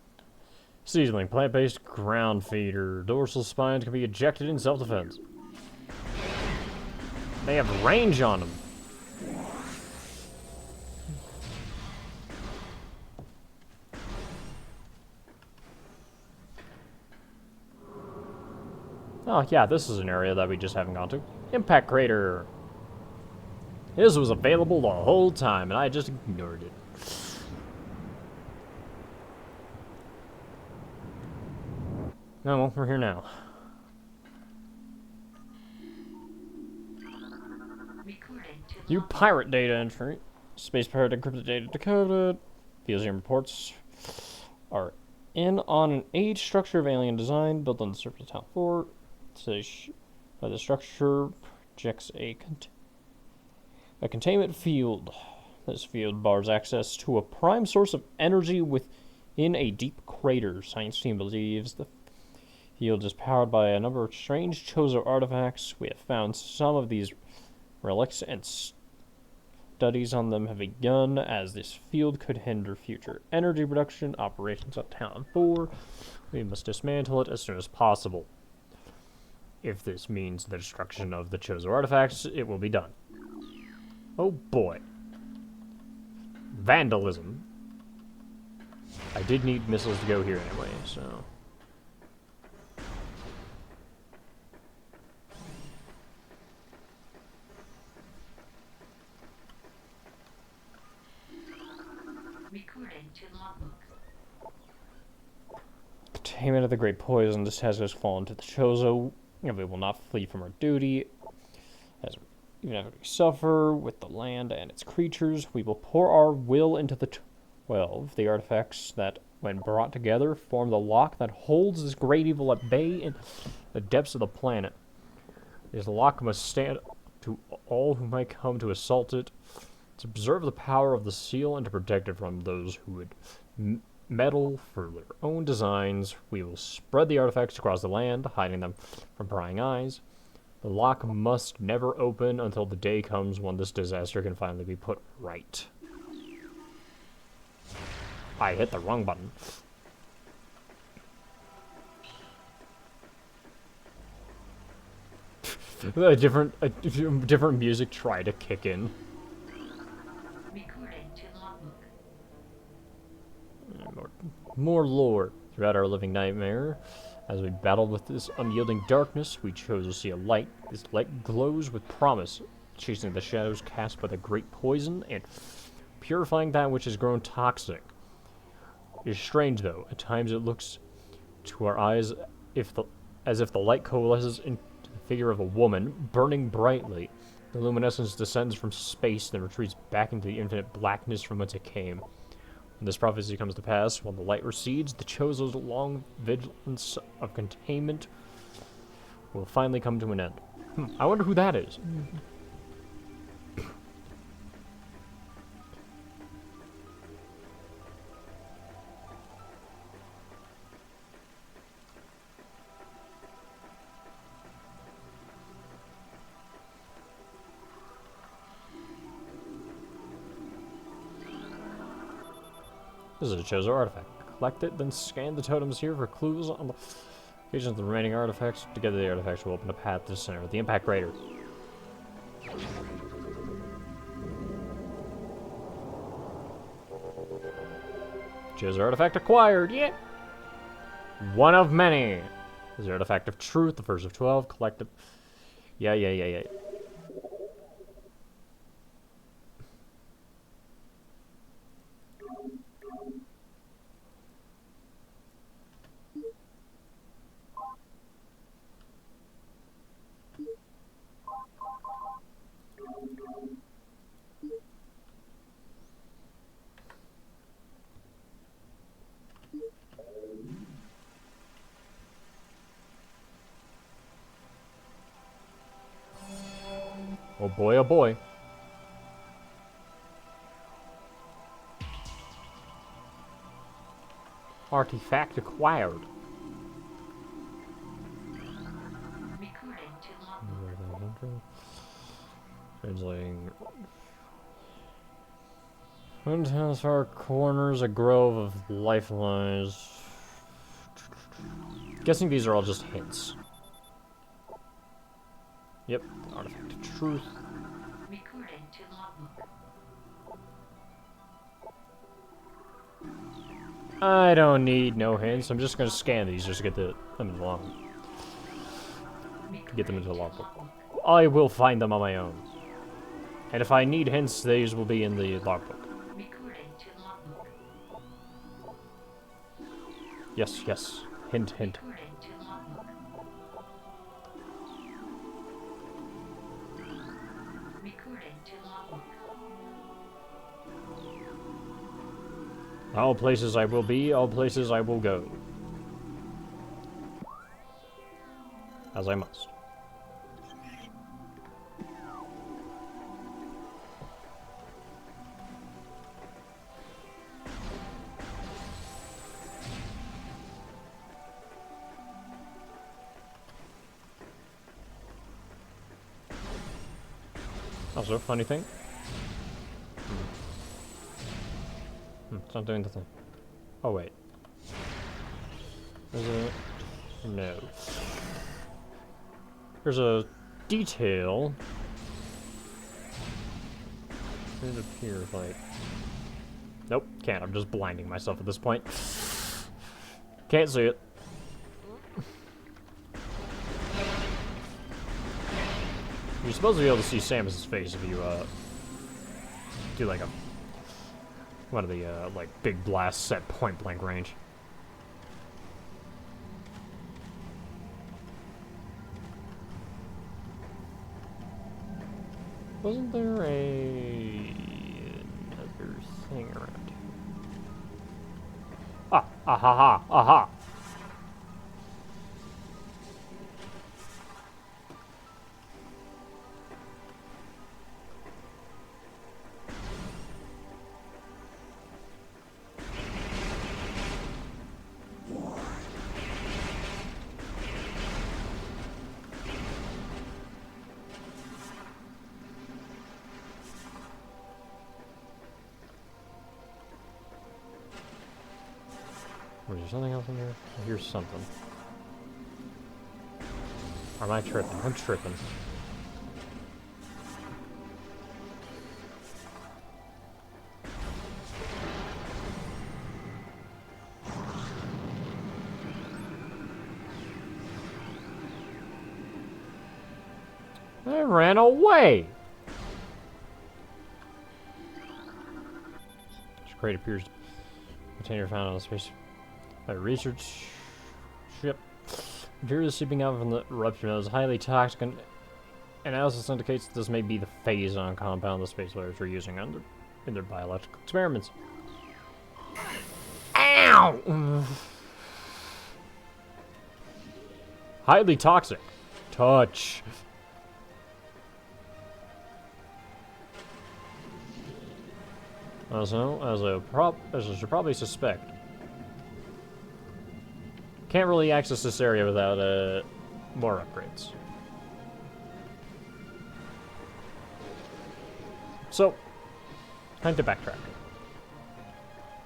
Seedling, plant-based ground feeder. Dorsal spines can be ejected in self-defense. They have range on them. Oh yeah, this is an area that we just haven't gone to. Impact crater. This was available the whole time, and I just ignored it. No, well, we're here now. Recording to New logbook. pirate data entry. Space pirate encrypted data decoded. Museum reports are in on an age structure of alien design built on the surface of Town 4. The structure projects a containment field. This field bars access to a prime source of energy within a deep crater. Science team believes the field is powered by a number of strange Chozo artifacts. We have found some of these relics, and studies on them have begun, as this field could hinder future energy production operations on Town 4. We must dismantle it as soon as possible. If this means the destruction of the Chozo artifacts, it will be done. Oh boy. Vandalism. I did need missiles to go here anyway, so... Recording to logbook. Containment of the Great Poison. This task has fallen to the Chozo, and we will not flee from our duty. As even after we suffer with the land and its creatures, we will pour our will into the 12, the artifacts that when brought together, form the lock that holds this great evil at bay in the depths of the planet. This lock must stand to all who might come to assault it, to preserve the power of the seal and to protect it from those who would meddle for their own designs. We will spread the artifacts across the land, hiding them from prying eyes. The lock must never open until the day comes when this disaster can finally be put right. I hit the wrong button. a different music tried to kick in. Recording to logbook. More lore. Throughout our living nightmare, as we battled with this unyielding darkness, we chose to see a light. This light glows with promise, chasing the shadows cast by the great poison and purifying that which has grown toxic. It is strange, though. At times it looks to our eyes as if the light coalesces into the figure of a woman, burning brightly. The luminescence descends from space, then retreats back into the infinite blackness from whence it came. When this prophecy comes to pass, when the light recedes, the Chozo's long vigilance of containment will finally come to an end. I wonder who that is. This is a Chozo artifact. Collect it, then scan the totems here for clues on the locations of the remaining artifacts. Together, the artifacts will open a path to the center of the impact crater. Chozo artifact acquired! Yeah! One of many! This is the artifact of truth, the first of 12. Collected. Yeah. Oh boy, oh boy. Artifact acquired. Recording to logbook. Translating. One town far corners, a grove of lifelines. Guessing these are all just hints. Yep, artifact of truth. Recording to logbook. I don't need no hints. I'm just gonna scan these just to get them into the log. Get them into the logbook. I will find them on my own. And if I need hints, these will be in the logbook. Recording to logbook. Yes. Hint. Recording to logbook. Recording to logbook. All places I will be, all places I will go. As I must. Also, funny thing. It's not doing the thing. Oh, wait. There's a... No. There's a detail. It appears like... Nope, can't. I'm just blinding myself at this point. Can't see it. You're supposed to be able to see Samus's face if you, do like one of the, like, big blasts at point-blank range. Wasn't there another thing around here? Ah, Ahaha, aha. Was there something else in there? I hear something. Or am I tripping? I'm tripping. They ran away! This crate appears to container found on the space. A research ship. Material seeping out from the eruption is highly toxic, and analysis indicates that this may be the phase-on compound the space layers are using in their biological experiments. Ow! Highly toxic. Touch. Also, as you should probably suspect, can't really access this area without more upgrades. So, time to backtrack.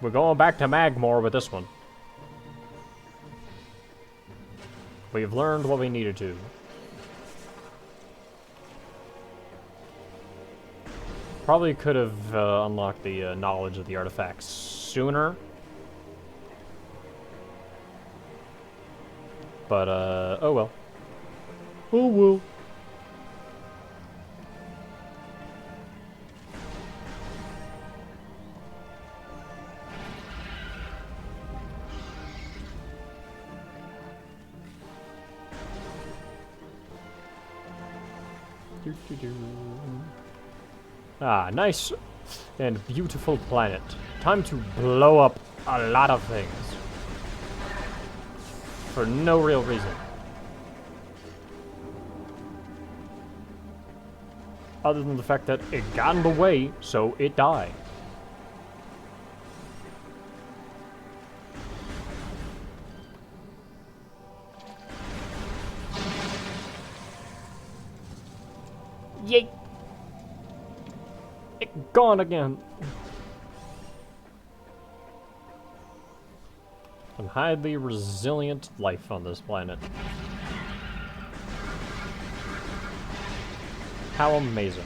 We're going back to Magmore with this one. We've learned what we needed to. Probably could have unlocked the knowledge of the artifacts sooner. But, oh well. Oh well. Ah, nice and beautiful planet. Time to blow up a lot of things. For no real reason. Other than the fact that it got in the way, so it died. Yay! It gone again. Some highly resilient life on this planet. How amazing.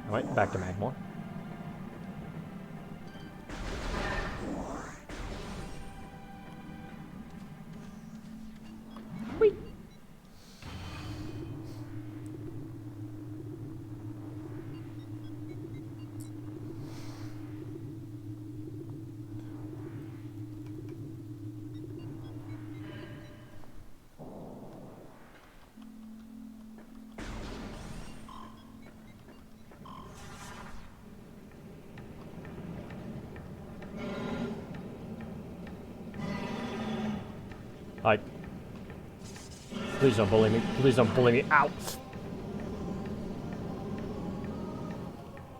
Alright, back to Magmore. Whee! Please don't bully me. Please don't bully me. Ow!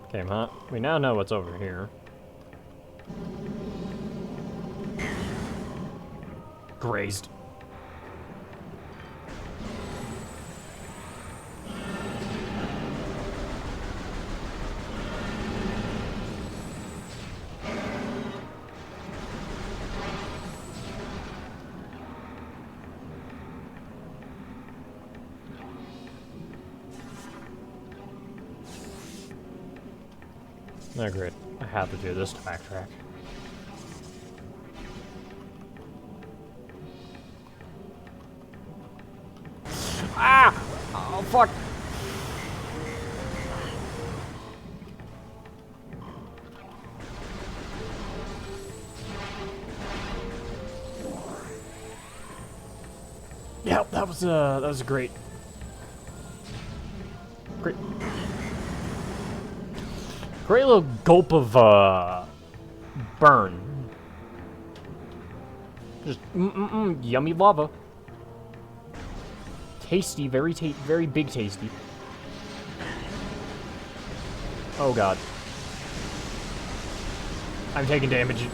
Okay, we now know what's over here. Grazed. Oh, great. I have to do this to backtrack. Ah! Oh, fuck! Yep, that was great. Great little gulp of, burn. Just, yummy lava. Tasty, very big tasty. Oh god. I'm taking damage.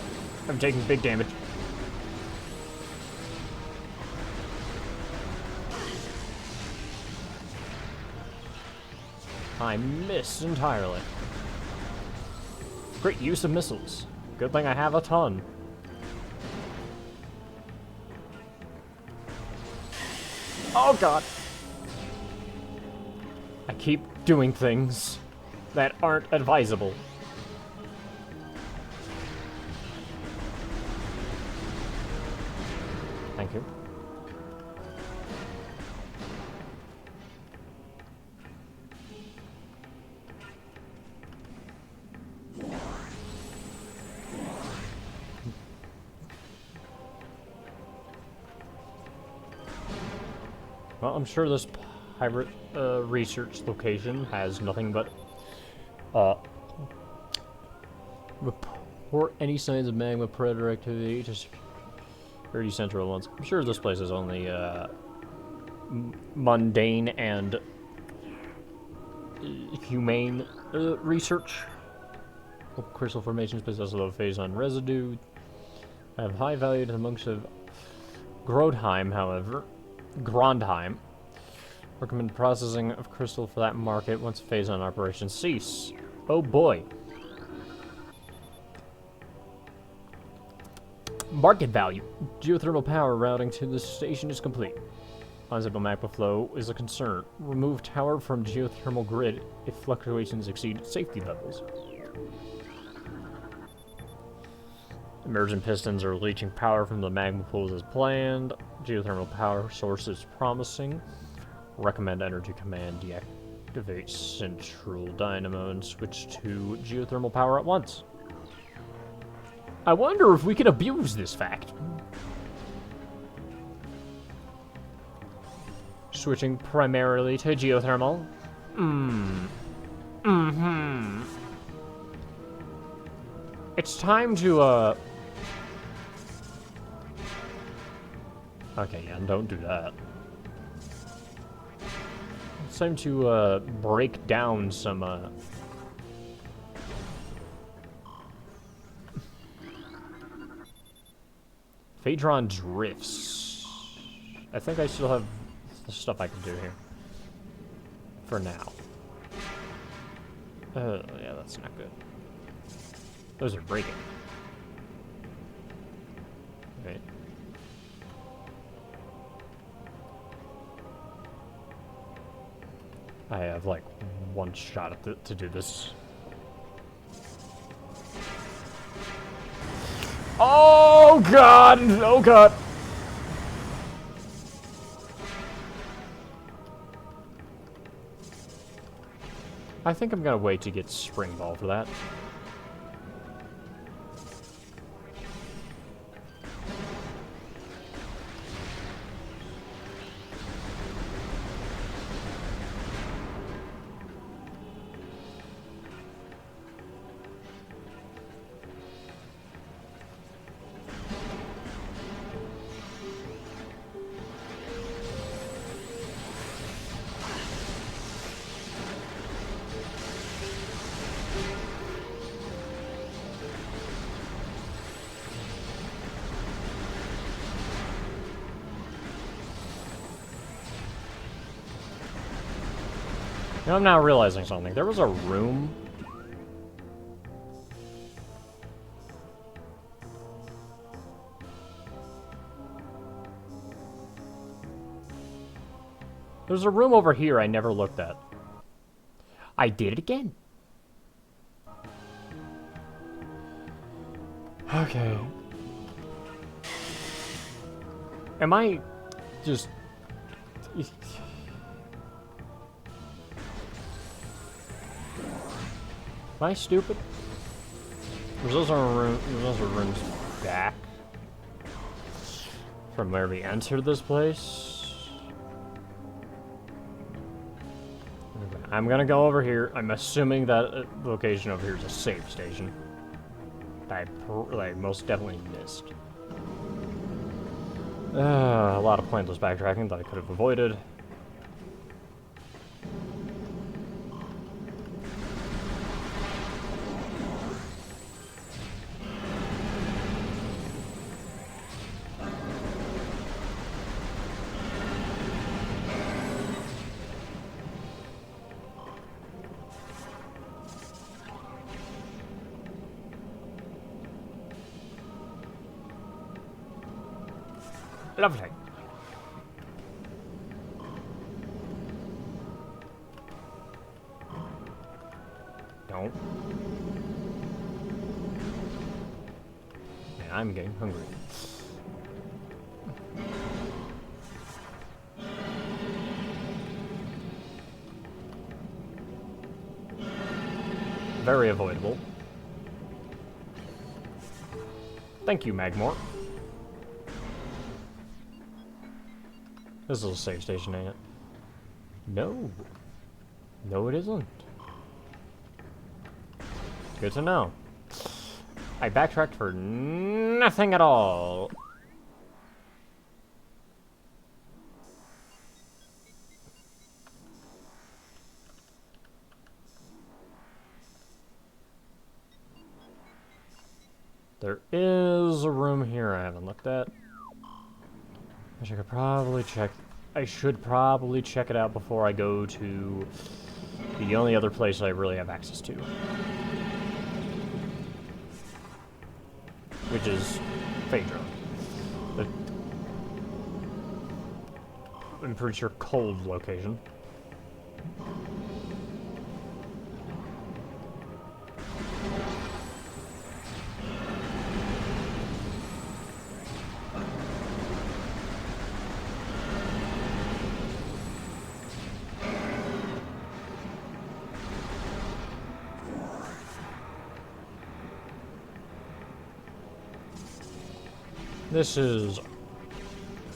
I'm taking big damage. I missed entirely. Great use of missiles. Good thing I have a ton. Oh god. I keep doing things that aren't advisable. Thank you. Well, I'm sure this pirate research location has nothing but report any signs of magma predator activity to security central ones. I'm sure this place is only mundane and humane research. Crystal formations possess a low phase on residue. Have high value to the monks of Grodheim, however. Grondheim. Recommend processing of crystal for that market once phase on operations cease. Oh boy. Market value. Geothermal power routing to the station is complete. Unstable magma flow is a concern. Remove tower from geothermal grid if fluctuations exceed safety levels. Immersion pistons are leaching power from the magma pools as planned. Geothermal power source is promising. Recommend Energy Command deactivate central dynamo and switch to geothermal power at once. I wonder if we can abuse this fact. Switching primarily to geothermal. It's time to, Okay, yeah, don't do that. It's time to, break down some, Phaedron drifts. I think I still have stuff I can do here. For now. Yeah, that's not good. Those are breaking. Right. I have like one shot at to do this. Oh god! Oh god! I think I'm gonna wait to get Spring Ball for that. You know, I'm now realizing something. There was a room. There's a room over here I never looked at. I did it again. Okay. Am I just... Am I stupid? There's also rooms back from where we entered this place. I'm gonna go over here. I'm assuming that location over here is a save station. I most definitely missed. A lot of pointless backtracking that I could have avoided. Lovely. No. Man, I'm getting hungry. Very avoidable. Thank you, Magmore. This is a save station, ain't it? No. No, it isn't. Good to know. I backtracked for nothing at all. There is a room here I haven't looked at. Which I could probably check. I should probably check it out before I go to the only other place I really have access to. Which is Phaedra. I'm pretty sure cold location. This is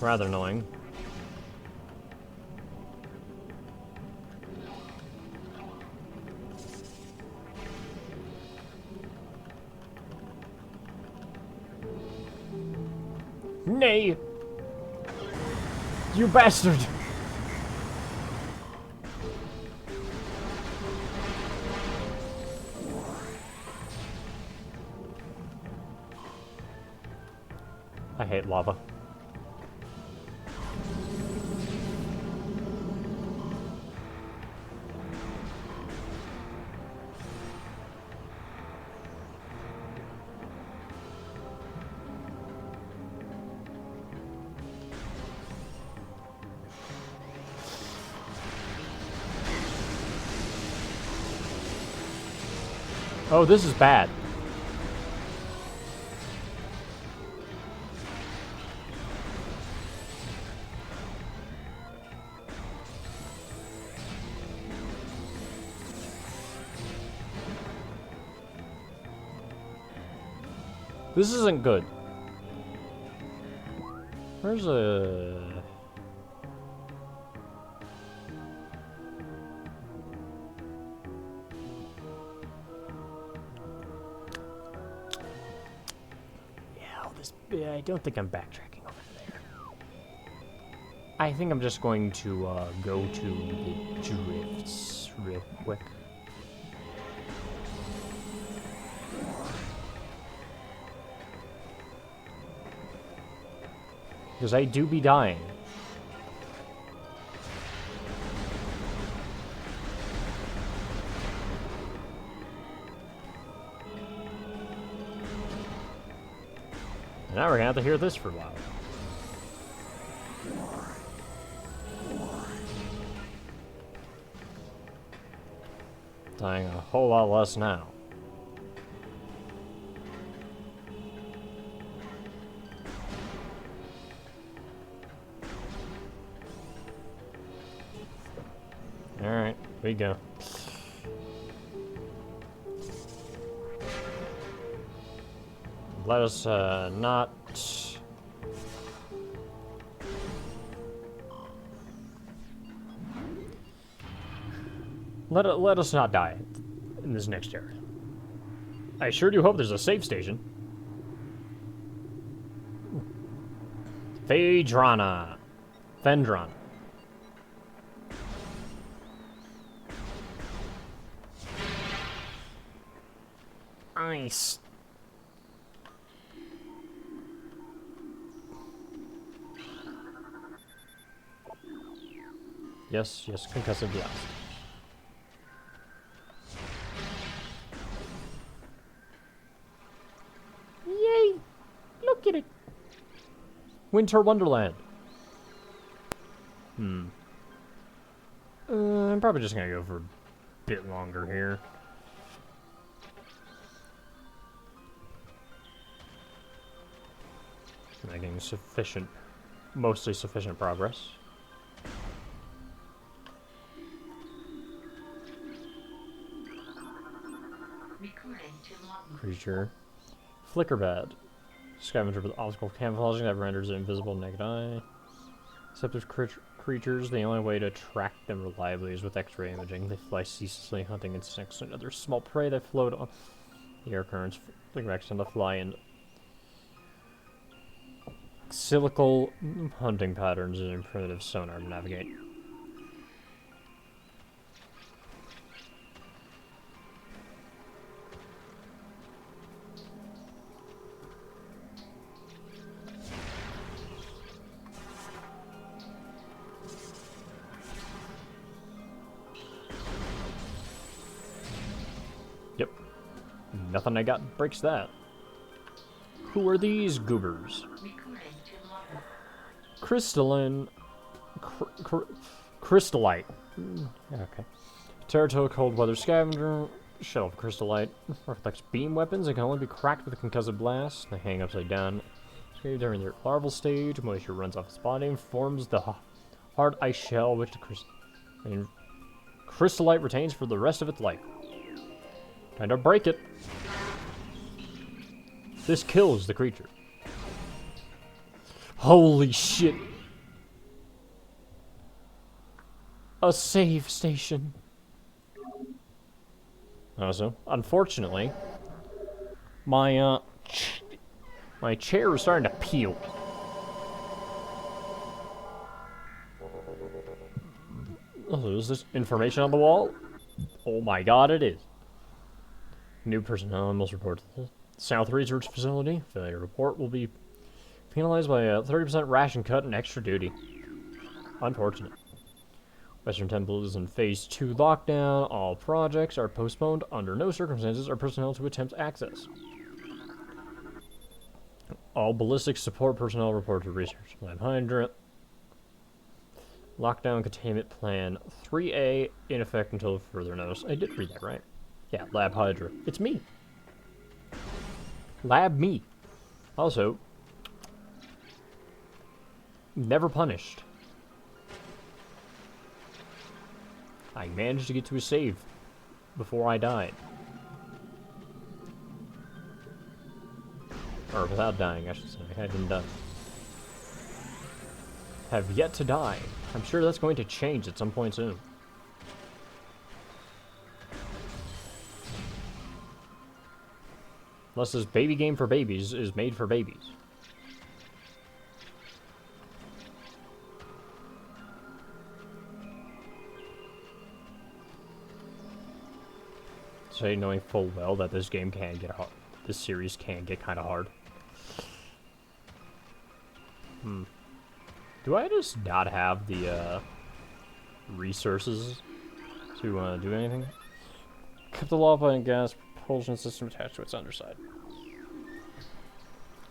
rather annoying. Nay! You bastard! I hate lava. Oh, this is bad. This isn't good. Where's a... Yeah, I don't think I'm backtracking over there. I think I'm just going to go to the drifts real quick. Because I do be dying. Now we're gonna have to hear this for a while. Dying a whole lot less now. Alright, we go. Let us not... Let us not die in this next area. I sure do hope there's a save station. Phaedrana. Fendron. Ice. Yes, yes, concussive blast. Yay! Look at it. Winter Wonderland. I'm probably just gonna go for a bit longer here. Making sufficient, mostly sufficient progress. Recording to logbook. Creature. Flickerbed. Scavenger with optical camouflaging that renders it invisible to naked eye. Deceptive creatures, the only way to track them reliably is with X-ray imaging. They fly ceaselessly, hunting insects and other small prey that float on the air currents. Flickerbacks tend to fly in cyclical hunting patterns using primitive sonar to navigate. Yep. Nothing I got breaks that. Who are these goobers? Recording to logbook. Crystalline. Crystallite. Okay. Terratoa cold weather scavenger. Shell of crystallite. Reflects beam weapons and can only be cracked with a concussive blast. They hang upside down. During their larval stage, moisture runs off its body and forms the hard ice shell which the crystallite retains for the rest of its life. Time to break it. This kills the creature. Holy shit. A save station. Also, unfortunately, my chair is starting to peel. Oh, is this information on the wall? Oh my god, it is. New personnel must report to the South Research Facility. Failure report will be penalized by a 30% ration cut and extra duty. Unfortunate. Western Temple is in Phase 2 lockdown. All projects are postponed. Under no circumstances are personnel to attempt access. All ballistic support personnel report to research. Lab Hydra. Lockdown containment plan 3A in effect until further notice. I did read that right. Yeah, Lab Hydra. It's me. Lab me. Also, never punished. I managed to get to a save before I died. Or without dying, I should say. I hadn't done. Have yet to die. I'm sure that's going to change at some point soon. Unless this baby game for babies is made for babies. So knowing full well that this game can get hard. This series can get kind of hard. Do I just not have the resources to do anything? Kept the lava and gas propulsion system attached to its underside.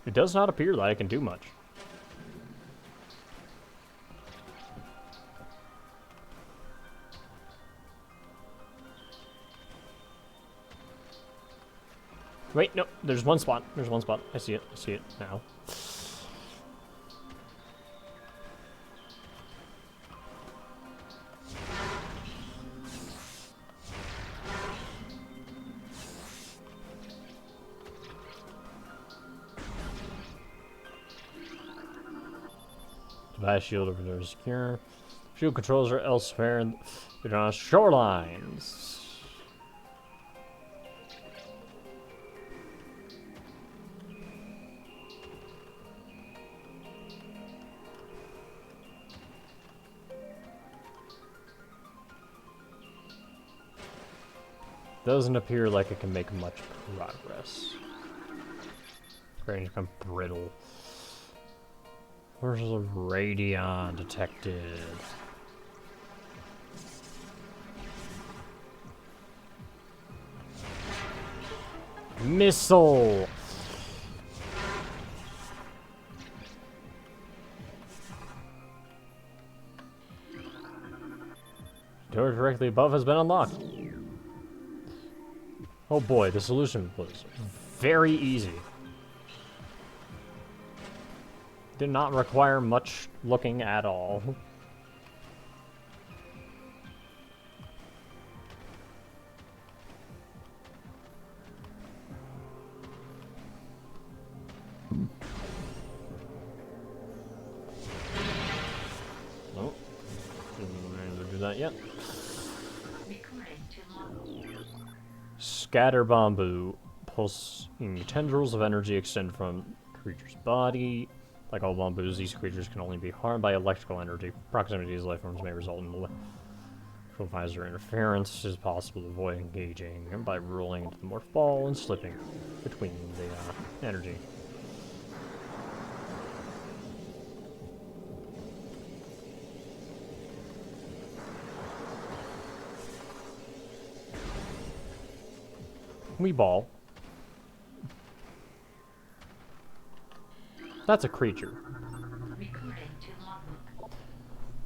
It does not appear that I can do much. Wait, no, there's one spot. There's one spot. I see it. I see it now. Device shield over there is secure. Shield controls are elsewhere in the shorelines. Doesn't appear like it can make much progress. Range become brittle. Where's the radion detected? Missile! Door directly above has been unlocked. Oh boy, the solution was very easy. Did not require much looking at all. Nope. Didn't do that yet. Recording to log. Scatter bamboo. Pulsing tendrils of energy extend from creature's body. Like all bamboos, these creatures can only be harmed by electrical energy. Proximity to these life forms may result in electrical visor interference. It is possible to avoid engaging by rolling into the morph ball and slipping between the energy. We ball. That's a creature. Recording to logbook.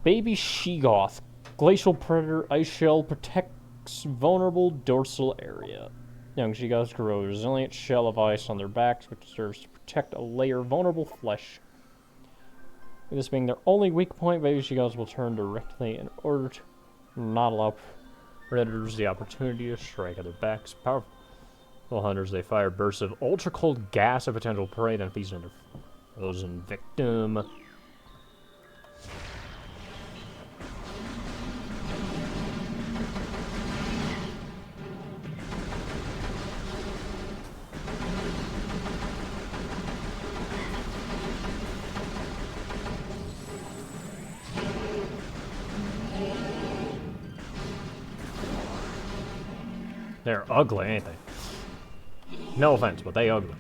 Baby Sheegoth. Glacial predator ice shell protects vulnerable dorsal area. Young Sheegoths grow a resilient shell of ice on their backs, which serves to protect a layer of vulnerable flesh. With this being their only weak point, baby Sheegoths will turn directly in order to not allow predators the opportunity to strike at their backs. Powerful hunters, they fire bursts of ultra cold gas at potential prey, then feast on their frozen victim. They're ugly, ain't they? No offense, but they ugly.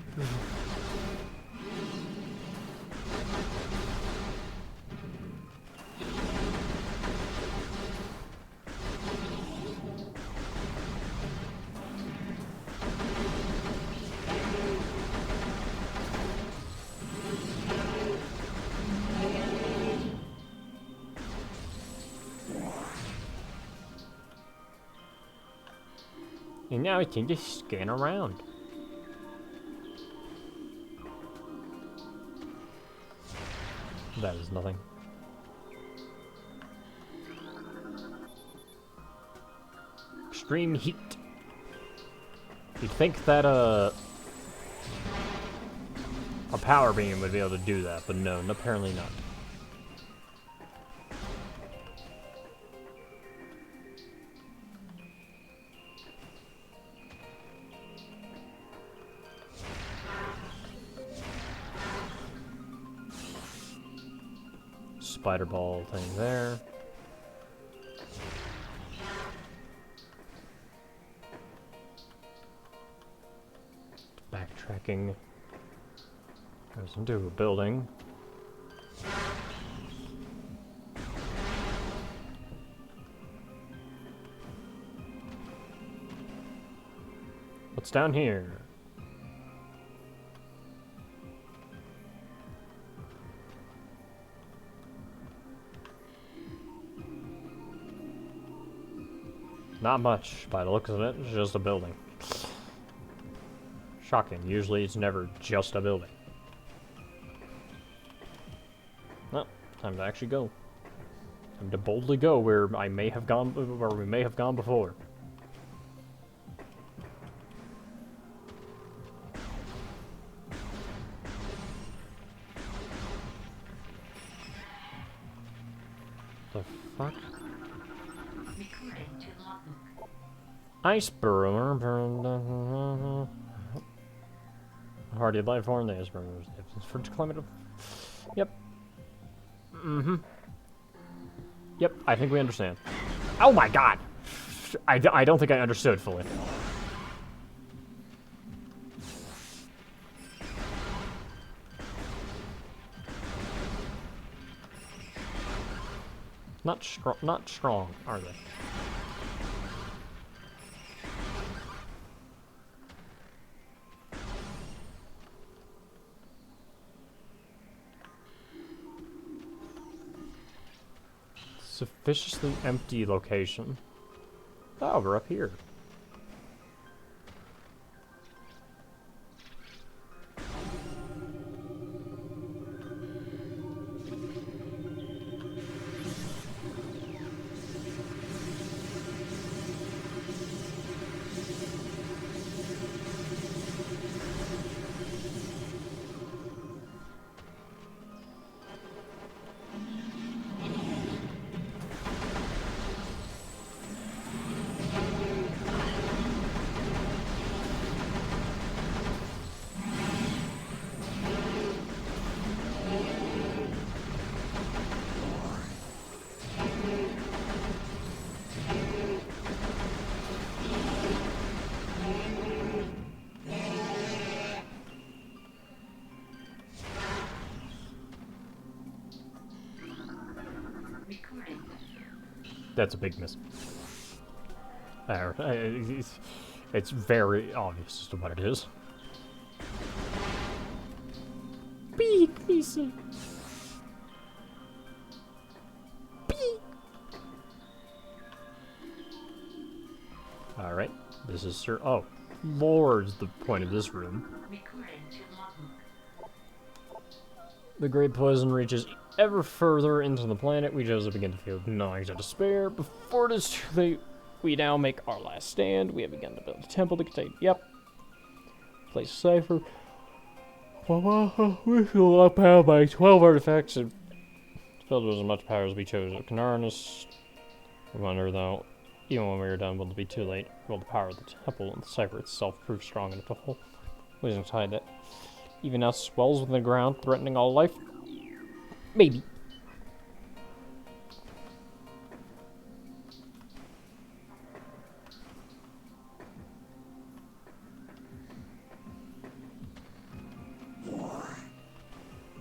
And now I can just scan around. That is nothing. Extreme heat. You'd think that a power beam would be able to do that, but no, apparently not. Spider ball thing there. Backtracking. Goes into a building. What's down here? Not much, by the looks of it. It's just a building. Shocking. Usually it's never just a building. Well, time to actually go. Time to boldly go where we may have gone before. The fuck? Recording to logbook. Ice burrower. Hardy life form. The ice burrower is for climate. Yep. Mm-hmm. Yep, I think we understand. Oh my god! I don't think I understood fully. Not strong, are they? Sufficiently empty location. Oh, we're up here. Recording. That's a big miss. It's very obvious as to what it is. Big missile. Alright, this is Sir. Oh, Lord's the point of this room. Recording to logbook. The great poison reaches ever further into the planet. We just begin to feel gnawings of despair. Before it is too late, we now make our last stand. We have begun to build a temple to contain. Yep. Place cipher. We feel upheld by 12 artifacts and filled with as much power as we chose. Canarnus. We wonder though, even when we are done, will it be too late? Will the power of the temple and the cipher itself prove strong enough to hold? Losing tide that even now swells within the ground, threatening all life? Maybe.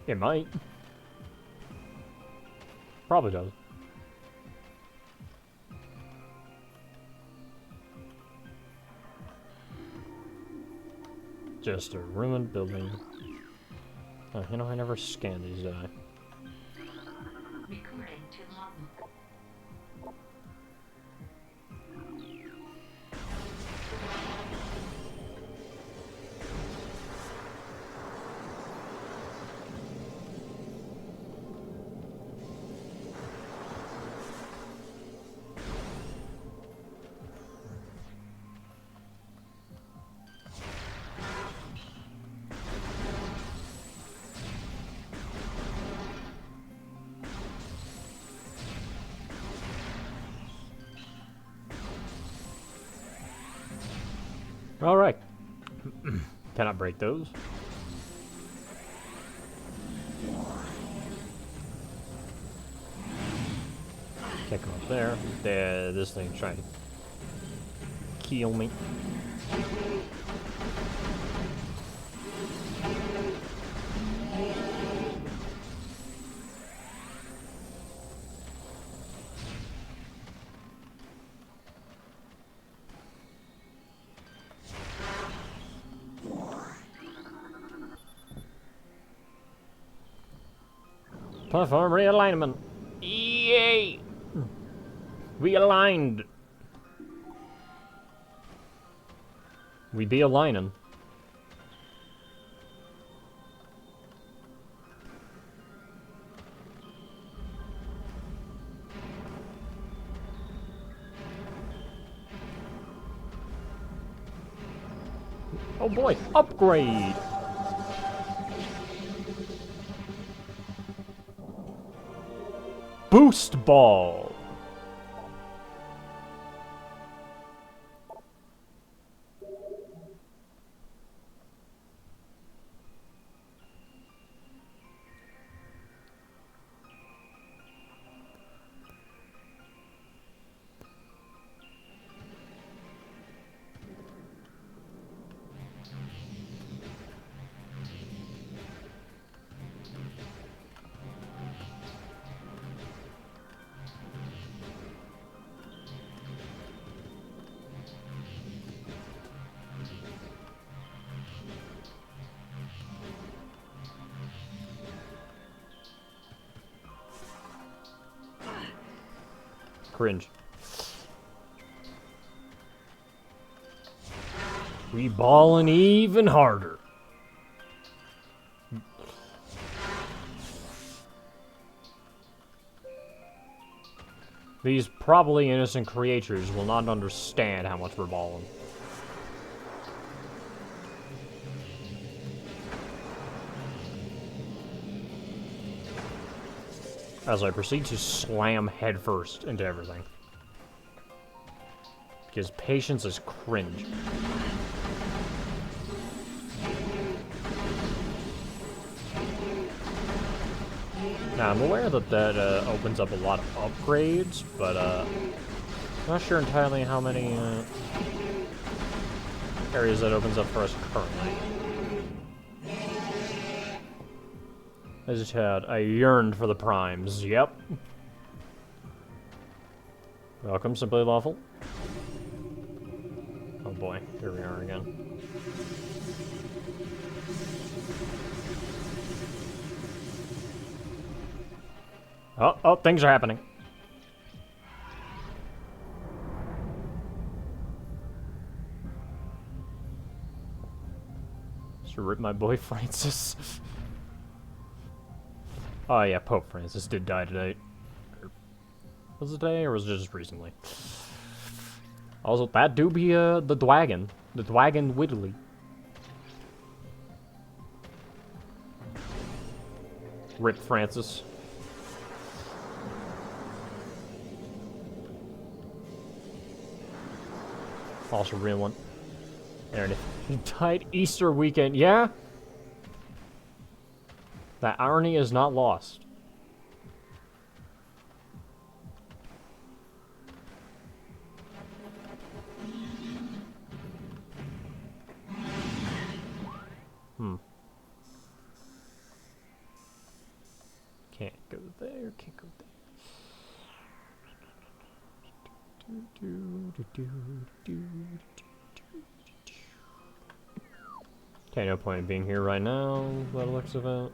It might. Probably does. Just a ruined building. Oh, you know, I never scanned these, did I? Recording to logbook. Alright. Cannot break those. Can't come up there. This thing's trying to kill me. Platform realignment. Yay! We aligned. We be aligning. Oh boy, upgrade! Boost ball! cringe. We ballin' even harder. These probably innocent creatures will not understand how much we're balling. As I proceed to slam headfirst into everything. Because patience is cringe. Now, I'm aware that that opens up a lot of upgrades, but I'm not sure entirely how many areas that opens up for us currently. As a child, I yearned for the primes. Yep. Welcome, Simply Lawful. Oh boy, here we are again. Oh, things are happening. Just rip my boy Francis. Oh yeah, Pope Francis did die today. Was it today or was it just recently? Also, that do be the Dwagon. The Dwagon Whitley. Rip Francis. Also real one. There it is. He died Easter weekend. Yeah? That irony is not lost. Can't go there, can't go there. Okay, no point in being here right now, by the looks of it.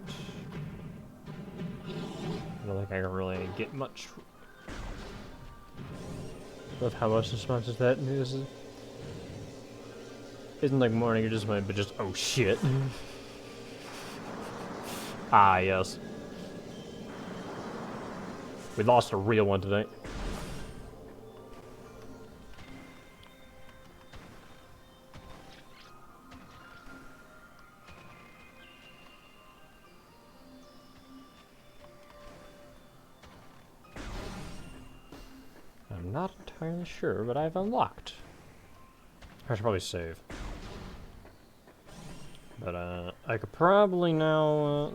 I don't think I can really get much of how much responses that is. Isn't like morning or just mine, but just oh shit. Ah, yes. We lost a real one today. I'm not entirely sure, but I've unlocked. I should probably save. But, I could probably now,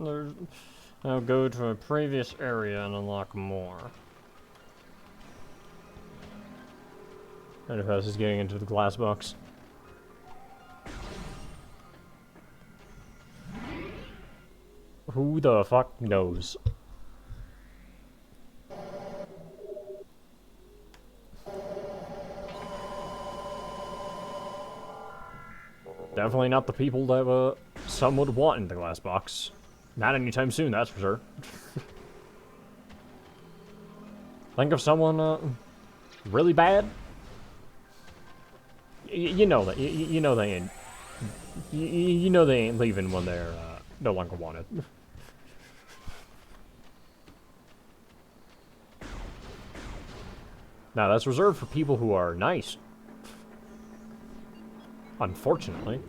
now go to a previous area and unlock more. And if I was just getting into the glass box. Who the fuck knows? Definitely not the people that some would want in the glass box. Not anytime soon, that's for sure. Think of someone really bad. You know that. You know they ain't. You know they ain't leaving when they're no longer wanted. Now that's reserved for people who are nice. Unfortunately.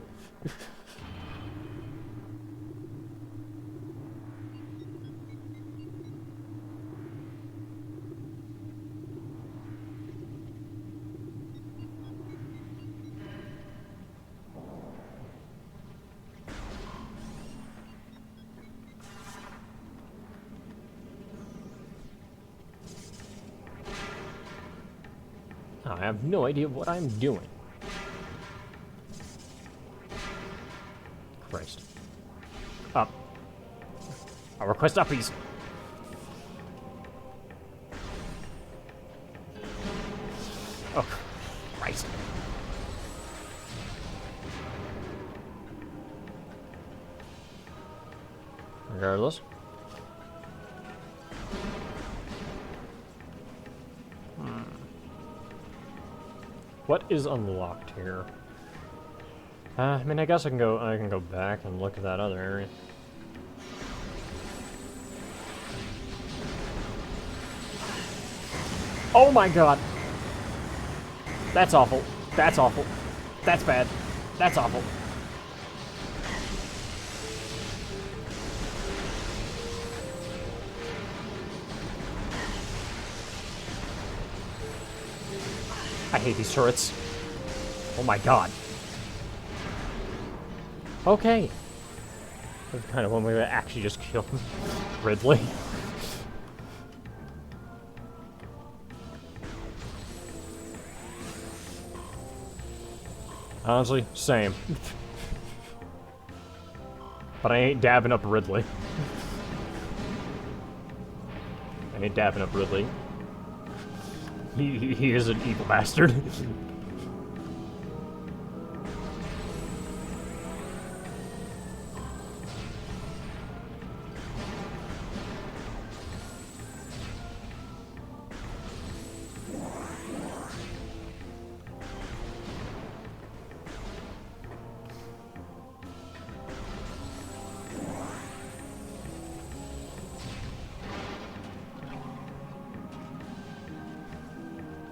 I have no idea what I'm doing. Christ. Up. I'll request uppies. Oh, Christ. Regardless. What is unlocked here? I mean, I guess I can go back and look at that other area. Oh my god! That's awful. That's awful. That's bad. That's awful. I hate these turrets. Oh my god. Okay. That's kind of one way to actually just kill Ridley. Honestly, same. But I ain't dabbing up Ridley. I ain't dabbing up Ridley. He is an evil bastard.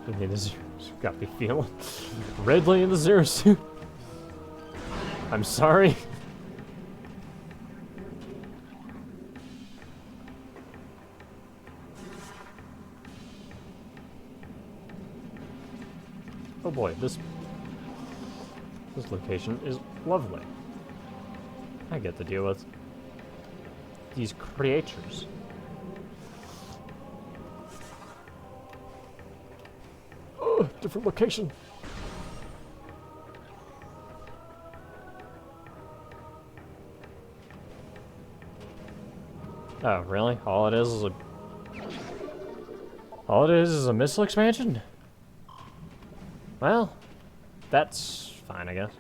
Okay, this got me feeling Ridley in the Zero Suit. I'm sorry. Oh boy, this location is lovely. I get to deal with these creatures. Oh, different location. Oh, really? All it is a missile expansion? Well, that's fine, I guess.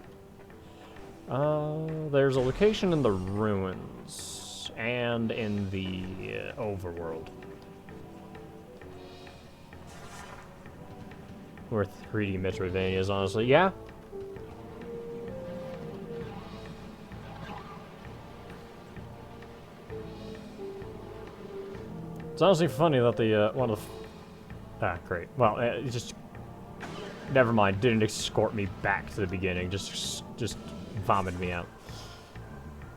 There's a location in the ruins and in the overworld where 3D Metroidvania is, honestly. Yeah. It's honestly funny that the one of the great. Well, it just never mind. Didn't escort me back to the beginning. Just vomited me out.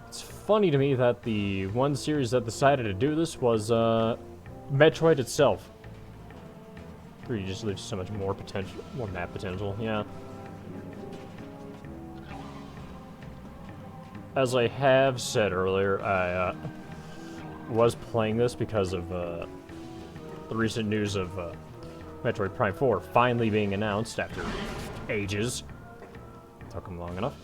It's funny to me that the one series that decided to do this was Metroid itself. 3D just leaves so much more potential, more map potential. Yeah. As I have said earlier, I was playing this because of the recent news of Metroid Prime 4 finally being announced after ages. Took them long enough.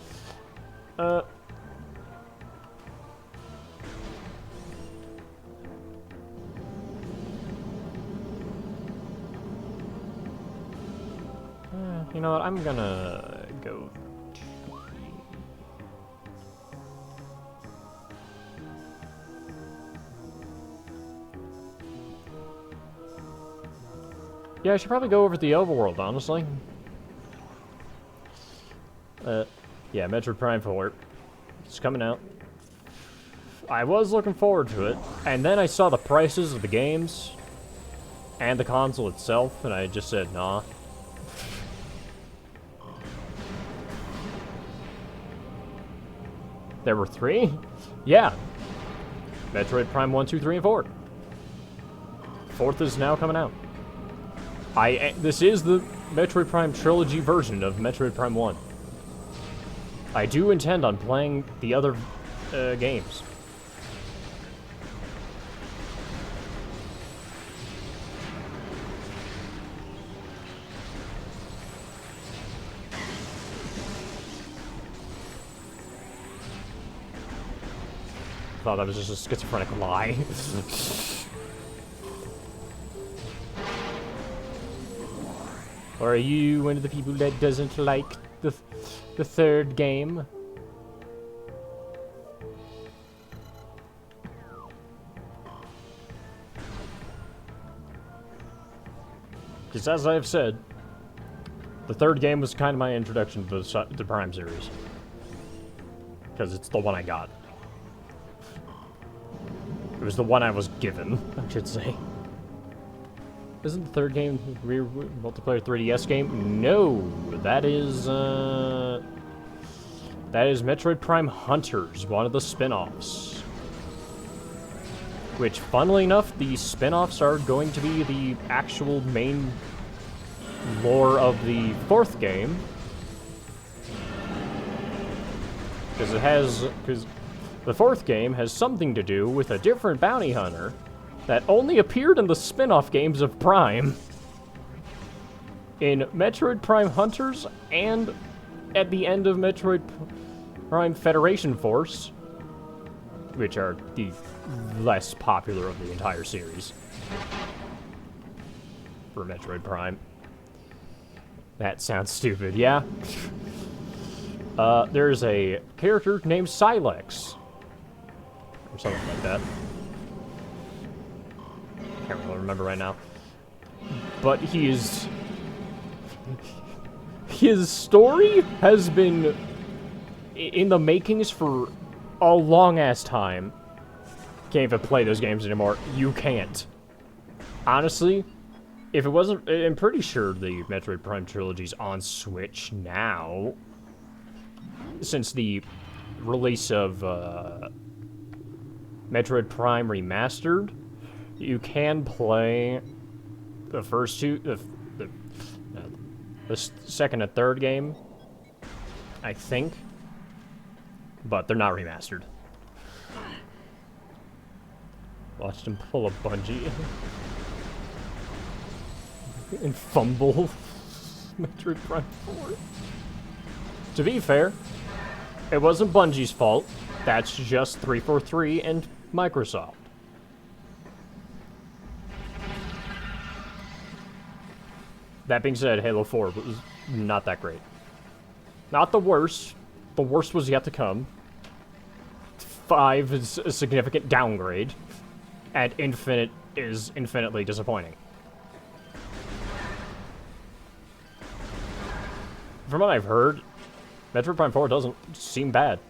You know what? I'm gonna go. Yeah, I should probably go over to the overworld, honestly. Yeah, Metroid Prime 4. It's coming out. I was looking forward to it, and then I saw the prices of the games and the console itself, and I just said, nah. There were 3? Yeah. Metroid Prime 1, 2, 3, and 4. 4th is now coming out. This is the Metroid Prime trilogy version of Metroid Prime 1. I do intend on playing the other games. Thought that was just a schizophrenic lie. Or are you one of the people that doesn't like the third game? Because as I've said, The third game was kind of my introduction to the Prime series. Because it's the one I got. It was the one I was given, I should say. Isn't the third game multiplayer 3DS game? No, that is Metroid Prime Hunters, one of the spin-offs. Which, funnily enough, the spin-offs are going to be the actual main lore of the fourth game. Because the fourth game has something to do with a different bounty hunter that only appeared in the spin-off games of Prime. In Metroid Prime Hunters and at the end of Metroid Prime Federation Force, which are the less popular of the entire series for Metroid Prime. That sounds stupid, yeah? There's a character named Silex. Or something like that. Can't really remember right now. But his story has been in the makings for a long-ass time. Can't even play those games anymore. You can't. Honestly, if it wasn't... I'm pretty sure the Metroid Prime trilogy's on Switch now. Since the release of Metroid Prime Remastered, you can play the first two, the second and third game, I think, but they're not remastered. Watched him pull a bungee and fumble Metroid Prime 4. To be fair, it wasn't Bungie's fault. That's just 343 and Microsoft. That being said, Halo 4 was not that great. Not the worst. The worst was yet to come. 5 is a significant downgrade. And Infinite is infinitely disappointing. From what I've heard, Metroid Prime 4 doesn't seem bad.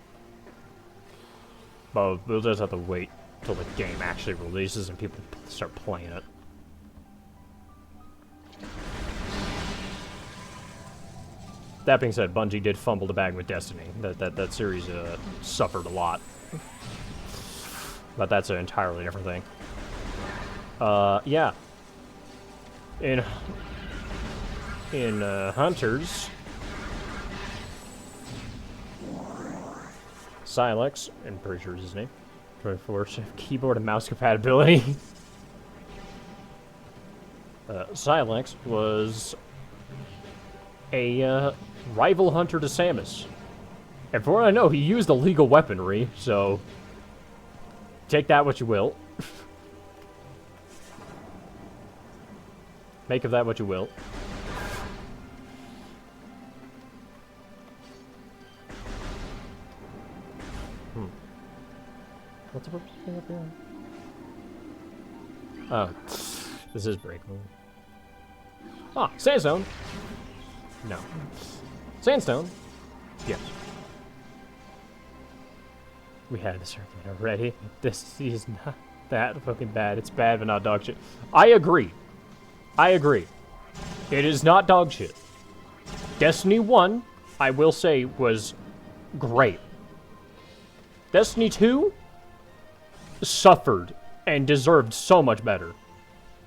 But we'll just have to wait till the game actually releases and people start playing it. That being said, Bungie did fumble the bag with Destiny. That series suffered a lot. But that's an entirely different thing. Yeah. In Hunters, Silex, I'm pretty sure is his name. 24 keyboard and mouse compatibility. Silex was a rival hunter to Samus. And for what I know, he used illegal weaponry, so take that what you will. Make of that what you will. What's the purpose thing up here? Oh, this is breakable. Ah, sandstone. No. Sandstone. Yes. We had this argument already. This is not that fucking bad. It's bad, but not dog shit. I agree. I agree. It is not dog shit. Destiny 1, I will say, was great. Destiny 2 suffered and deserved so much better.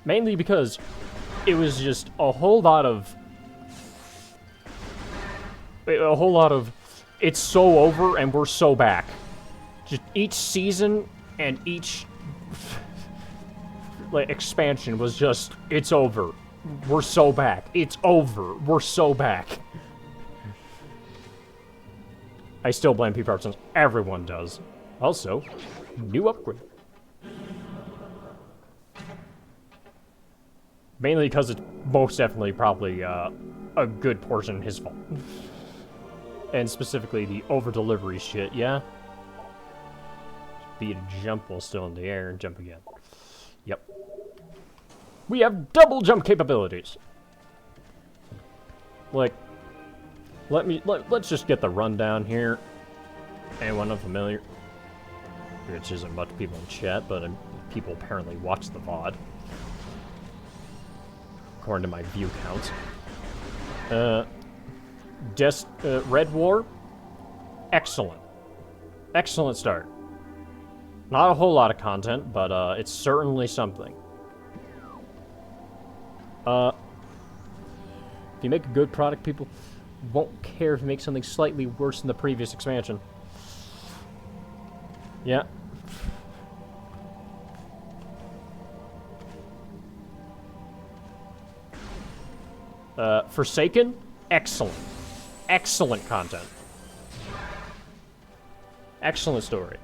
Mainly because it was just a whole lot of it's so over and we're so back. Just each season and each like expansion was just, it's over. We're so back. It's over. We're so back. I still blame people since everyone does. Also, new upgrade. Mainly because it's most definitely probably a good portion his fault. And specifically the over-delivery shit, yeah? Be to jump while still in the air and jump again. Yep. We have double jump capabilities. Like, Let's just get the rundown here. Anyone unfamiliar? Which isn't much people in chat, but people apparently watch the VOD. According to my view counts. Red War. Excellent. Excellent start. Not a whole lot of content, but it's certainly something. If you make a good product, people won't care if you make something slightly worse than the previous expansion. Yeah. Forsaken? Excellent. Excellent content. Excellent story.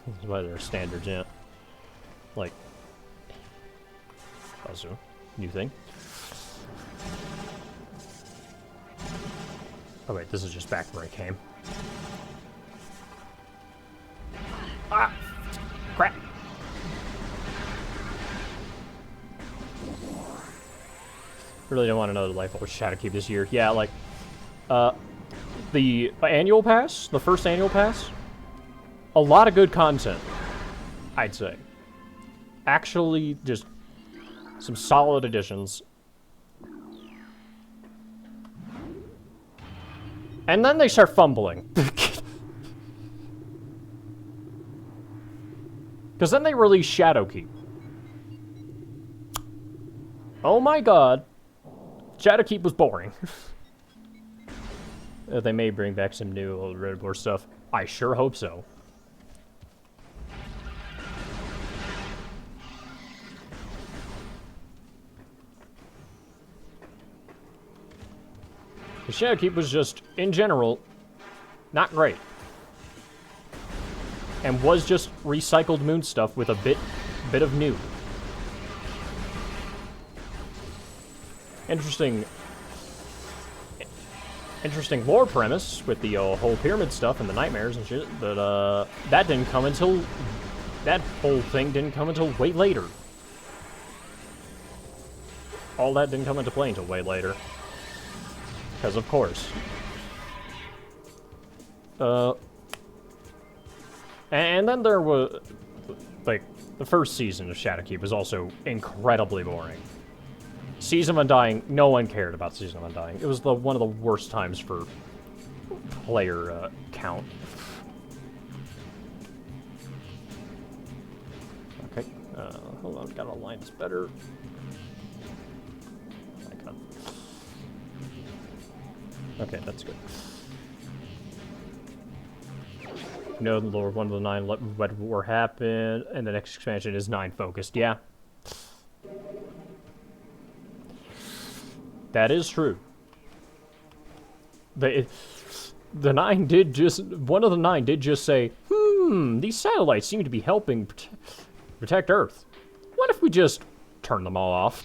That's why they're standards, yeah. Like, also, new thing. Oh wait, this is just back where I came. Ah! Crap! Really don't want another life with Shadowkeep this year. Yeah, like, the annual pass, the first annual pass, a lot of good content, I'd say. Actually, just some solid additions. And then they start fumbling. Because then they release Shadowkeep. Oh my god. Shadowkeep was boring. They may bring back some new old Red War stuff. I sure hope so. The Shadowkeep was just, in general, not great. And was just recycled Moon stuff with a bit of new. Interesting lore premise with the whole pyramid stuff and the nightmares and shit, but that didn't come until, that whole thing didn't come until way later. All that didn't come into play until way later. Because of course. And then there was, like, the first season of Shadowkeep was also incredibly boring. Season of Undying, no one cared about Season of Undying. It was one of the worst times for player count. Okay, hold on, gotta align this better. Icon. Okay, that's good. No, the lower one of the 9 let Red War happen, and the next expansion is 9 focused. Yeah. That is true. The 9 did just, one of the 9 did just say, these satellites seem to be helping protect Earth. What if we just turn them all off?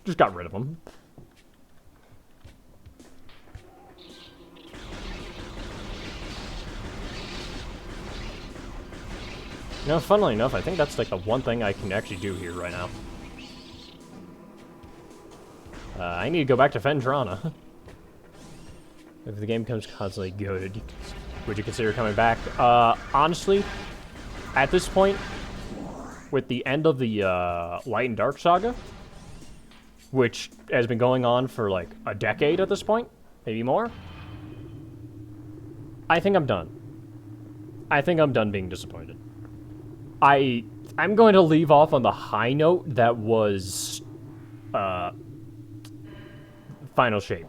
just got rid of them. You know, funnily enough, I think that's like the one thing I can actually do here right now. I need to go back to Fendrana. If the game becomes constantly good, would you consider coming back? Honestly, at this point, with the end of the Light and Dark saga, which has been going on for like a decade at this point, maybe more, I think I'm done. I think I'm done being disappointed. I'm going to leave off on the high note that was Final Shape.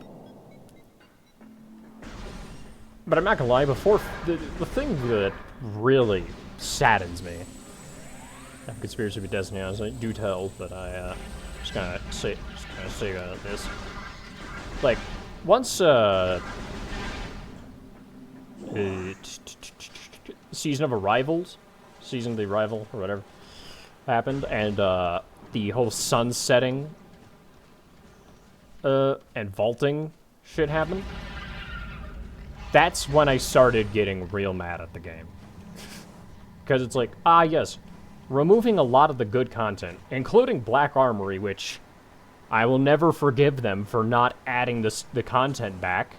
But I'm not gonna lie, before the thing that really saddens me, I have conspiracy with Destiny, as I do tell, but I just gonna say this. Like, once Season of the Arrival, or whatever, happened, and the whole sun setting and vaulting shit happened, that's when I started getting real mad at the game. Because it's like, yes, removing a lot of the good content, including Black Armory, which I will never forgive them for not adding the content back.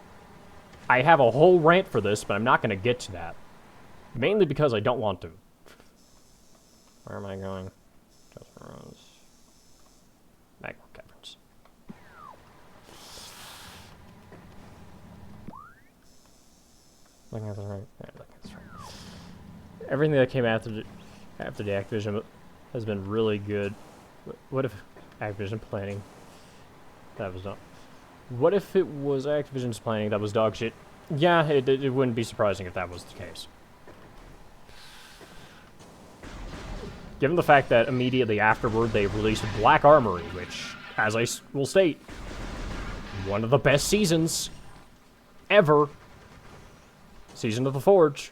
I have a whole rant for this, but I'm not going to get to that. Mainly because I don't want to. Where am I going? Magma Caverns. Looking at this right. Yeah, looking at this right. Everything that came after the Activision has been really good. What if Activision planning? That was not. What if it was Activision's planning that was dog shit? Yeah, it wouldn't be surprising if that was the case. Given the fact that immediately afterward they released Black Armory, which, as I will state, one of the best seasons ever. Season of the Forge.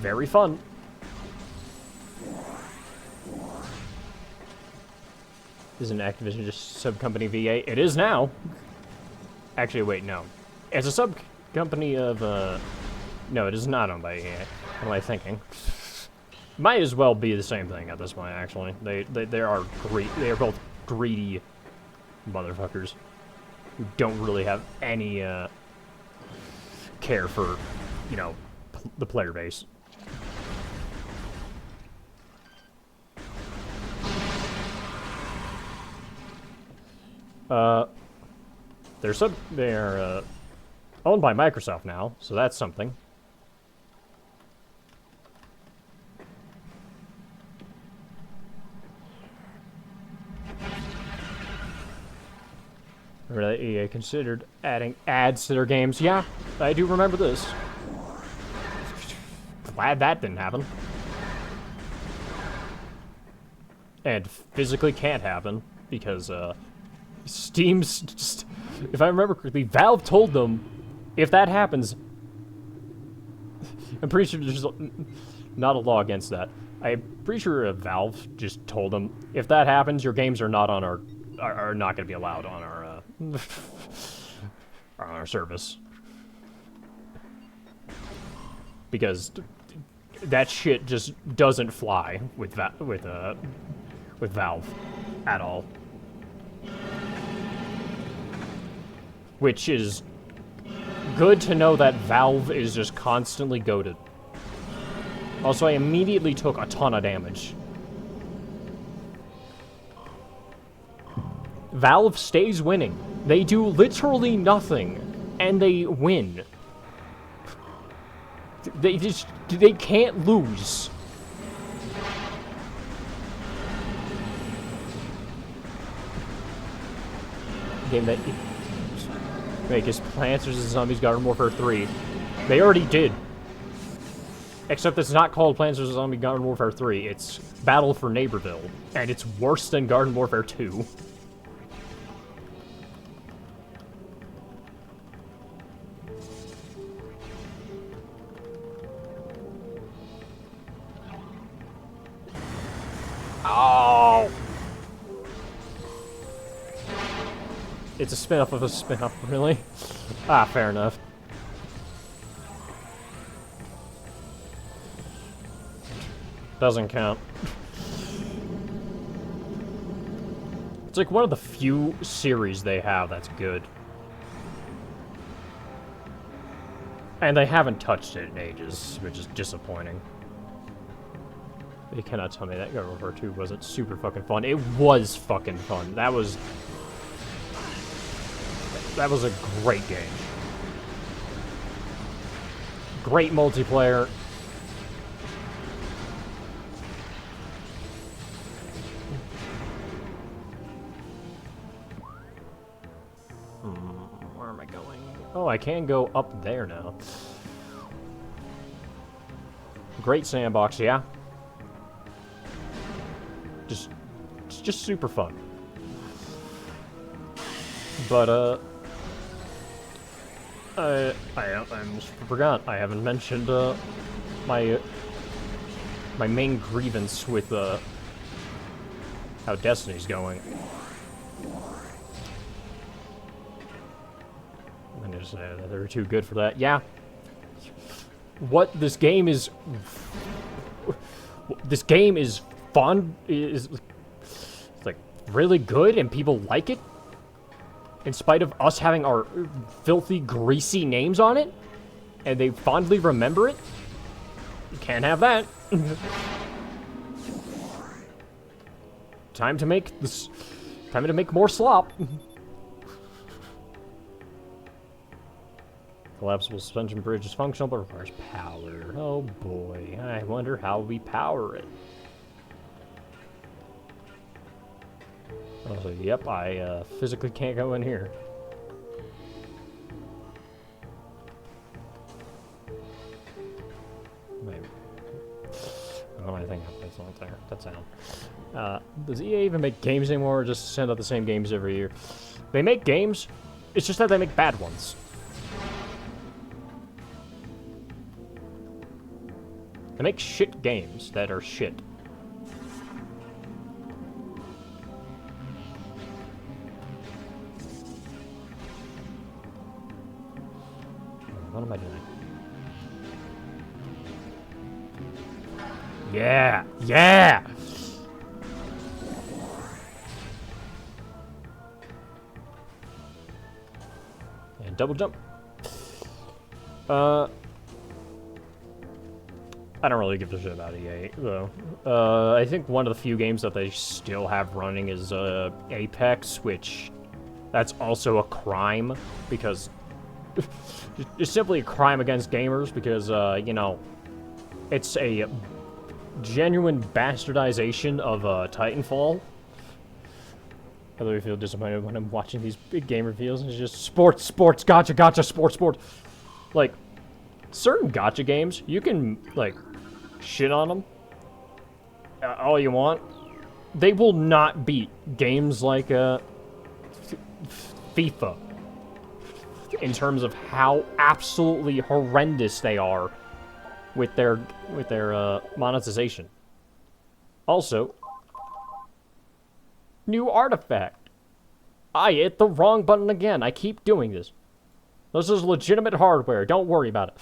Very fun. Isn't Activision just sub-company VA? It is now. Actually, wait, no. It's a sub-company of, No, it is not owned by EA. What am I thinking? Might as well be the same thing at this point, actually. They are both greedy motherfuckers who don't really have any, care for, you know, the player base. They're owned by Microsoft now, so that's something. Remember that EA considered adding ads to their games? Yeah, I do remember this. Glad that didn't happen. And physically can't happen, because, Steam's just... If I remember correctly, Valve told them, if that happens... I'm pretty sure there's not a law against that. I'm pretty sure Valve just told them, if that happens, your games are not on our... are not going to be allowed on our, on our service. Because that shit just doesn't fly with Valve at all. Which is good to know that Valve is just constantly goated. Also, I immediately took a ton of damage. Valve stays winning. They do literally nothing, and they win. They can't lose. Game that make is Plants vs. Zombies Garden Warfare 3. They already did. Except it's not called Plants vs. Zombies Garden Warfare 3, it's Battle for Neighborville, and it's worse than Garden Warfare 2. Oh! It's a spin-off of a spin-off, really? Ah, fair enough. Doesn't count. It's like one of the few series they have that's good. And they haven't touched it in ages, which is disappointing. You cannot tell me that Garden Warfare 2 wasn't super fucking fun. It was fucking fun. That was a great game. Great multiplayer. Where am I going? Oh, I can go up there now. Great sandbox, yeah. It's just super fun. But, I almost forgot. I haven't mentioned, my main grievance with, how Destiny's going. I just say that they're too good for that. Yeah. What this game is fun is like really good and people like it, in spite of us having our filthy, greasy names on it, and they fondly remember it. You can't have that. Time to make this. Time to make more slop. Collapsible suspension bridge is functional but requires power. Oh boy, I wonder how we power it. Oh, so, yep, I physically can't go in here. Maybe. Oh, I think that's not there. That sound. Does EA even make games anymore, or just send out the same games every year? They make games. It's just that they make bad ones. They make shit games that are shit. What am I doing? Yeah! Yeah! And double jump. I don't really give a shit about EA, though. I think one of the few games that they still have running is Apex, which that's also a crime, because it's simply a crime against gamers, because, you know, it's a genuine bastardization of Titanfall. I really feel disappointed when I'm watching these big game reveals, and it's just sports, gotcha, sports. Like, certain gotcha games, you can, like, shit on them all you want. They will not beat games like FIFA in terms of how absolutely horrendous they are with their monetization. Also, new artifact. I hit the wrong button again. I keep doing this. This is legitimate hardware. Don't worry about it.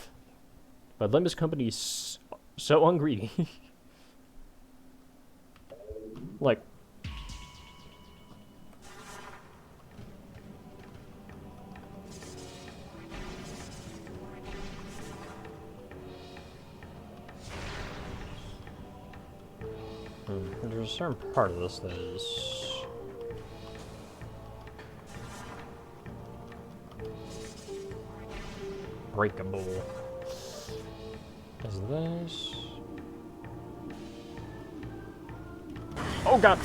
But Limbus Company is so ungreedy. Like, there's a certain part of this that is breakable. Is this? Oh god!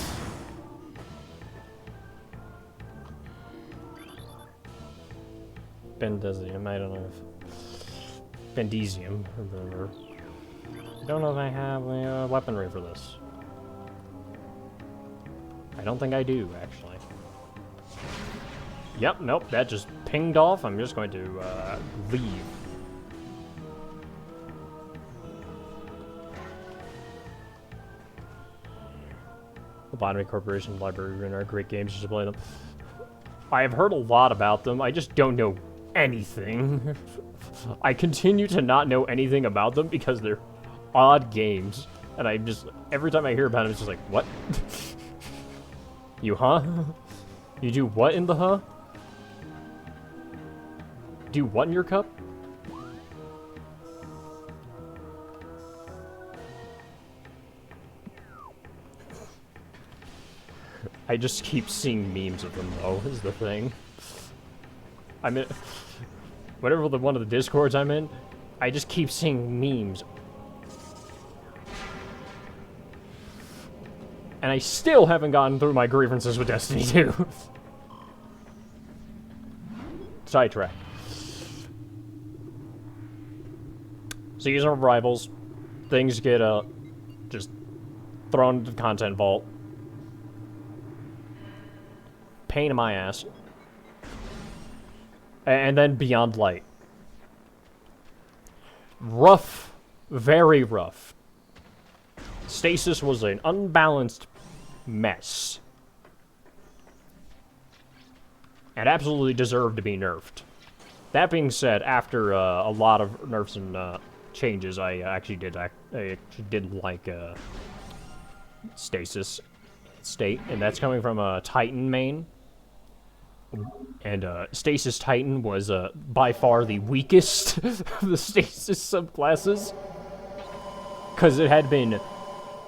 Bendezium, I don't know if... Bendezium, or... I don't know if I have a weaponry for this. I don't think I do, actually. Yep, nope, that just pinged off. I'm just going to, leave. Lobotomy Corporation, Library Ruin are great games, you should play them. I have heard a lot about them, I just don't know anything. I continue to not know anything about them because they're odd games. And I just, every time I hear about them, it's just like, what? You huh? You do what in the huh? Do what in your cup? I just keep seeing memes of them, though, is the thing. I'm in... Whatever one of the Discords I'm in, I just keep seeing memes. And I still haven't gotten through my grievances with Destiny 2. Sidetrack. Season of Rivals. Things get, just thrown into the content vault. Pain in my ass. And then Beyond Light. Rough. Very rough. Stasis was an unbalanced mess. And absolutely deserved to be nerfed. That being said, after a lot of nerfs and changes, I actually did like stasis state, and that's coming from a Titan main. And Stasis Titan was by far the weakest of the Stasis subclasses, because it had been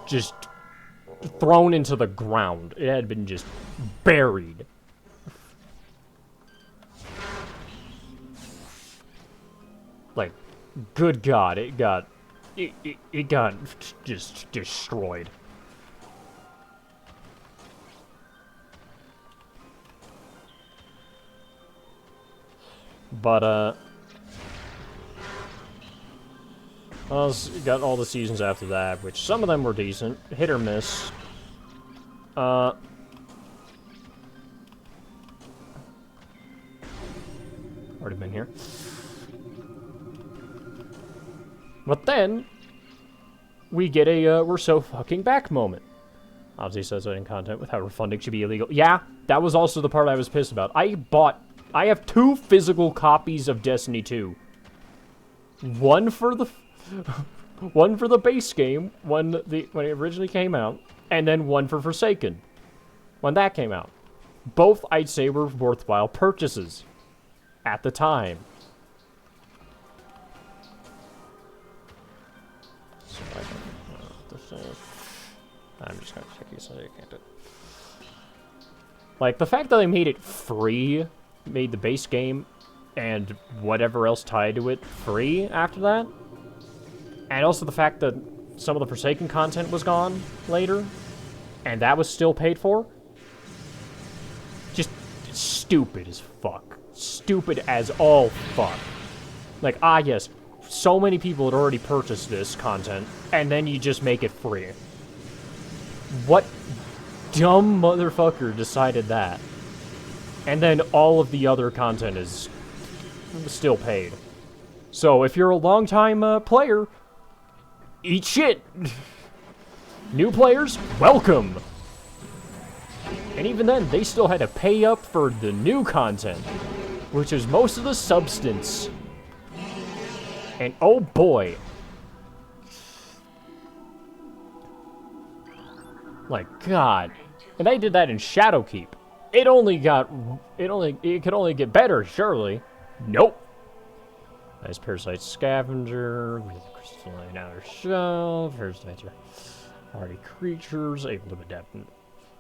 just thrown into the ground. It had been just buried. Like, good God, it got just destroyed. But, got all the seasons after that, which some of them were decent, hit or miss. Already been here. But then, we get a, we're so fucking back moment. Obviously says that in content with how refunding should be illegal. Yeah, that was also the part I was pissed about. I have 2 physical copies of Destiny 2. One for the base game when it originally came out, and then one for Forsaken when that came out. Both I'd say were worthwhile purchases at the time. So I don't know what this is. I'm just gonna check you so you can't do it. Like, the fact that they made it free, made the base game and whatever else tied to it free after that, and also the fact that some of the Forsaken content was gone later, and that was still paid for, just stupid as fuck. Stupid as all fuck. Like, yes, so many people had already purchased this content, and then you just make it free. What dumb motherfucker decided that? And then all of the other content is still paid. So if you're a long-time player, eat shit. New players, welcome. And even then, they still had to pay up for the new content, which is most of the substance. And oh boy. Like, God. And they did that in Shadowkeep. It could only get better, surely. Nope. Nice Parasite Scavenger with crystalline outer shell. Parasites are hardy creatures able to adapt in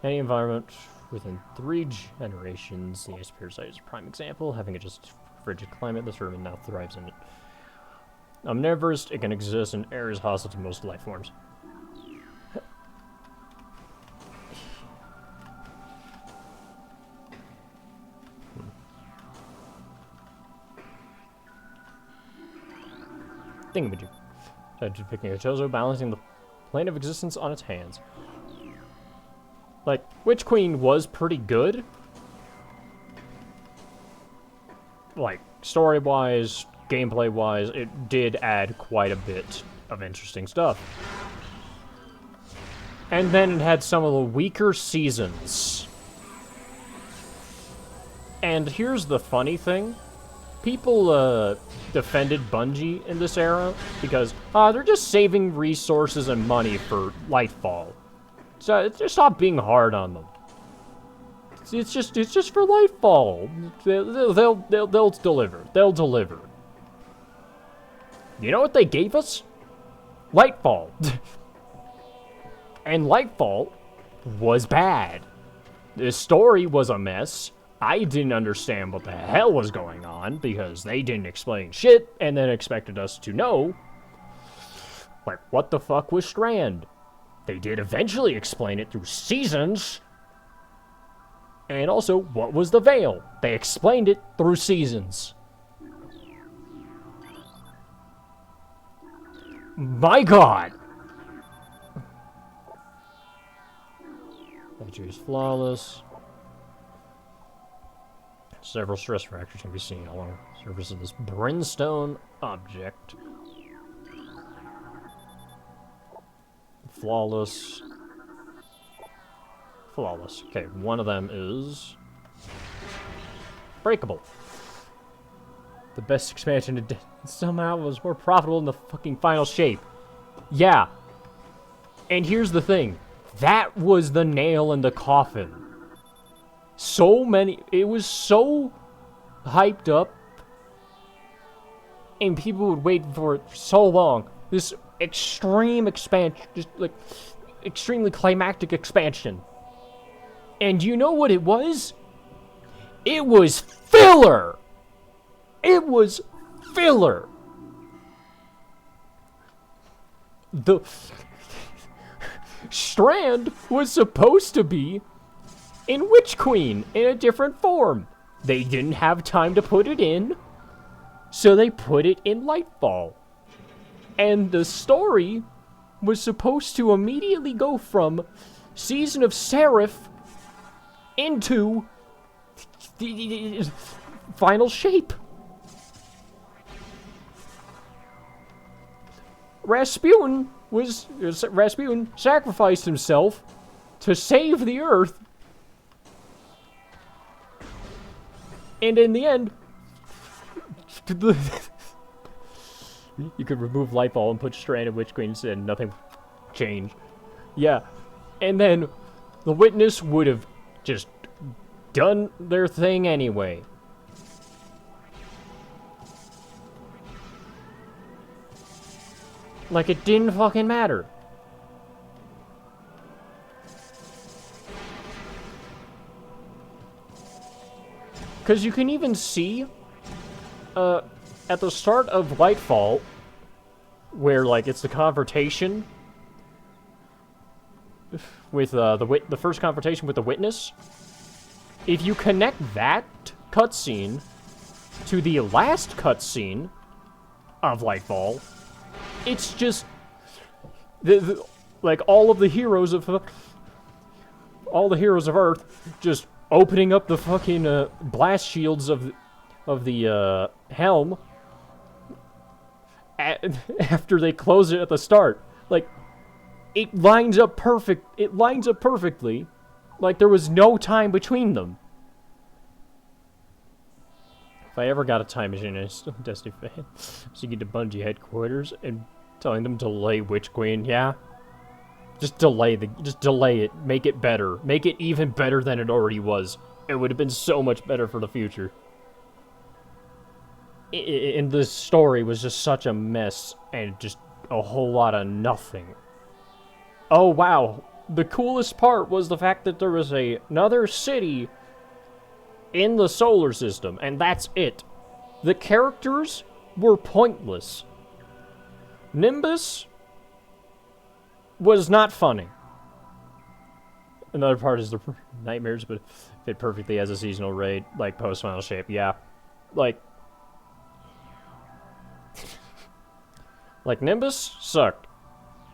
any environment within 3 generations. The ice parasite is a prime example, having a just frigid climate. This vermin now thrives in it. Omnivorous, it can exist in areas hostile to most life forms. Thingamajig. Picking a Chozo, balancing the plane of existence on its hands. Like, Witch Queen was pretty good. Like, story-wise, gameplay-wise, it did add quite a bit of interesting stuff. And then it had some of the weaker seasons. And here's the funny thing. People, defended Bungie in this era because, they're just saving resources and money for Lightfall. So, just stop being hard on them. It's just for Lightfall. They'll deliver. They'll deliver. You know what they gave us? Lightfall. And Lightfall was bad. The story was a mess. I didn't understand what the hell was going on because they didn't explain shit and then expected us to know. Like, what the fuck was Strand? They did eventually explain it through seasons. And also, what was the Veil? They explained it through seasons. My God! Nature is flawless. Several stress fractures can be seen along the surface of this brimstone object. Flawless. Flawless. Okay, one of them is breakable. The best expansion to somehow was more profitable in the fucking final shape. Yeah. And here's the thing. That was the nail in the coffin. It was so hyped up, and people would wait for it so long. This extreme expansion, just like extremely climactic expansion. And you know what it was? It was filler! It was filler! The Strand was supposed to be in Witch Queen in a different form. They didn't have time to put it in, so they put it in Lightfall. And the story was supposed to immediately go from Season of Seraph into the final shape. Rasputin sacrificed himself to save the Earth, and in the end, you could remove Lightfall and put Strand and Witch Queen instead, and nothing changed. Yeah, and then the Witness would have just done their thing anyway. Like it didn't fucking matter. Because you can even see, at the start of Lightfall, where, like, it's the confrontation with, the first confrontation with the Witness. If you connect that cutscene to the last cutscene of Lightfall, it's just like all the heroes of Earth just opening up the fucking blast shields of the helm after they close it at the start. Like it lines up perfectly. Like there was no time between them. If I ever got a time machine, I'm still a Destiny fan. So you get to Bungie headquarters and telling them to delay Witch Queen, yeah? Just delay it. Make it better. Make it even better than it already was. It would have been so much better for the future. And the story was just such a mess and just a whole lot of nothing. Oh wow. The coolest part was the fact that there was another city in the solar system, and that's it. The characters were pointless. Nimbus was not funny. Another part is the nightmares, but fit perfectly as a seasonal raid, like post-final shape, yeah. Like Nimbus sucked.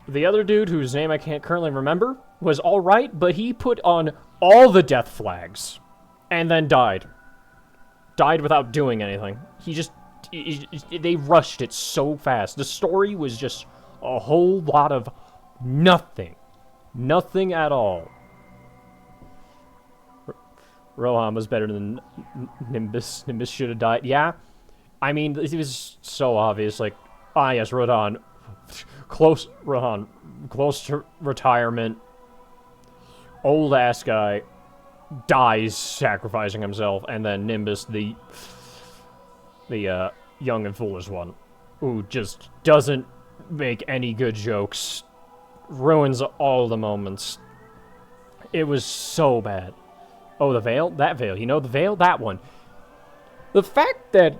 The other dude, whose name I can't currently remember, was alright, but he put on all the death flags. And then died. Died without doing anything. They rushed it so fast. The story was just a whole lot of nothing. Nothing at all. Rohan was better than Nimbus. Nimbus should have died. Yeah. I mean, it was so obvious. Like, yes, Rohan. Rohan. Close to retirement. Old ass guy. Dies sacrificing himself, and then Nimbus, the young and foolish one, who just doesn't make any good jokes, ruins all the moments. It was so bad. Oh, the Veil? That Veil. You know, the Veil? That one. The fact that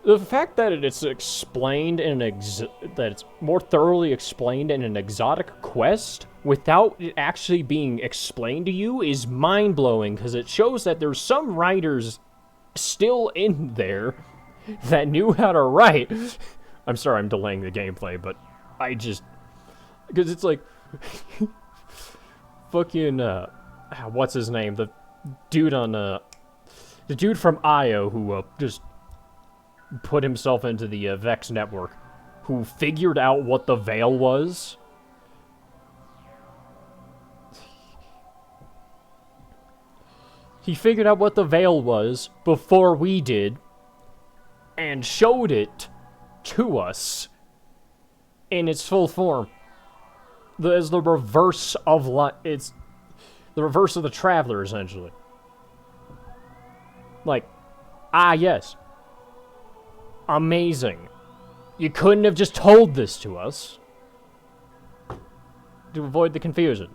it's explained in that it's more thoroughly explained in an exotic quest without it actually being explained to you is mind-blowing, because it shows that there's some writers still in there that knew how to write. I'm sorry I'm delaying the gameplay, but because it's like fucking what's his name, the dude from IO who just put himself into the Vex network, who figured out what the Veil was. He figured out what the Veil was before we did, and showed it to us in its full form. It's the reverse of it's the reverse of the Traveler, essentially. Like, yes. Amazing. You couldn't have just told this to us to avoid the confusion.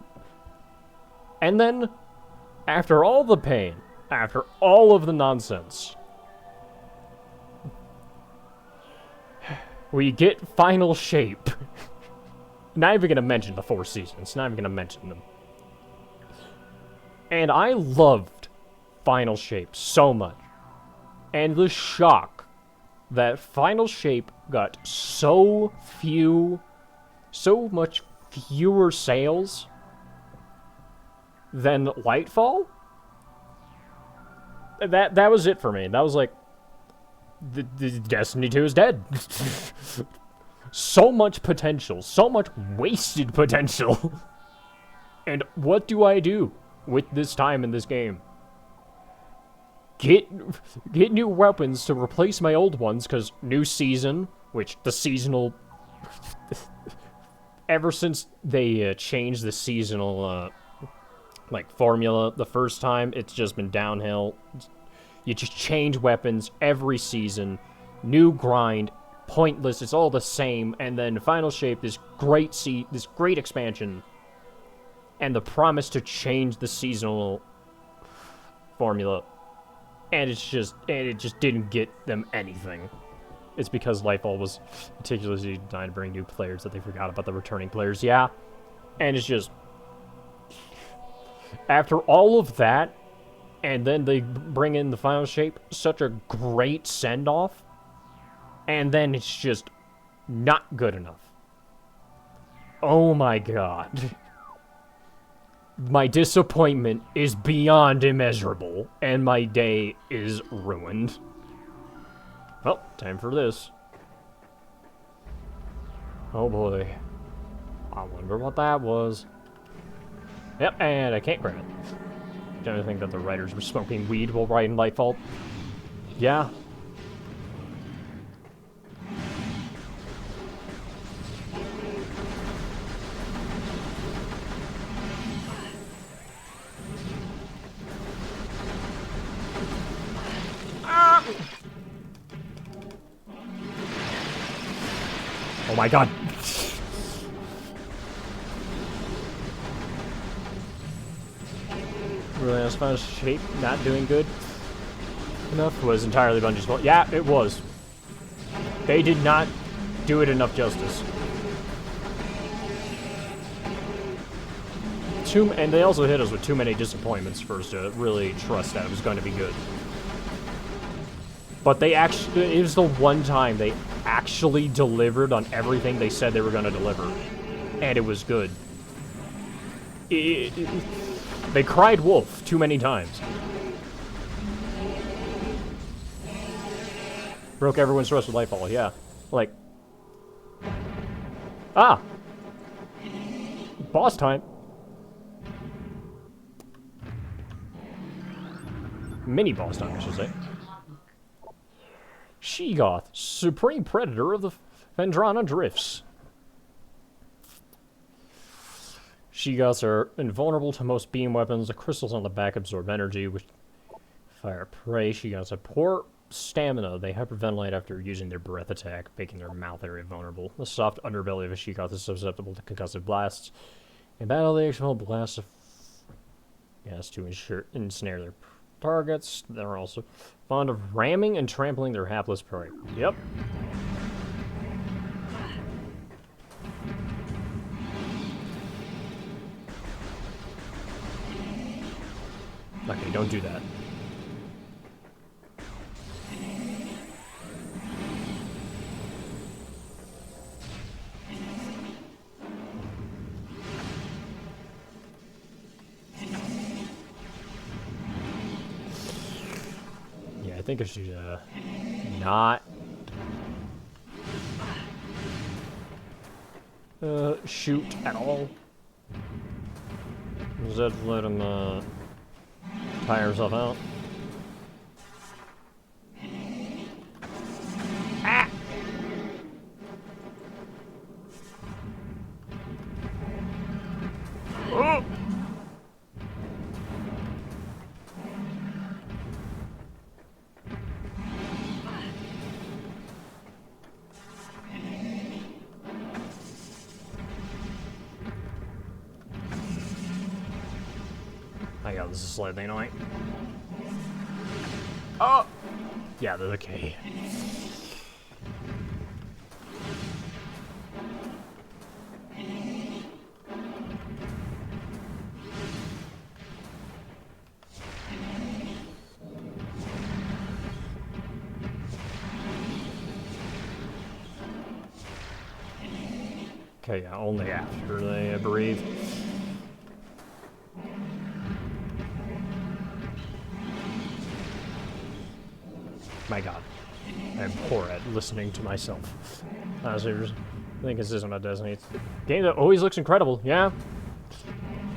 And then, after all the pain, after all of the nonsense, we get Final Shape. Not even gonna mention the 4 seasons, not even gonna mention them. And I loved Final Shape so much. And the shock that Final Shape got so much fewer sales than Lightfall. That was it for me. That was like, the Destiny 2 is dead. So much potential, so much wasted potential. And what do I do with this time in this game? Get new weapons to replace my old ones, because new season, which the seasonal... ever since they changed the seasonal, like, formula the first time, it's just been downhill. You just change weapons every season, new grind, pointless, it's all the same, and then Final Shape, this great expansion, and the promise to change the seasonal formula, and it just didn't get them anything. It's because Lightfall was meticulously designed to bring new players that they forgot about the returning players, yeah. And it's just, after all of that, and then they bring in the Final Shape, such a great send-off, and then it's just not good enough. Oh my god. My disappointment is beyond immeasurable, and my day is ruined. Well, time for this. Oh boy. I wonder what that was. Yep, and I can't grab it. Don't you think that the writers were smoking weed while writing Lightfall? Yeah. Oh my god. Really, as far as Shape not doing good enough was entirely Bungie's fault. Yeah, it was. They did not do it enough justice. And they also hit us with too many disappointments for us to really trust that it was going to be good. But they actually, it was the one time they actually delivered on everything they said they were going to deliver. And it was good. They cried wolf too many times. Broke everyone's trust with Lightfall, yeah. Like... Ah! Boss time. Mini boss time, I should say. Sheegoth, supreme predator of the Phendrana Drifts. Sheegoths are invulnerable to most beam weapons. The crystals on the back absorb energy, which fire prey. Sheegoths have poor stamina. They hyperventilate after using their breath attack, making their mouth area vulnerable. The soft underbelly of a Sheegoth is susceptible to concussive blasts. In battle, they expel blasts of gas to ensnare their targets. They're also fond of ramming and trampling their hapless prey. Yep. Okay, don't do that. Yeah, I think I should, not... shoot at all. Instead, let him, tire himself out. Ah! Hang on, this is slightly annoying. Oh! Yeah, they're okay. Okay, yeah, only after they breathe. My god. I'm poor at listening to myself. Seriously, I think this isn't a Destiny. It's a game that always looks incredible, yeah.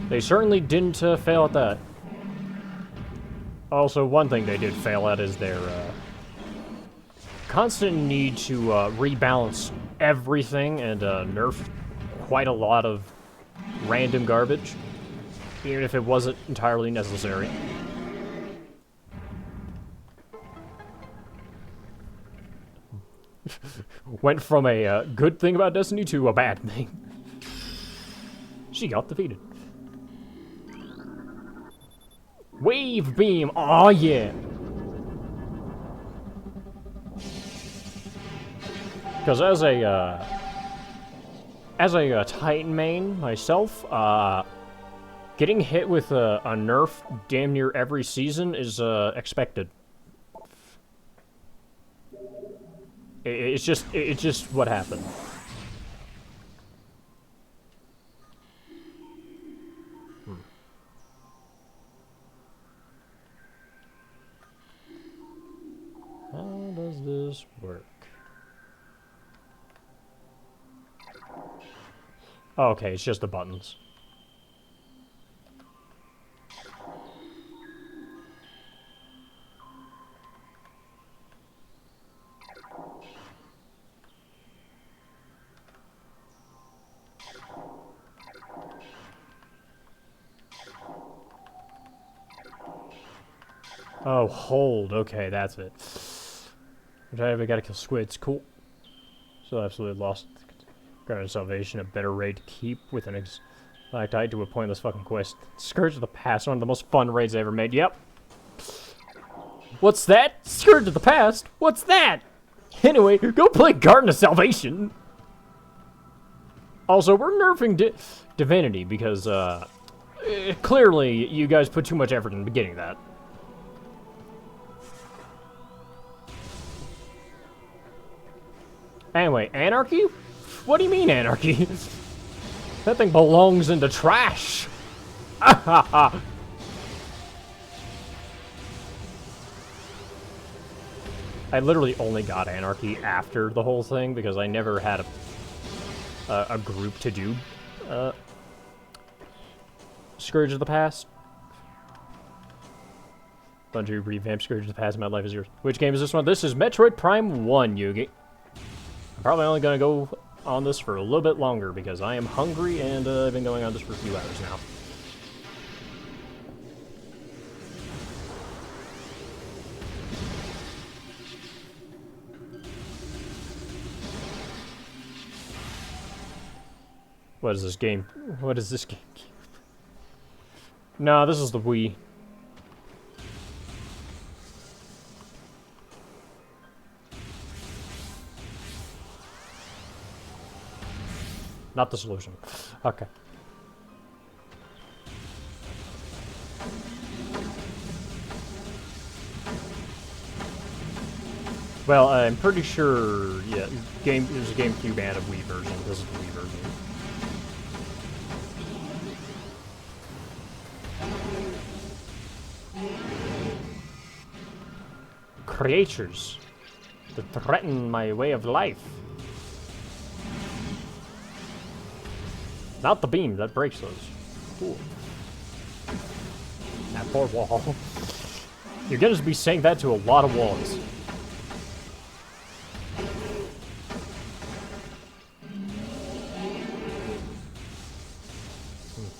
They certainly didn't fail at that. Also, one thing they did fail at is their constant need to rebalance everything and nerf quite a lot of random garbage, even if it wasn't entirely necessary. Went from a good thing about Destiny to a bad thing. She got defeated. Wave beam, oh yeah. Because as a Titan main myself, getting hit with a nerf damn near every season is expected. It's just what happened. How does this work? Oh, okay, it's just the buttons. Oh, hold. Okay, that's it. I gotta kill squids. Cool. So absolutely lost. Granted salvation, a better raid to keep with an exact to a pointless fucking quest. Scourge of the Past, one of the most fun raids I ever made. Yep. What's that? Scourge of the Past? What's that? Anyway, go play Garden of Salvation. Also, we're nerfing Divinity because, clearly you guys put too much effort in getting that. Anyway, anarchy? What do you mean anarchy? That thing belongs in the trash. I literally only got anarchy after the whole thing because I never had a group to do Scourge of the Past. Bungie revamped Scourge of the Past. My life is yours. Which game is this one? This is Metroid Prime 1, Yugi. I'm probably only going to go on this for a little bit longer because I am hungry and I've been going on this for a few hours now. What is this game? What is this game? No, this is the Wii. Not the solution. Okay. Well, I'm pretty sure, yeah, there's a GameCube and a Wii version. This is the Wii version. Creatures that threaten my way of life. Not the beam, that breaks those. Cool. That poor wall. You're gonna be saying that to a lot of walls.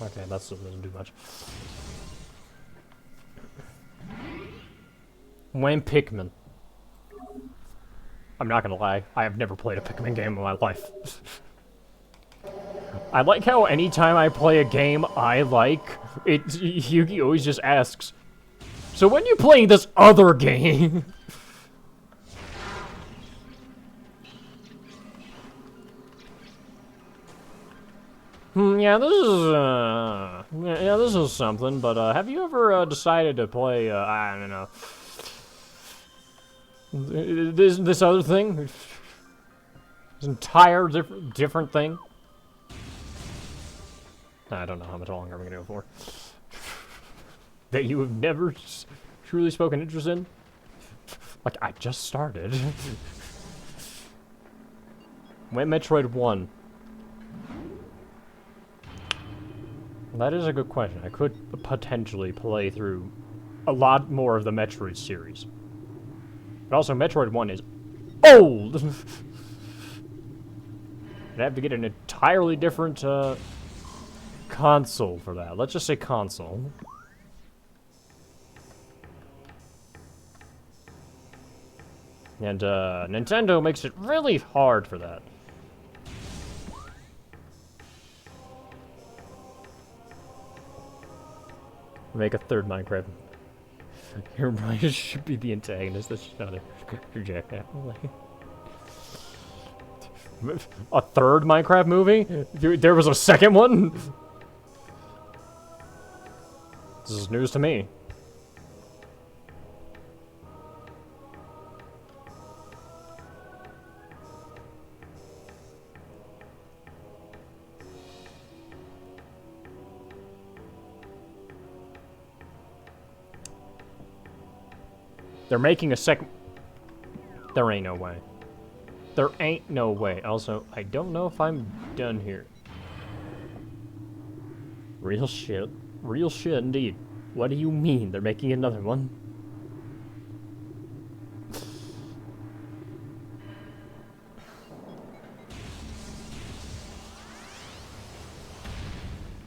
Okay, that still doesn't do much. When Pikmin. I'm not gonna lie, I have never played a Pikmin game in my life. I like how anytime I play a game I like, Yugi always just asks, so when you playing this other game? Yeah, this is something, but, have you ever, decided to play, I don't know, this other thing? This entire different thing? I don't know how much longer I'm gonna go for. That you have never truly spoken interest in? Like, I just started. When Metroid 1. That is a good question. I could potentially play through a lot more of the Metroid series. But also, Metroid 1 is old! I'd have to get an entirely different, console for that. Let's just say console. And, Nintendo makes it really hard for that. Make a third Minecraft. Everybody should be the antagonist. That's just not a jackass. A third Minecraft movie? There was a second one? This is news to me. They're making a second... There ain't no way. There ain't no way. Also, I don't know if I'm done here. Real shit. Real shit indeed. What do you mean they're making another one?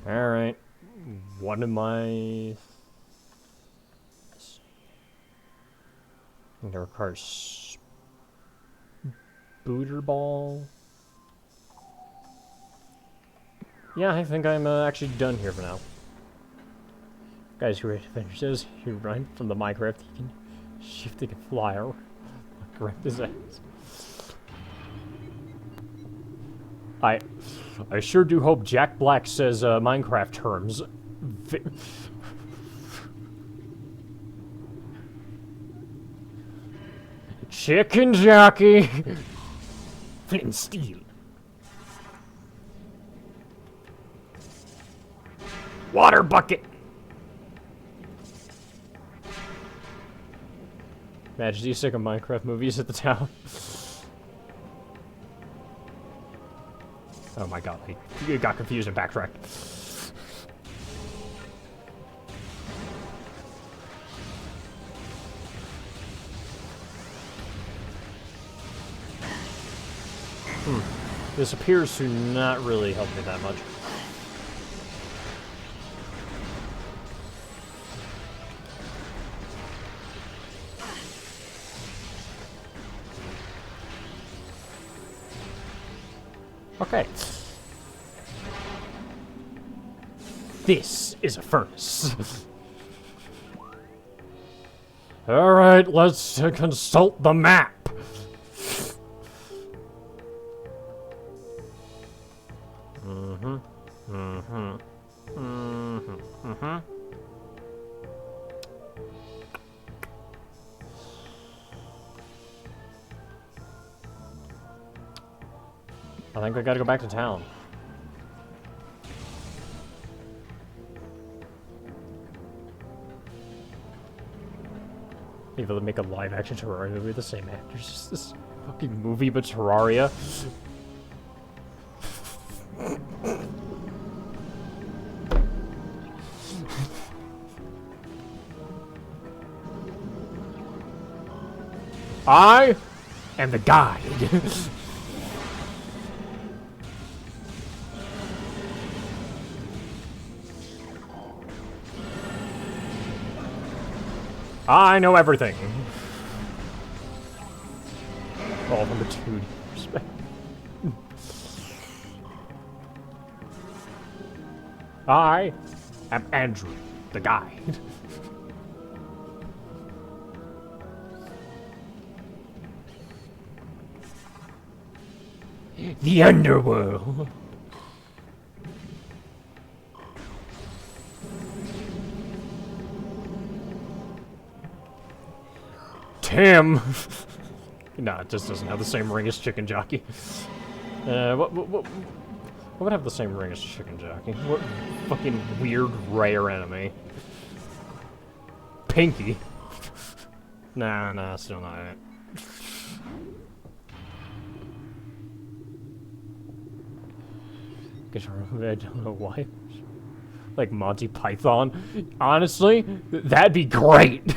Alright. What am I... It requires booter ball. Yeah, I think I'm actually done here for now. Guys who are adventure says you run from the Minecraft, you can shift and fly or grab his ass. I sure do hope Jack Black says Minecraft terms. Chicken jockey! Flint and steel. Water bucket! Imagine these sick of Minecraft movies at the town. Oh my god, I got confused and backtracked. This appears to not really help me that much. Okay. This is a furnace. Alright, let's consult the map. I think I gotta go back to town. Maybe they'll make a live-action Terraria movie with the same actors. Just this fucking movie, but Terraria. I am the guide. I know everything. All from the 2D perspective. I am Andrew, the guy. The underworld. Tim. Nah, it just doesn't have the same ring as Chicken Jockey. What would have the same ring as Chicken Jockey? What fucking weird rare enemy? Pinky. Nah, still not it. I don't know why. Like Monty Python. Honestly, that'd be great.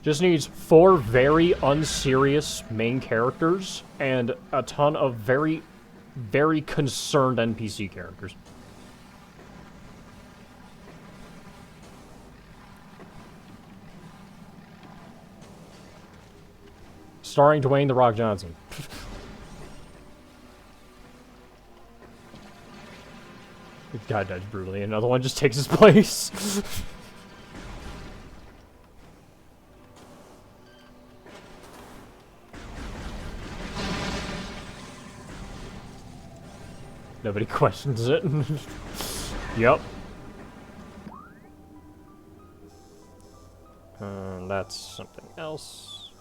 Just needs 4 very unserious main characters and a ton of very, very concerned NPC characters. Starring Dwayne "The Rock" Johnson. The guy dies brutally. Another one just takes his place. Nobody questions it. Yep. That's something else.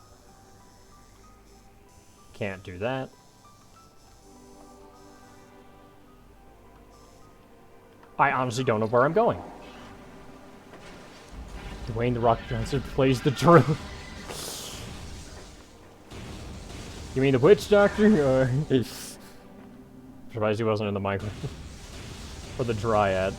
Can't do that. I honestly don't know where I'm going. Dwayne "The Rock" Johnson plays the drill. You mean the witch doctor? Or surprised he wasn't in the micro. Or the dryad.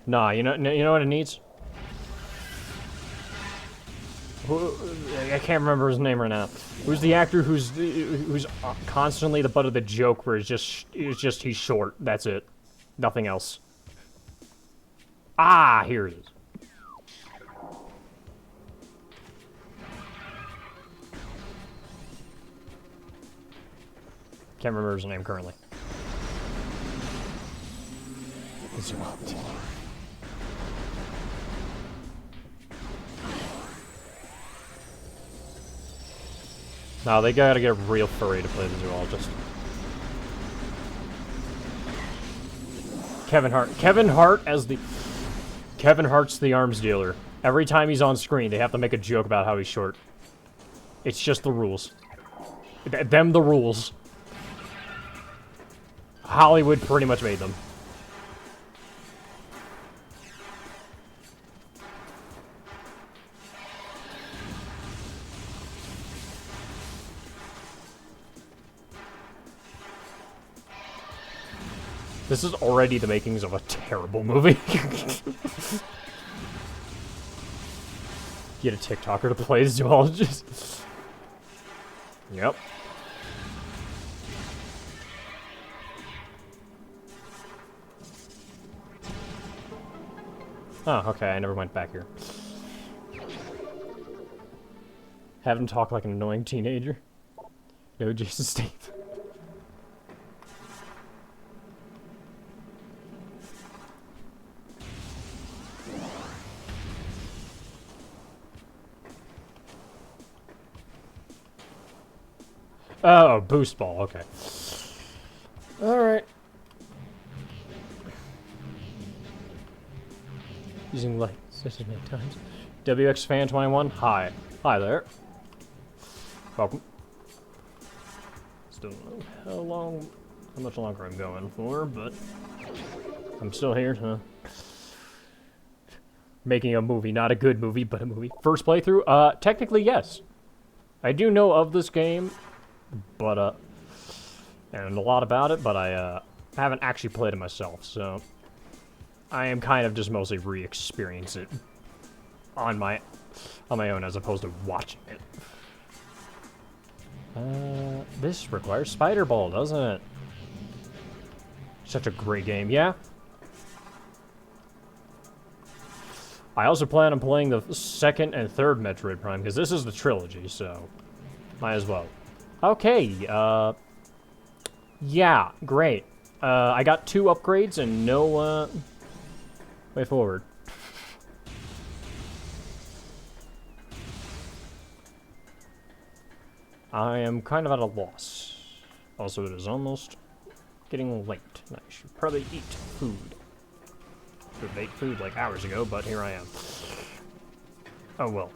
Nah, you know what it needs? I can't remember his name right now. Who's the actor who's constantly the butt of the joke where it's just he's short. That's it. Nothing else. Ah, here it is. Can't remember his name currently. No, they gotta get real furry to play the zoologist. Kevin Hart. Kevin Hart's the arms dealer. Every time he's on screen, they have to make a joke about how he's short. It's just the rules. Them the rules. Hollywood pretty much made them. This is already the makings of a terrible movie. Get a TikToker to play the zoologist. Yep. Oh, okay, I never went back here. Have him talk like an annoying teenager. No Jason Statham. Oh, boost ball, okay. Alright. Using light session many times. WX Fan 21, hi. Hi there. Welcome. Still don't know how much longer I'm going for, but I'm still here, huh? Making a movie, not a good movie, but a movie. First playthrough? Technically, yes. I do know of this game. but and a lot about it, but I haven't actually played it myself, so I am kind of just mostly re-experience it on my own as opposed to watching it. This requires Spider Ball, doesn't it? Such a great game, yeah. I also plan on playing the second and third Metroid Prime, because this is the trilogy, so might as well. Okay, yeah, great. I got 2 upgrades and no, way forward. I am kind of at a loss. Also, it is almost getting late. I should probably eat food. Should have ate food like hours ago, but here I am. Oh well.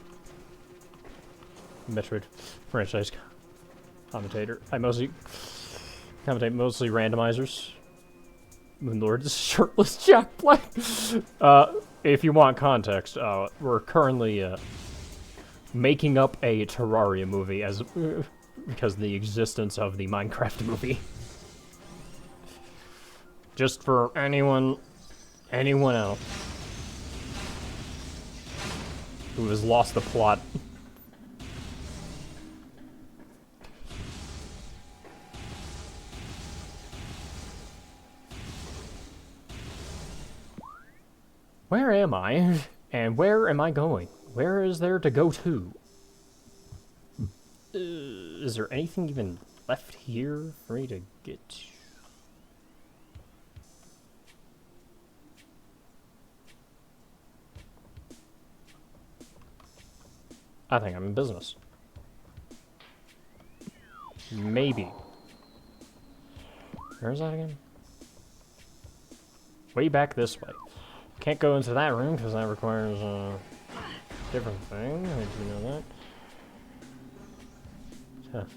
Metroid franchise commentator. I mostly commentate mostly randomizers. Moonlord is shirtless Jack Black. If you want context, we're currently making up a Terraria movie as because of the existence of the Minecraft movie. Just for anyone else who has lost the plot. Where am I? And where am I going? Where is there to go to? Is there anything even left here for me to get to? I think I'm in business. Maybe. Where's that again? Way back this way. Can't go into that room because that requires a different thing. How did you know that?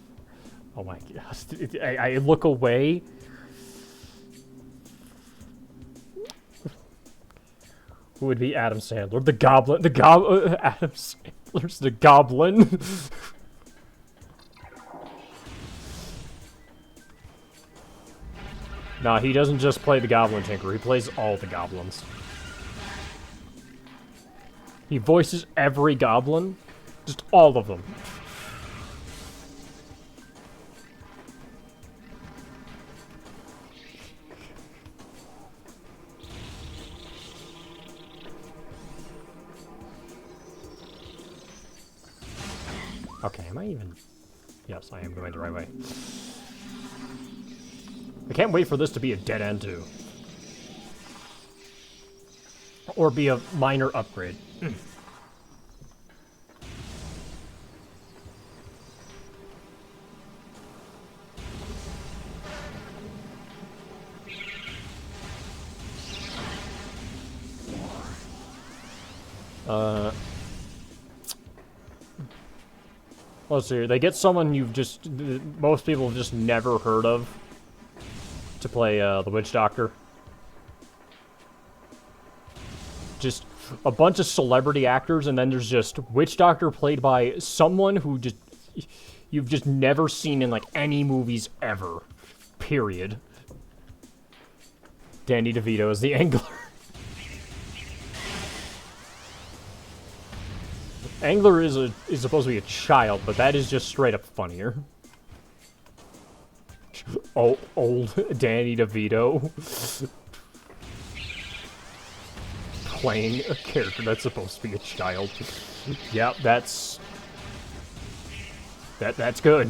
Oh my gosh. I look away. Who would be Adam Sandler? The Goblin. Adam Sandler's the Goblin. Nah, he doesn't just play the Goblin Tinker. He plays all the goblins. He voices every goblin. Just all of them. Okay, am I even... Yes, I am going the right way. I can't wait for this to be a dead end, too. Or be a minor upgrade. Let's see. They get someone most people have just never heard of to play the Witch Doctor. Just a bunch of celebrity actors, and then there's just Witch Doctor played by someone who you've just never seen in like any movies ever. Period. Danny DeVito is the Angler. Angler is supposed to be a child, but that is just straight up funnier. Oh, old Danny DeVito playing a character that's supposed to be a child. Yep, that's good.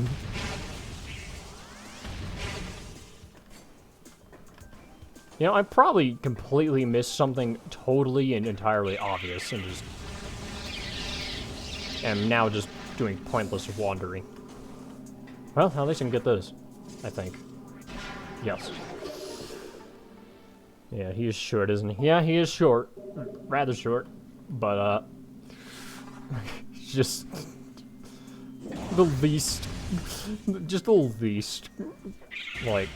You know, I probably completely missed something totally and entirely obvious and just am now just doing pointless wandering. Well, at least I can get this, I think. Yes. Yeah, he is short, isn't he? Yeah, he is short. Rather short. But, just the least, just the least, like,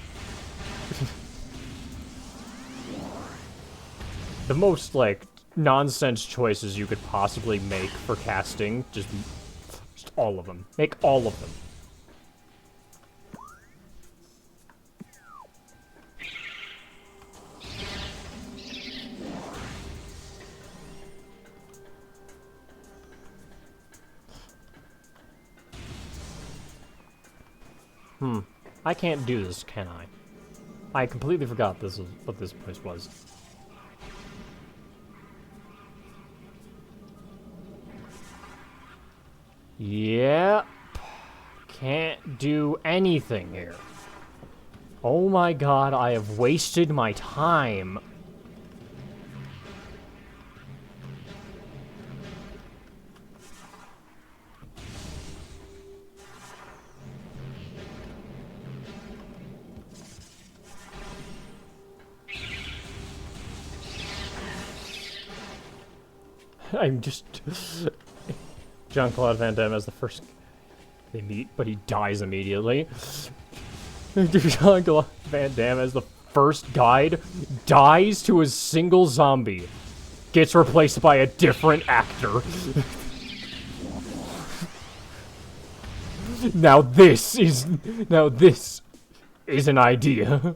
the most, like, nonsense choices you could possibly make for casting. Just all of them. Make all of them. I can't do this, can I? I completely forgot this is what this place was. Yep. Can't do anything here. Oh my god, I have wasted my time. I'm just... Jean-Claude Van Damme as the first they meet, but he dies immediately. Jean-Claude Van Damme as the first guide dies to a single zombie. Gets replaced by a different actor. Now this is an idea.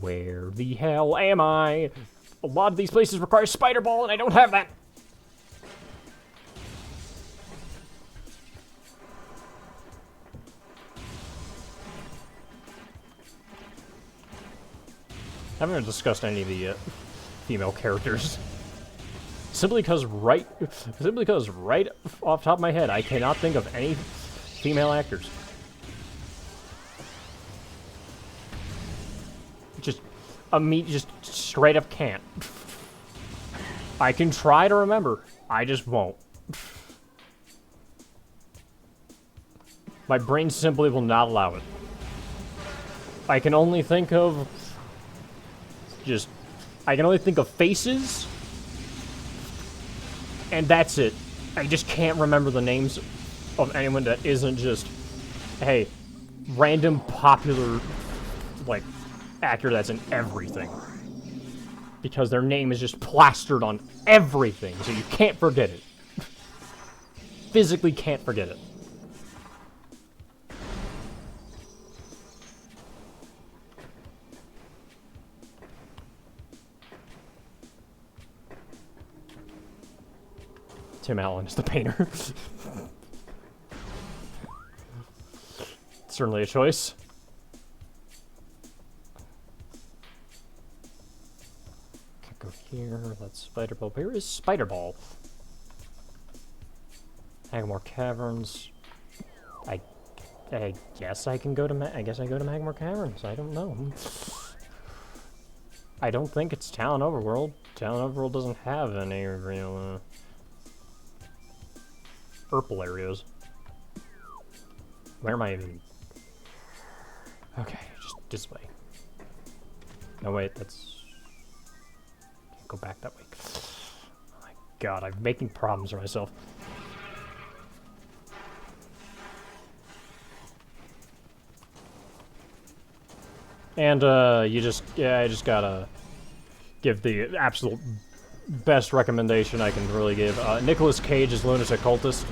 Where the hell am I? A lot of these places require spider ball, and I don't have that. I haven't discussed any of the female characters. Simply because right off the top of my head, I cannot think of any female actors. Just straight up can't. I can try to remember. I just won't. My brain simply will not allow it. I can only think of faces, and that's it. I just can't remember the names of anyone that isn't just, hey, random popular, like, actor that's in everything. Because their name is just plastered on everything, so you can't forget it. Physically can't forget it. Tim Allen is the painter. Certainly a choice. Can't go here. That's Spider Ball. Where is Spider Ball? Magmore Caverns. I guess I can go to. I guess I go to Magmore Caverns. I don't know. I don't think it's Town Overworld. Town Overworld doesn't have any real. Purple areas. Where am I even? Okay, just this way. No, wait, that's... Can't go back that way. Oh my god, I'm making problems for myself. And, I just gotta give the absolute best recommendation I can really give. Nicolas Cage as Lunatic Cultist.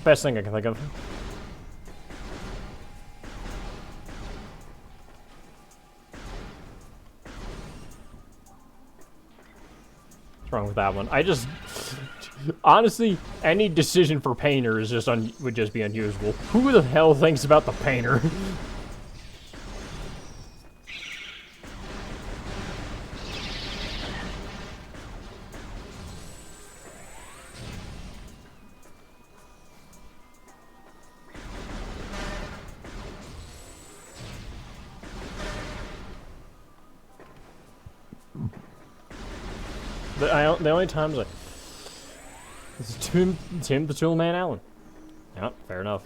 Best thing I can think of. What's wrong with that one? I just... Honestly, any decision for Painter is just would just be unusual. Who the hell thinks about the Painter? The only times I... This is Tim the Toolman Allen. Yep, fair enough.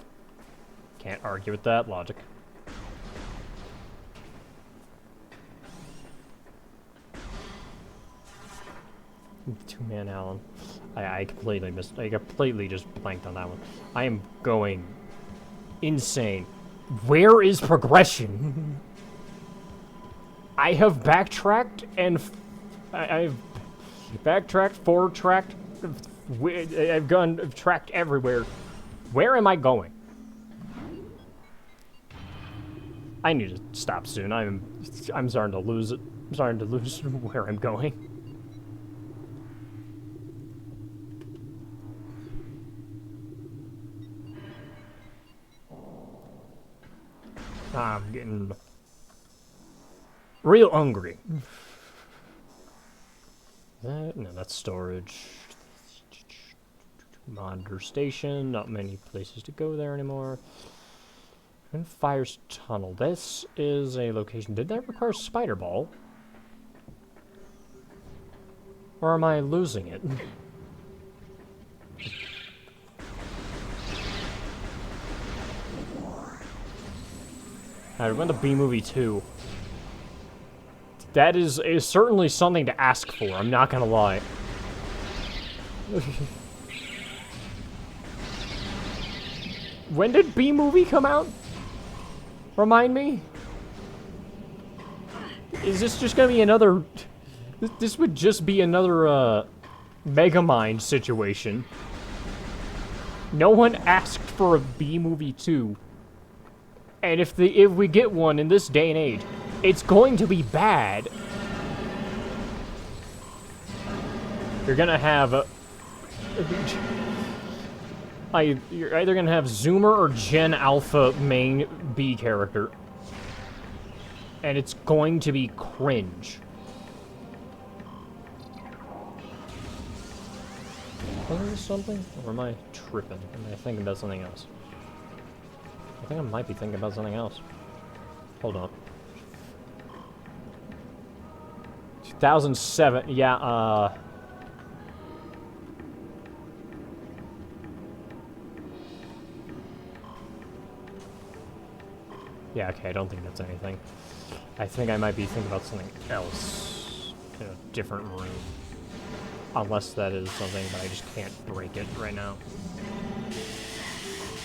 Can't argue with that logic. Two-Man Allen. I completely missed... I completely just blanked on that one. I am going insane. Where is progression? I have backtracked and... I've backtracked, forward-tracked... I've tracked everywhere. Where am I going? I need to stop soon. I'm starting to lose it. I'm starting to lose where I'm going. I'm getting real hungry. No, that's storage. Monitor station. Not many places to go there anymore. And Fire's Tunnel. This is a location. Did that require Spider Ball? Or am I losing it? I went to B-Movie 2. That is certainly something to ask for, I'm not gonna lie. When did B-Movie come out? Remind me? Is this just gonna be another... This would just be another, Megamind situation. No one asked for a B-Movie 2. And if we get one in this day and age, it's going to be bad. You're gonna have you're either gonna have Zoomer or Gen Alpha main B character. And it's going to be cringe. Is this something? Or am I tripping? Am I thinking about something else? I think I might be thinking about something else. Hold on. 2007, yeah, yeah, okay, I don't think that's anything. I think I might be thinking about something else in a different room. Unless that is something, but I just can't break it right now.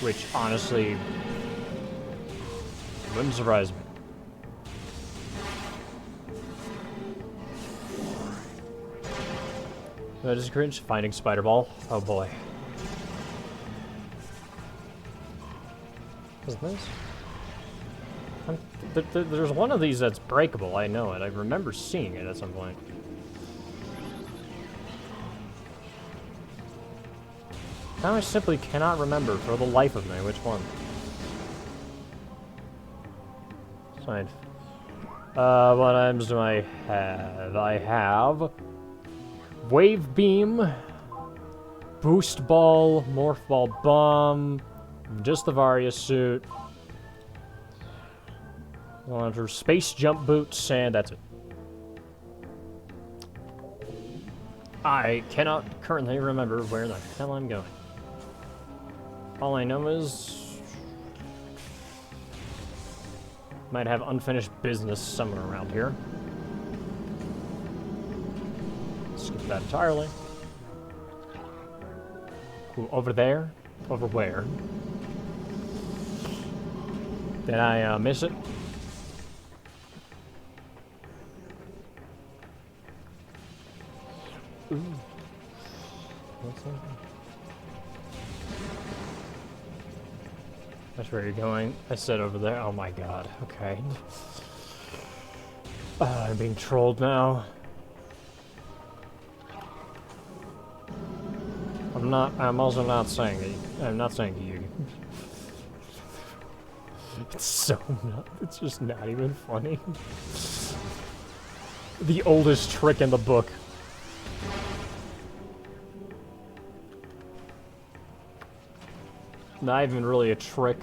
Which, honestly, wouldn't surprise me. That is cringe. Finding Spider Ball. Oh boy. What's this? There's one of these that's breakable, I know it. I remember seeing it at some point. Now I simply cannot remember for the life of me which one. Fine. What items do I have? I have Wave Beam, Boost Ball, Morph Ball Bomb, just the Varia Suit, Space Jump Boots, and that's it. I cannot currently remember where the hell I'm going. All I know is... might have unfinished business somewhere around here. Skip that entirely. Ooh, over there? Over where? Did I miss it? Ooh. What's that? That's where you're going. I said over there. Oh my god. Okay. I'm being trolled now. I'm also not saying it. I'm not saying to you. It's so not. It's just not even funny. The oldest trick in the book. Not even really a trick.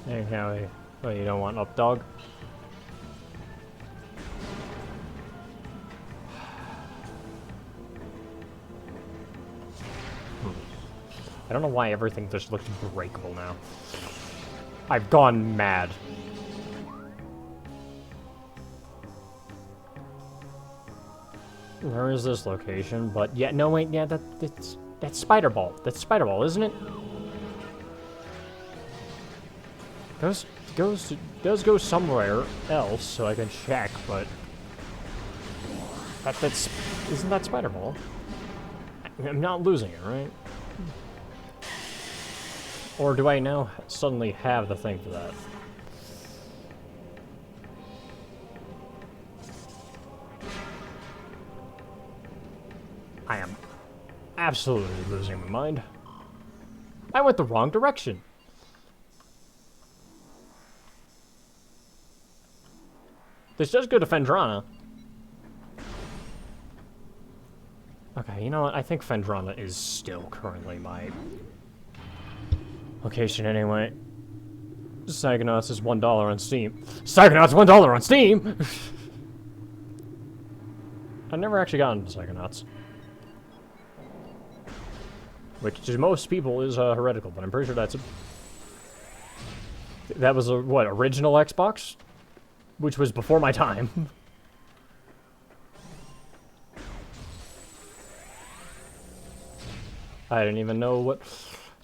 Anyhow, oh, you don't want up dog? I don't know why everything just looks breakable now. I've gone mad. Where is this location? But yeah, no wait, yeah, that's Spider Ball. That's Spider Ball, isn't it? Does go somewhere else so I can check, but that's isn't that Spider Ball? I'm not losing it, right? Or do I now suddenly have the thing for that? I am absolutely losing my mind. I went the wrong direction. This does go to Fendrana. Okay, you know what? I think Fendrana is still currently my location anyway. Psychonauts is $1 on Steam. Psychonauts $1 on Steam! I've never actually gotten to Psychonauts. Which to most people is heretical, but I'm pretty sure that's that was a, what, original Xbox? Which was before my time. I didn't even know what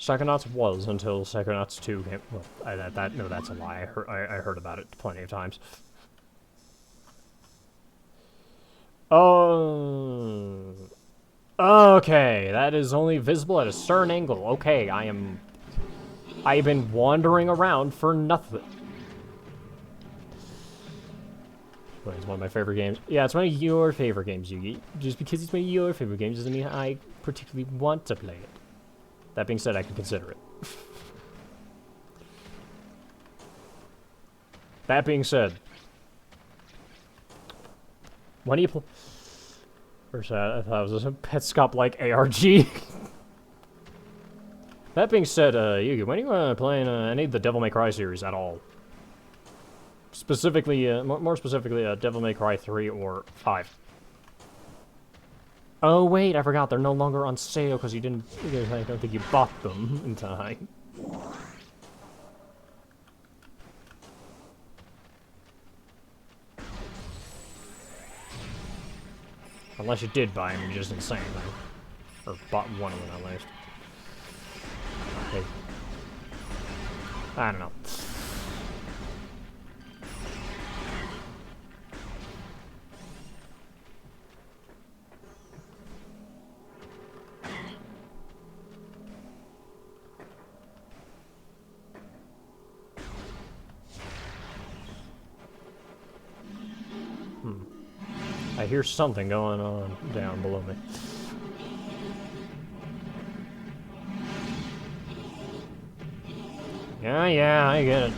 Psychonauts was until Psychonauts 2 came. Well, no, that's a lie. I heard about it plenty of times. Oh. Okay, that is only visible at a certain angle. Okay, I've been wandering around for nothing. But it's one of my favorite games. Yeah, it's one of your favorite games, Yugi. Just because it's one of your favorite games doesn't mean I particularly want to play it. That being said, I can consider it. That being said, when do you play? First, I thought it was a Petscop-like ARG. That being said, Yugi, when are you playing any of the Devil May Cry series at all? Specifically, more specifically, Devil May Cry 3 or 5. Oh wait, I forgot, they're no longer on sale because I don't think you bought them in time. Unless you did buy them, you just insane, though. Or bought one of them at least. Okay. I don't know. I hear something going on down below me. Yeah, I get it.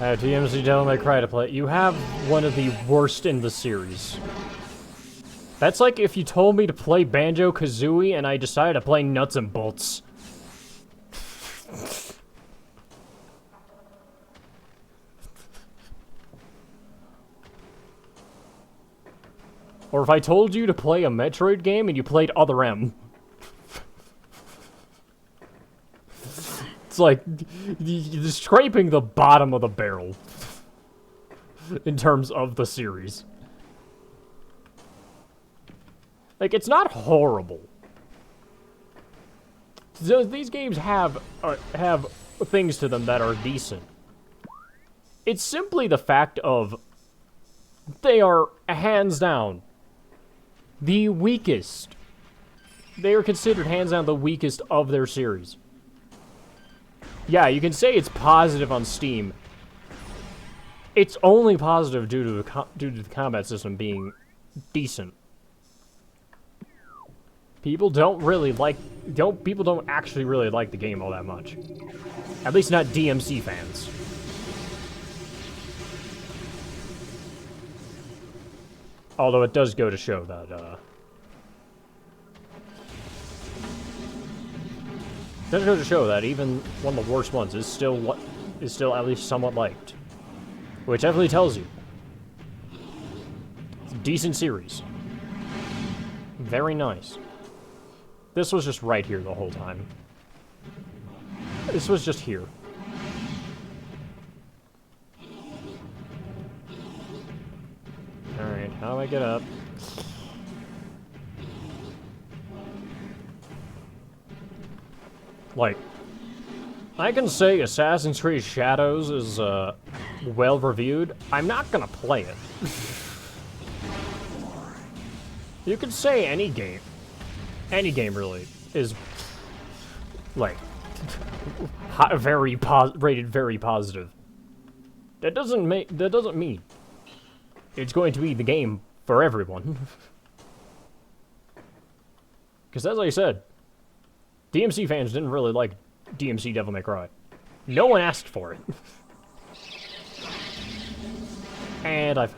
I have TMC Devil May Cry to play. You have one of the worst in the series. That's like if you told me to play Banjo-Kazooie and I decided to play Nuts and Bolts. Or if I told you to play a Metroid game and you played Other M. It's like, you're scraping the bottom of the barrel. In terms of the series. Like, it's not horrible. So these games have things to them that are decent. It's simply the fact of they are, hands down, the weakest. They are considered, hands down, the weakest of their series. Yeah, you can say it's positive on Steam. It's only positive due to the combat system being decent. People don't actually really like the game all that much. At least not DMC fans. Although it does go to show that, it does go to show that even one of the worst ones is still at least somewhat liked. Which definitely tells you. It's a decent series. Very nice. This was just right here the whole time. This was just here. Alright, how do I get up? Like, I can say Assassin's Creed Shadows is, well-reviewed. I'm not gonna play it. You could say any game really, is, like, rated very positive. That doesn't mean it's going to be the game for everyone. Because as I said, DMC fans didn't really like DMC Devil May Cry. No one asked for it. And I've...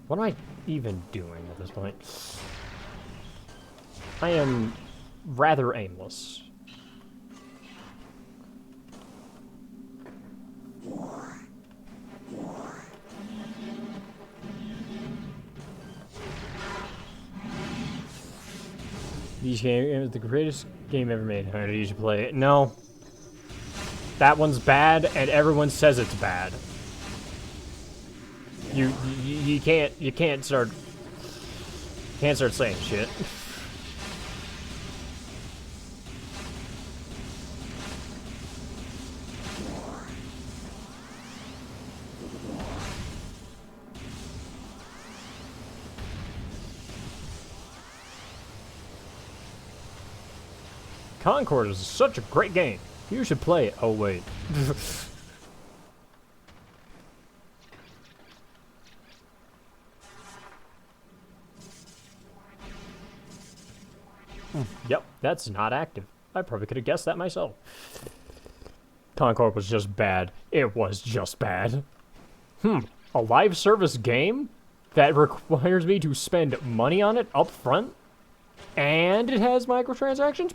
What am I even doing at this point? I am rather aimless. These games, the greatest game ever made. How did you should play it? No. That one's bad, and everyone says it's bad. You can't start saying shit. Concord is such a great game. You should play it. Oh, wait. Yep, that's not active. I probably could have guessed that myself. Concord was just bad. It was just bad. A live service game that requires me to spend money on it up front? And it has microtransactions?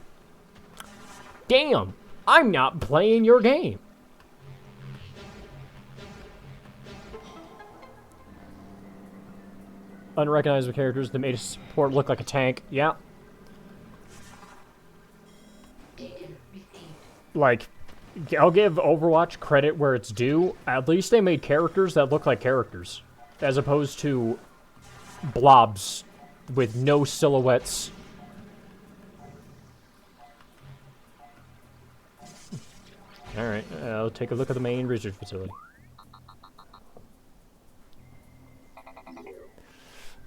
Damn, I'm not playing your game. Unrecognizable characters that made a support look like a tank. Yeah. Like, I'll give Overwatch credit where it's due. At least they made characters that look like characters, as opposed to blobs with no silhouettes. Alright, I'll take a look at the main research facility.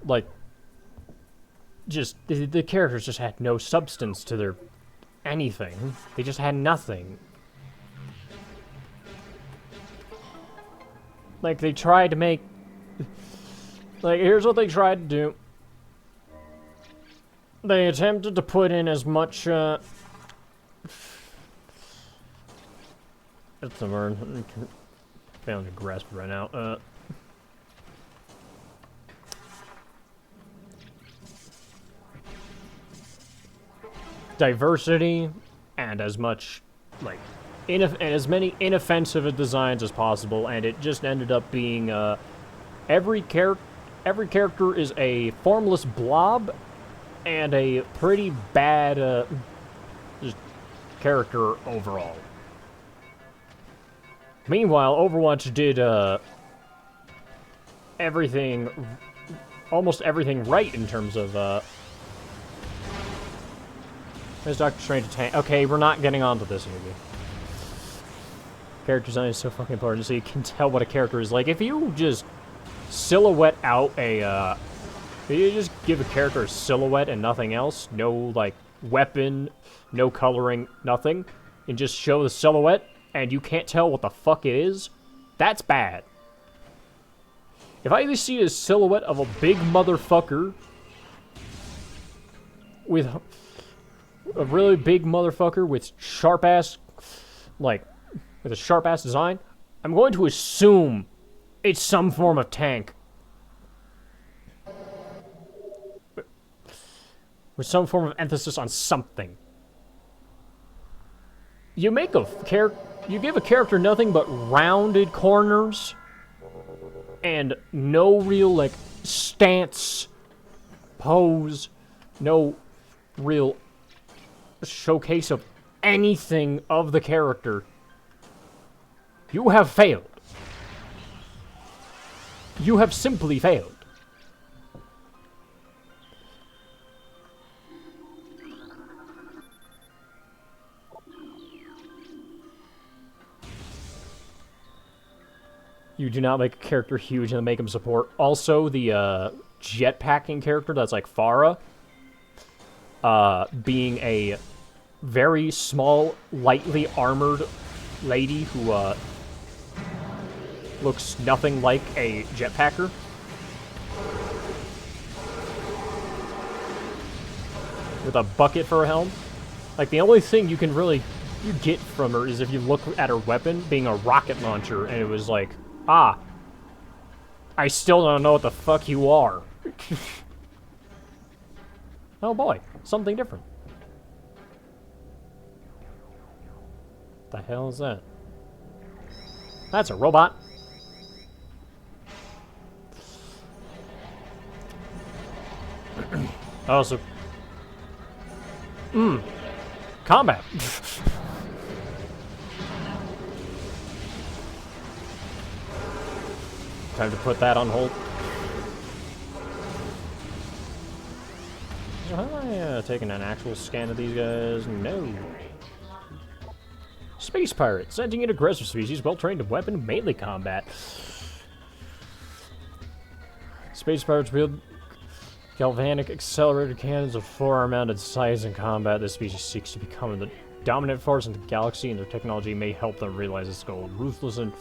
Like, just, the characters just had no substance to their anything. They just had nothing. Like, they tried to make... Like, here's what they tried to do. They attempted to put in as much, That's the word. I'm failing to grasp it right now. Diversity and as much, like, and as many inoffensive designs as possible, and it just ended up being every character is a formless blob and a pretty bad just character overall. Meanwhile, Overwatch did almost everything right in terms of there's Doctor Strange tank. Okay, we're not getting onto this movie. Character design is so fucking important, so you can tell what a character is like. If you just silhouette out if you just give a character a silhouette and nothing else, no, like, weapon, no coloring, nothing, and just show the silhouette, and you can't tell what the fuck it is, that's bad. If I see a silhouette of a big motherfucker with a really big motherfucker with sharp ass, like, with a sharp ass design, I'm going to assume it's some form of tank. With some form of emphasis on something. You make a you give a character nothing but rounded corners and no real, like, stance, pose, no real showcase of anything of the character. You have failed. You have simply failed. You do not make a character huge and then make him support. Also, the jetpacking character that's like Farah, being a very small, lightly armored lady who looks nothing like a jetpacker. With a bucket for a helm. Like, the only thing you can really get from her is if you look at her weapon being a rocket launcher, and it was like, ah, I still don't know what the fuck you are. Oh boy, something different. The hell is that? That's a robot. Oh, so... combat. Time to put that on hold. So how am I taking an actual scan of these guys? No. Space pirate, sentient aggressive species, well trained in weapon and melee combat. Space pirates wield galvanic accelerated cannons of forearm-mounted size in combat. This species seeks to become the dominant force in the galaxy, and their technology may help them realize its goal. Ruthless and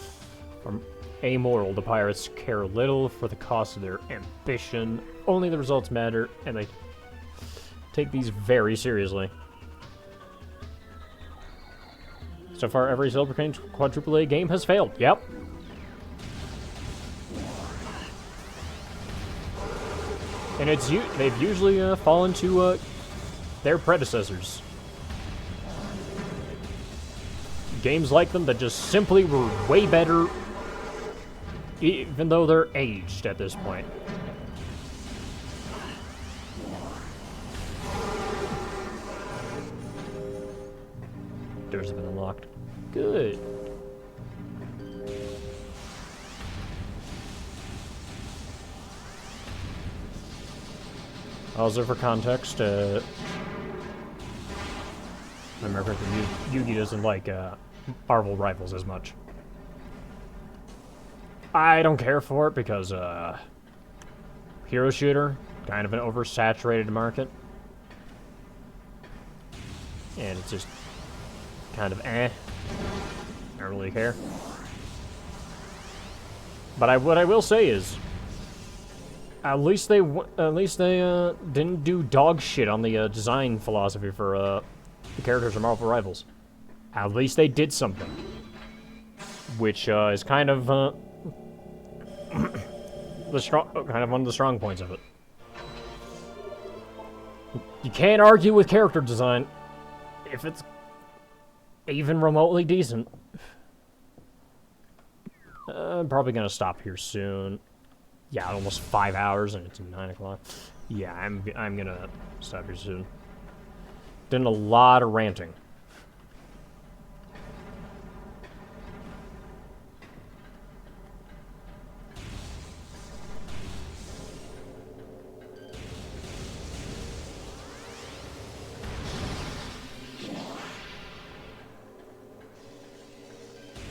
amoral, the pirates care little for the cost of their ambition. Only the results matter, and they take these very seriously. So far, every Silver King quadruple A game has failed. Yep. And they've usually fallen to their predecessors. Games like them that just simply were way better, even though they're aged at this point. Doors have been unlocked. Good. Also, for context, I remember Yugi doesn't like Marvel Rivals as much. I don't care for it because hero shooter, kind of an oversaturated market, and it's just kind of I don't really care. But what I will say is, at least they didn't do dog shit on the design philosophy for the characters of Marvel Rivals. At least they did something, which is kind of kind of one of the strong points of it. You can't argue with character design if it's even remotely decent. I'm probably gonna stop here soon. Yeah, almost 5 hours and it's 9 o'clock. Yeah, I'm gonna stop here soon. Done a lot of ranting.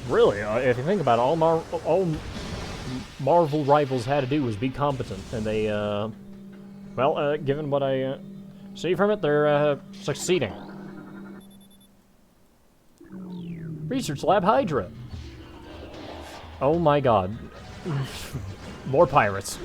Really, if you think about it, all Marvel Rivals had to do was be competent, and they, well, given what I see from it, they're succeeding. Research Lab Hydra. Oh my god. More pirates.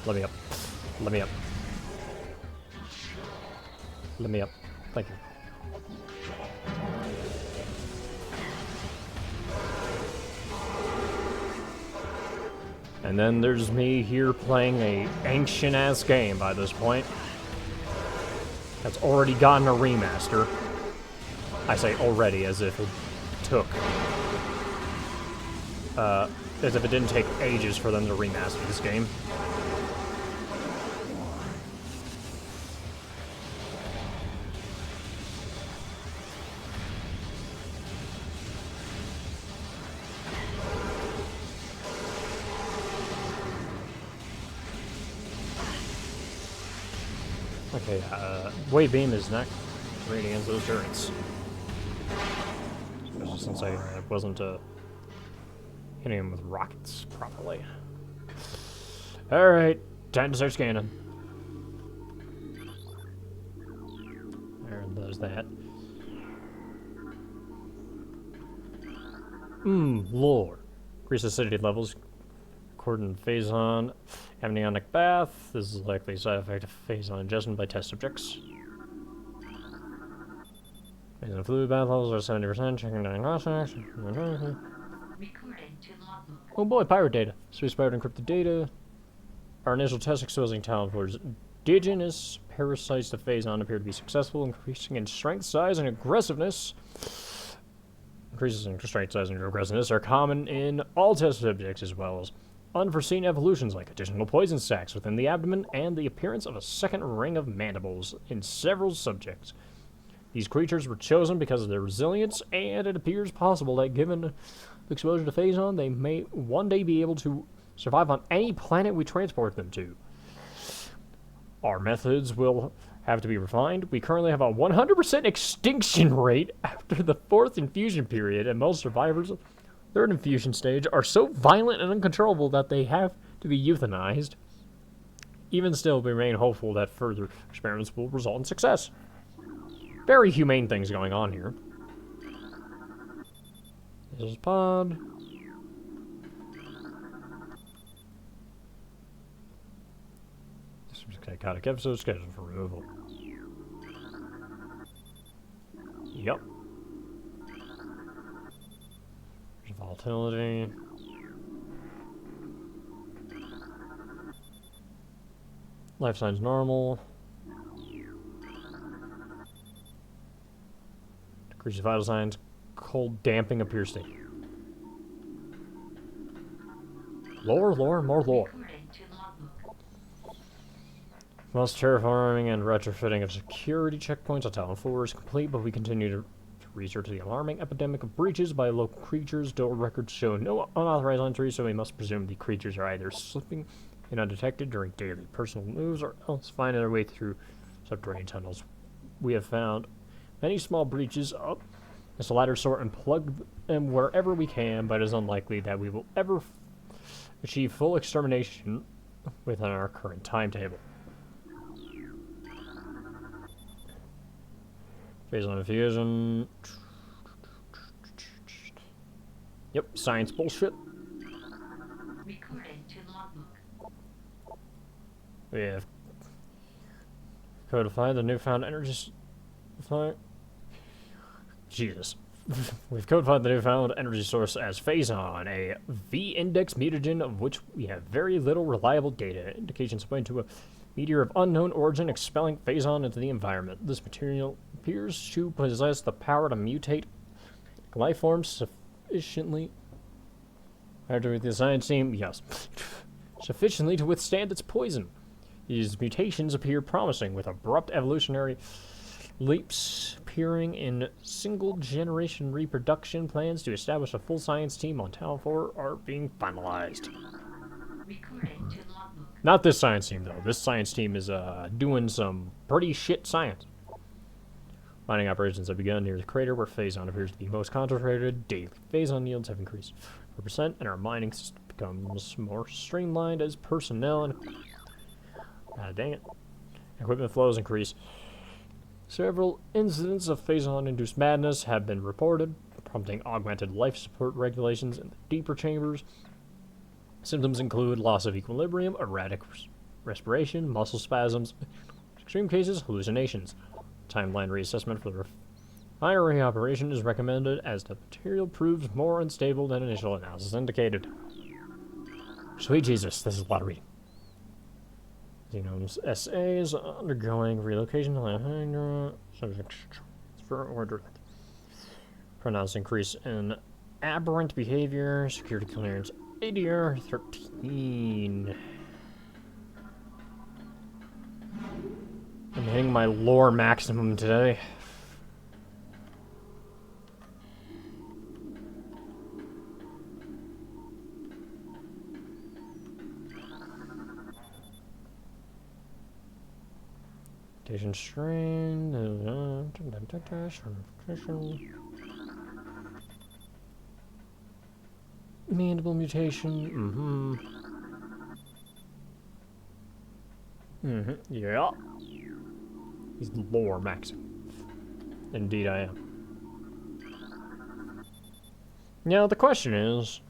Let me up. Let me up. Let me up. Thank you. And then there's me here playing a ancient-ass game by this point. That's already gotten a remaster. I say already as if it took... as if it didn't take ages for them to remaster this game. Okay, Wave Beam is not great against those turrets. Especially since I wasn't hitting them with rockets properly. Alright, time to start scanning. There, there's that. Lore. Increase acidity levels according to Phazon. Amniotic bath. This is likely a side effect of Phazon ingestion by test subjects. Phazon fluid bath levels are 70%. Checking diagnostics. Recording to logbook. Oh boy, pirate data. Space pirate encrypted data. Our initial test exposing talent for indigenous parasites to Phazon appear to be successful, increasing in strength, size, and aggressiveness. Increases in strength, size, and aggressiveness are common in all test subjects, as well as unforeseen evolutions like additional poison sacs within the abdomen and the appearance of a second ring of mandibles in several subjects. These creatures were chosen because of their resilience, and it appears possible that given exposure to Phazon, they may one day be able to survive on any planet we transport them to. Our methods will have to be refined. We currently have a 100% extinction rate after the 4th infusion period, and most survivors of the 3rd infusion stage are so violent and uncontrollable that they have to be euthanized. Even still, we remain hopeful that further experiments will result in success. Very humane things going on here. This is pod. This is a psychotic episode scheduled for removal. Yup. There's volatility. Life signs normal. Decreases vital signs. Cold damping appears to. Lore, more lore. Recording to logbook. Most terraforming and retrofitting of security checkpoints on Talon 4 is complete, but we continue to research the alarming epidemic of breaches by local creatures. Door records show no unauthorized entries, so we must presume the creatures are either slipping in undetected during daily personal moves or else finding their way through subterranean tunnels. We have found many small breaches up this latter sort and plug them wherever we can, but it is unlikely that we will ever achieve full extermination within our current timetable. Phazon infusion. Yep, science bullshit. Recording to logbook. We have codified the newfound energy. Jesus. We've codified the newfound energy source as Phazon, a V-index mutagen of which we have very little reliable data. Indications point to a meteor of unknown origin expelling Phazon into the environment. This material appears to possess the power to mutate life forms sufficiently. After the science team, yes, sufficiently to withstand its poison. These mutations appear promising, with abrupt evolutionary leaps appearing in single-generation reproduction. Plans to establish a full science team on Town 4 are being finalized. Recording to logbook. Not this science team, though. This science team is doing some pretty shit science. Mining operations have begun near the crater where phazon appears to be most concentrated. Daily phazon yields have increased 4%, and our mining system becomes more streamlined as personnel and dang it. Equipment flows increase. Several incidents of phazon-induced madness have been reported, prompting augmented life support regulations in the deeper chambers. Symptoms include loss of equilibrium, erratic respiration, muscle spasms, in extreme cases, hallucinations. Timeline reassessment for the refinery operation is recommended as the material proves more unstable than initial analysis indicated. Sweet Jesus, this is a lot of reading. Xenome's SA is undergoing relocation to subject transfer order. Pronounced increase in aberrant behavior, security clearance ADR 13. I'm hitting my lore maximum today. Mutation strain. Mandible mutation. Yeah. He's lore maximum. Indeed, I am. Now the question is,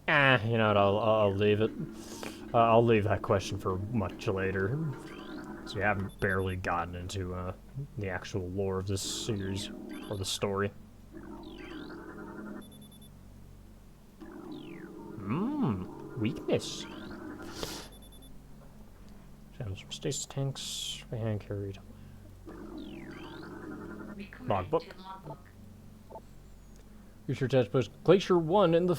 you know what? I'll leave it. I'll leave that question for much later. So we haven't barely gotten into the actual lore of this series or the story. Weakness. Sounds from stasis tanks by hand carried. Logbook. Research outpost Glacier 1 in the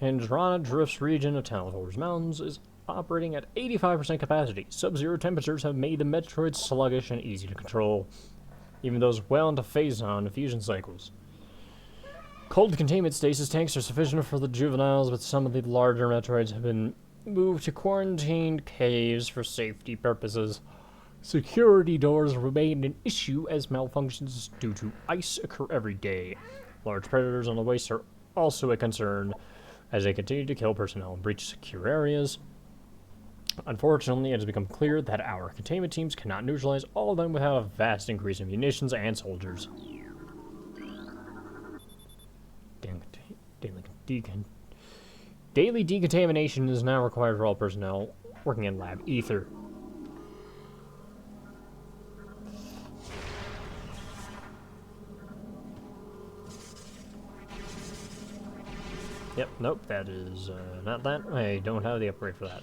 Andrana Drifts region of Talon Forest Mountains is operating at 85% capacity. Sub-zero temperatures have made the Metroid sluggish and easy to control, even those well into phazon fusion cycles. Cold containment stasis tanks are sufficient for the juveniles, but some of the larger Metroids have been moved to quarantined caves for safety purposes. Security doors remain an issue as malfunctions due to ice occur every day. Large predators on the waste are also a concern as they continue to kill personnel and breach secure areas. Unfortunately, it has become clear that our containment teams cannot neutralize all of them without a vast increase in munitions and soldiers. Daily decontamination is now required for all personnel working in Lab Ether. Yep, nope, that is not that. I don't have the upgrade for that.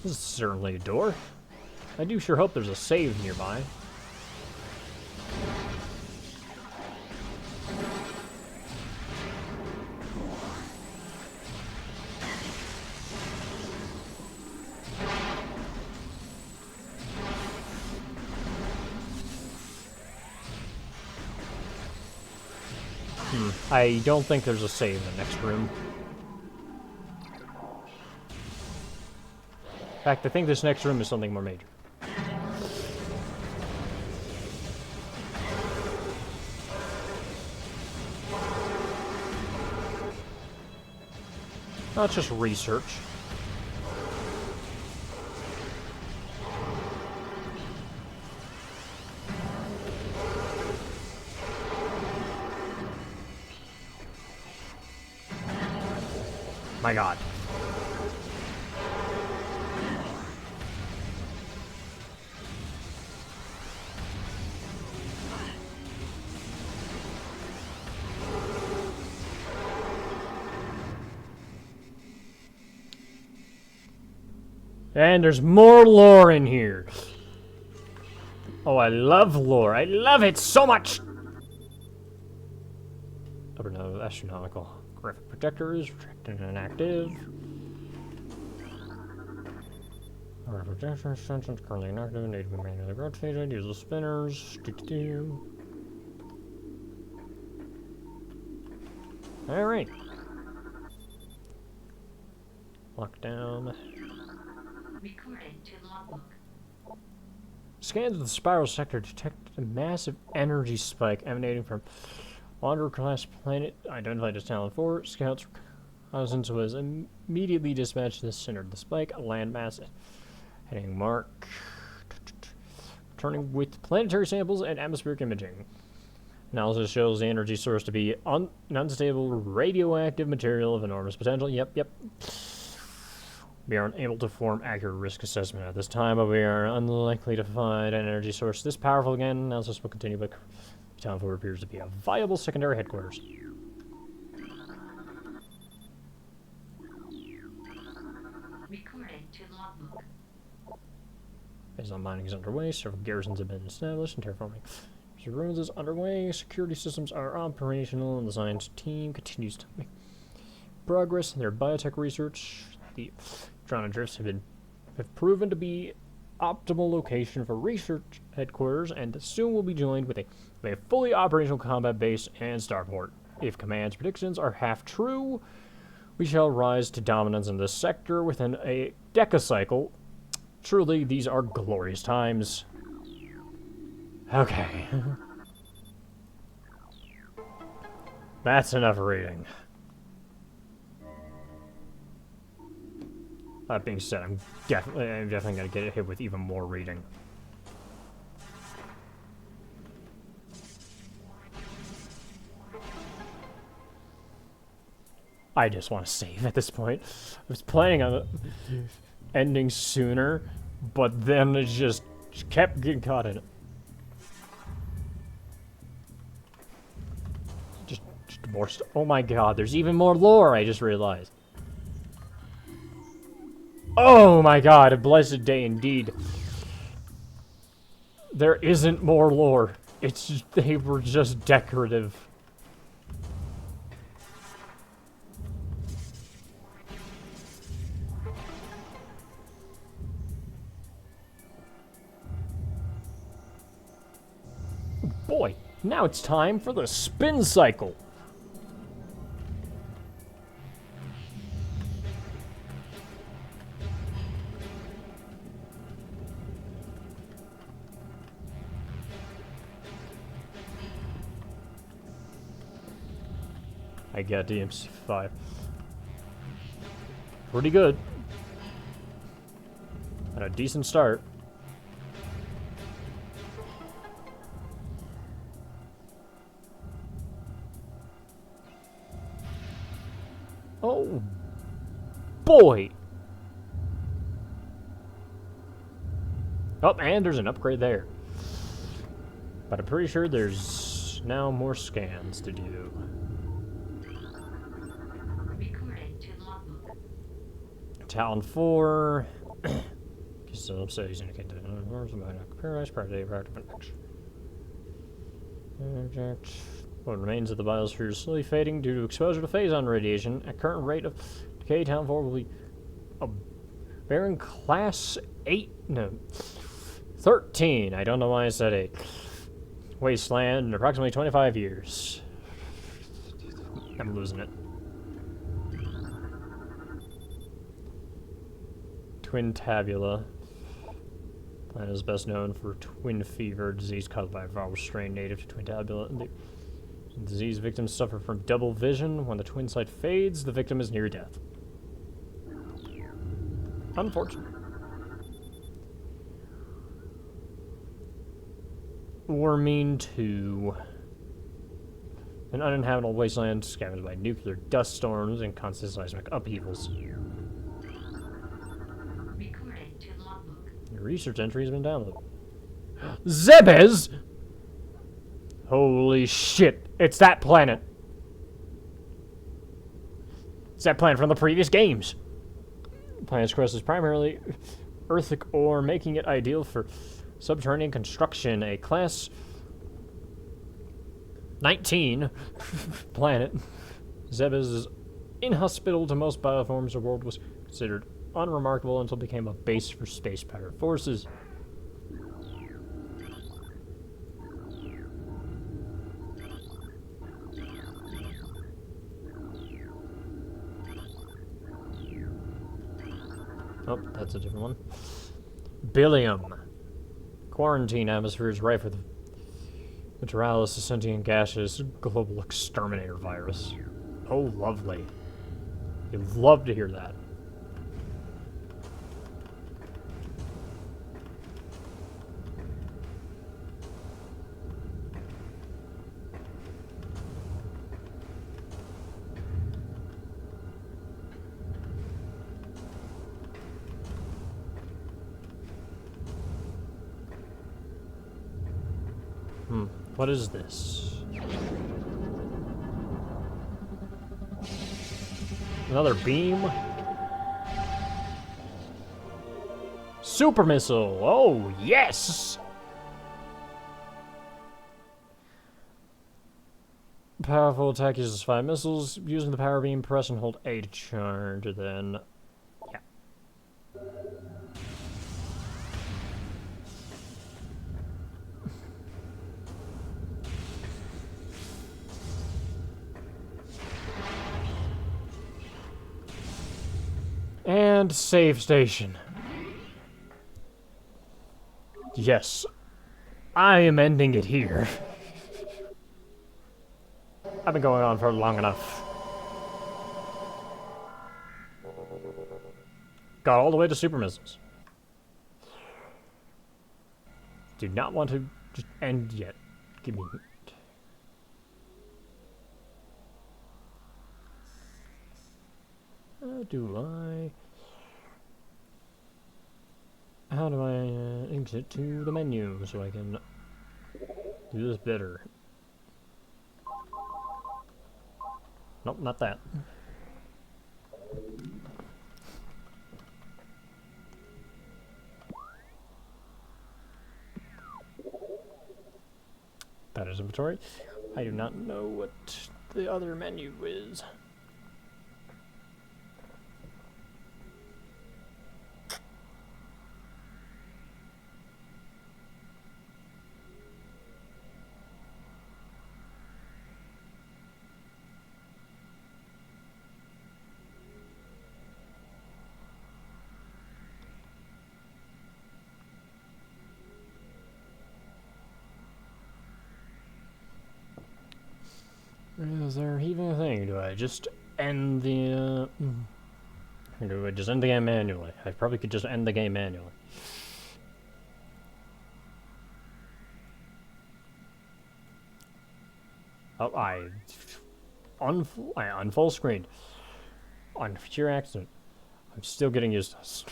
This is certainly a door. I do sure hope there's a save nearby. I don't think there's a save in the next room. In fact, I think this next room is something more major. Not just research. My God. And there's more lore in here. Oh, I love lore. I love it so much. Upper node astronomical graphic projectors, retracted and inactive. Our projection extensions currently inactive, need to be manually rotated. Use the spinners. Alright. Lockdown. Recording to logbook. Scans of the spiral sector detect a massive energy spike emanating from Wanderer-class planet identified as Talon 4. Scouts Reconnaissance was immediately dispatched to the center of the spike, a landmass heading mark. Returning with planetary samples and atmospheric imaging. Analysis shows the energy source to be an unstable radioactive material of enormous potential. Yep. We aren't able to form accurate risk assessment at this time, but we are unlikely to find an energy source this powerful again. Analysis will continue, but Town 4 appears to be a viable secondary headquarters. Recording to logbook. As on mining is underway, several garrisons have been established and terraforming. Ruins is underway, security systems are operational, and the science team continues to make progress in their biotech research. The Drana Drifts have proven to be optimal location for research headquarters, and soon will be joined with a fully operational combat base and starport. If Command's predictions are half true, we shall rise to dominance in this sector within a decacycle. Truly, these are glorious times. Okay. That's enough reading. That being said, I'm definitely gonna get hit with even more reading. I just want to save at this point. I was planning on ending sooner, but then it just kept getting caught in it. Just more oh my god, there's even more lore, I just realized. Oh my god, a blessed day indeed. There isn't more lore. It's just, they were just decorative. Boy, now it's time for the spin cycle. I got DMC5. Pretty good. Had a decent start. Oh, boy. Oh, and there's an upgrade there. But I'm pretty sure there's now more scans to do. Recording to logbook. Talon 4. Some cities indicate that paradise prior to the practical object. What remains of the biosphere is slowly fading due to exposure to phazon radiation. At current rate of decay, Talon 4 will be a barren class 8. No. 13. I don't know why I said 8. Wasteland in approximately 25 years. I'm losing it. Twin tabula. Planet is best known for twin fever, disease caused by a viral strain native to twin tabula. The disease victims suffer from double vision. When the twin sight fades, the victim is near death. Unfortunate. Warming 2. An uninhabitable wasteland scavenged by nuclear dust storms and constant seismic upheavals. Recording to logbook. Your research entry has been downloaded. Zebes! Holy shit, it's that planet. It's that planet from the previous games. The planet's crust is primarily earthic ore, making it ideal for subterranean construction. A class 19 planet, Zebes is inhospitable to most bioforms. The world was considered unremarkable until it became a base for space pirate forces. Oh, that's a different one. Billium. Quarantine atmosphere is rife with Naturalis, a sentient gaseous global exterminator virus. Oh, lovely. You'd love to hear that. What is this? Another beam? Super missile! Oh, yes! Powerful attack uses 5 missiles. Using the power beam, press and hold A to charge, then... yeah. And save station. Yes. I am ending it here. I've been going on for long enough. Got all the way to super missiles. Do not want to just end yet. Give me... How do I... How do I exit to the menu so I can do this better? Nope, not that. That is inventory. I do not know what the other menu is. Is there even a thing? Do I just end the, or do I just end the game manually? I probably could just end the game manually. Oh, I unfull screen. On sheer accident. I'm still getting used to this.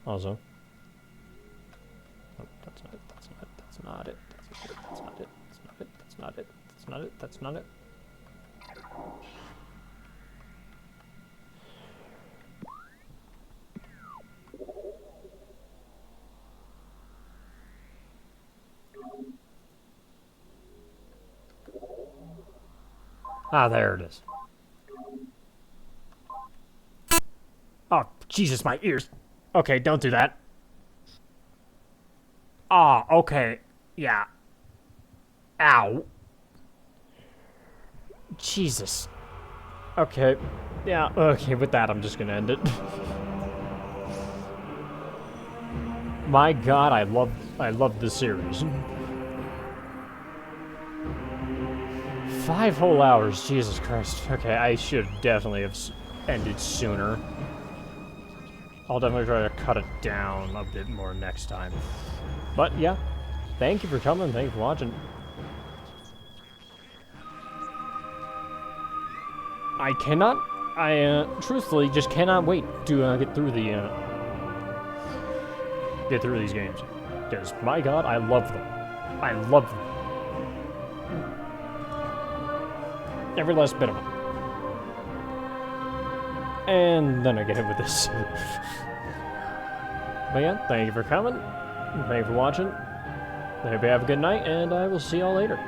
Also. That's not it, that's not it, that's not it, that's not it, that's not it, that's not it, that's not it, that's not it. Ah, there it is. Oh, Jesus, my ears. Okay, don't do that. Ah, okay. Yeah. Ow. Jesus. Okay. Yeah, okay, with that, I'm just gonna end it. My God, I love this series. 5 whole hours, Jesus Christ. Okay, I should definitely have ended sooner. I'll definitely try to cut it down a bit more next time. But yeah, thank you for coming, thank you for watching. I truthfully just cannot wait to get through these games. Because, my God, I love them. I love them. Every last bit of them. And then I get hit with this. But yeah, thank you for coming. Thank you for watching. I hope you have a good night, and I will see y'all later.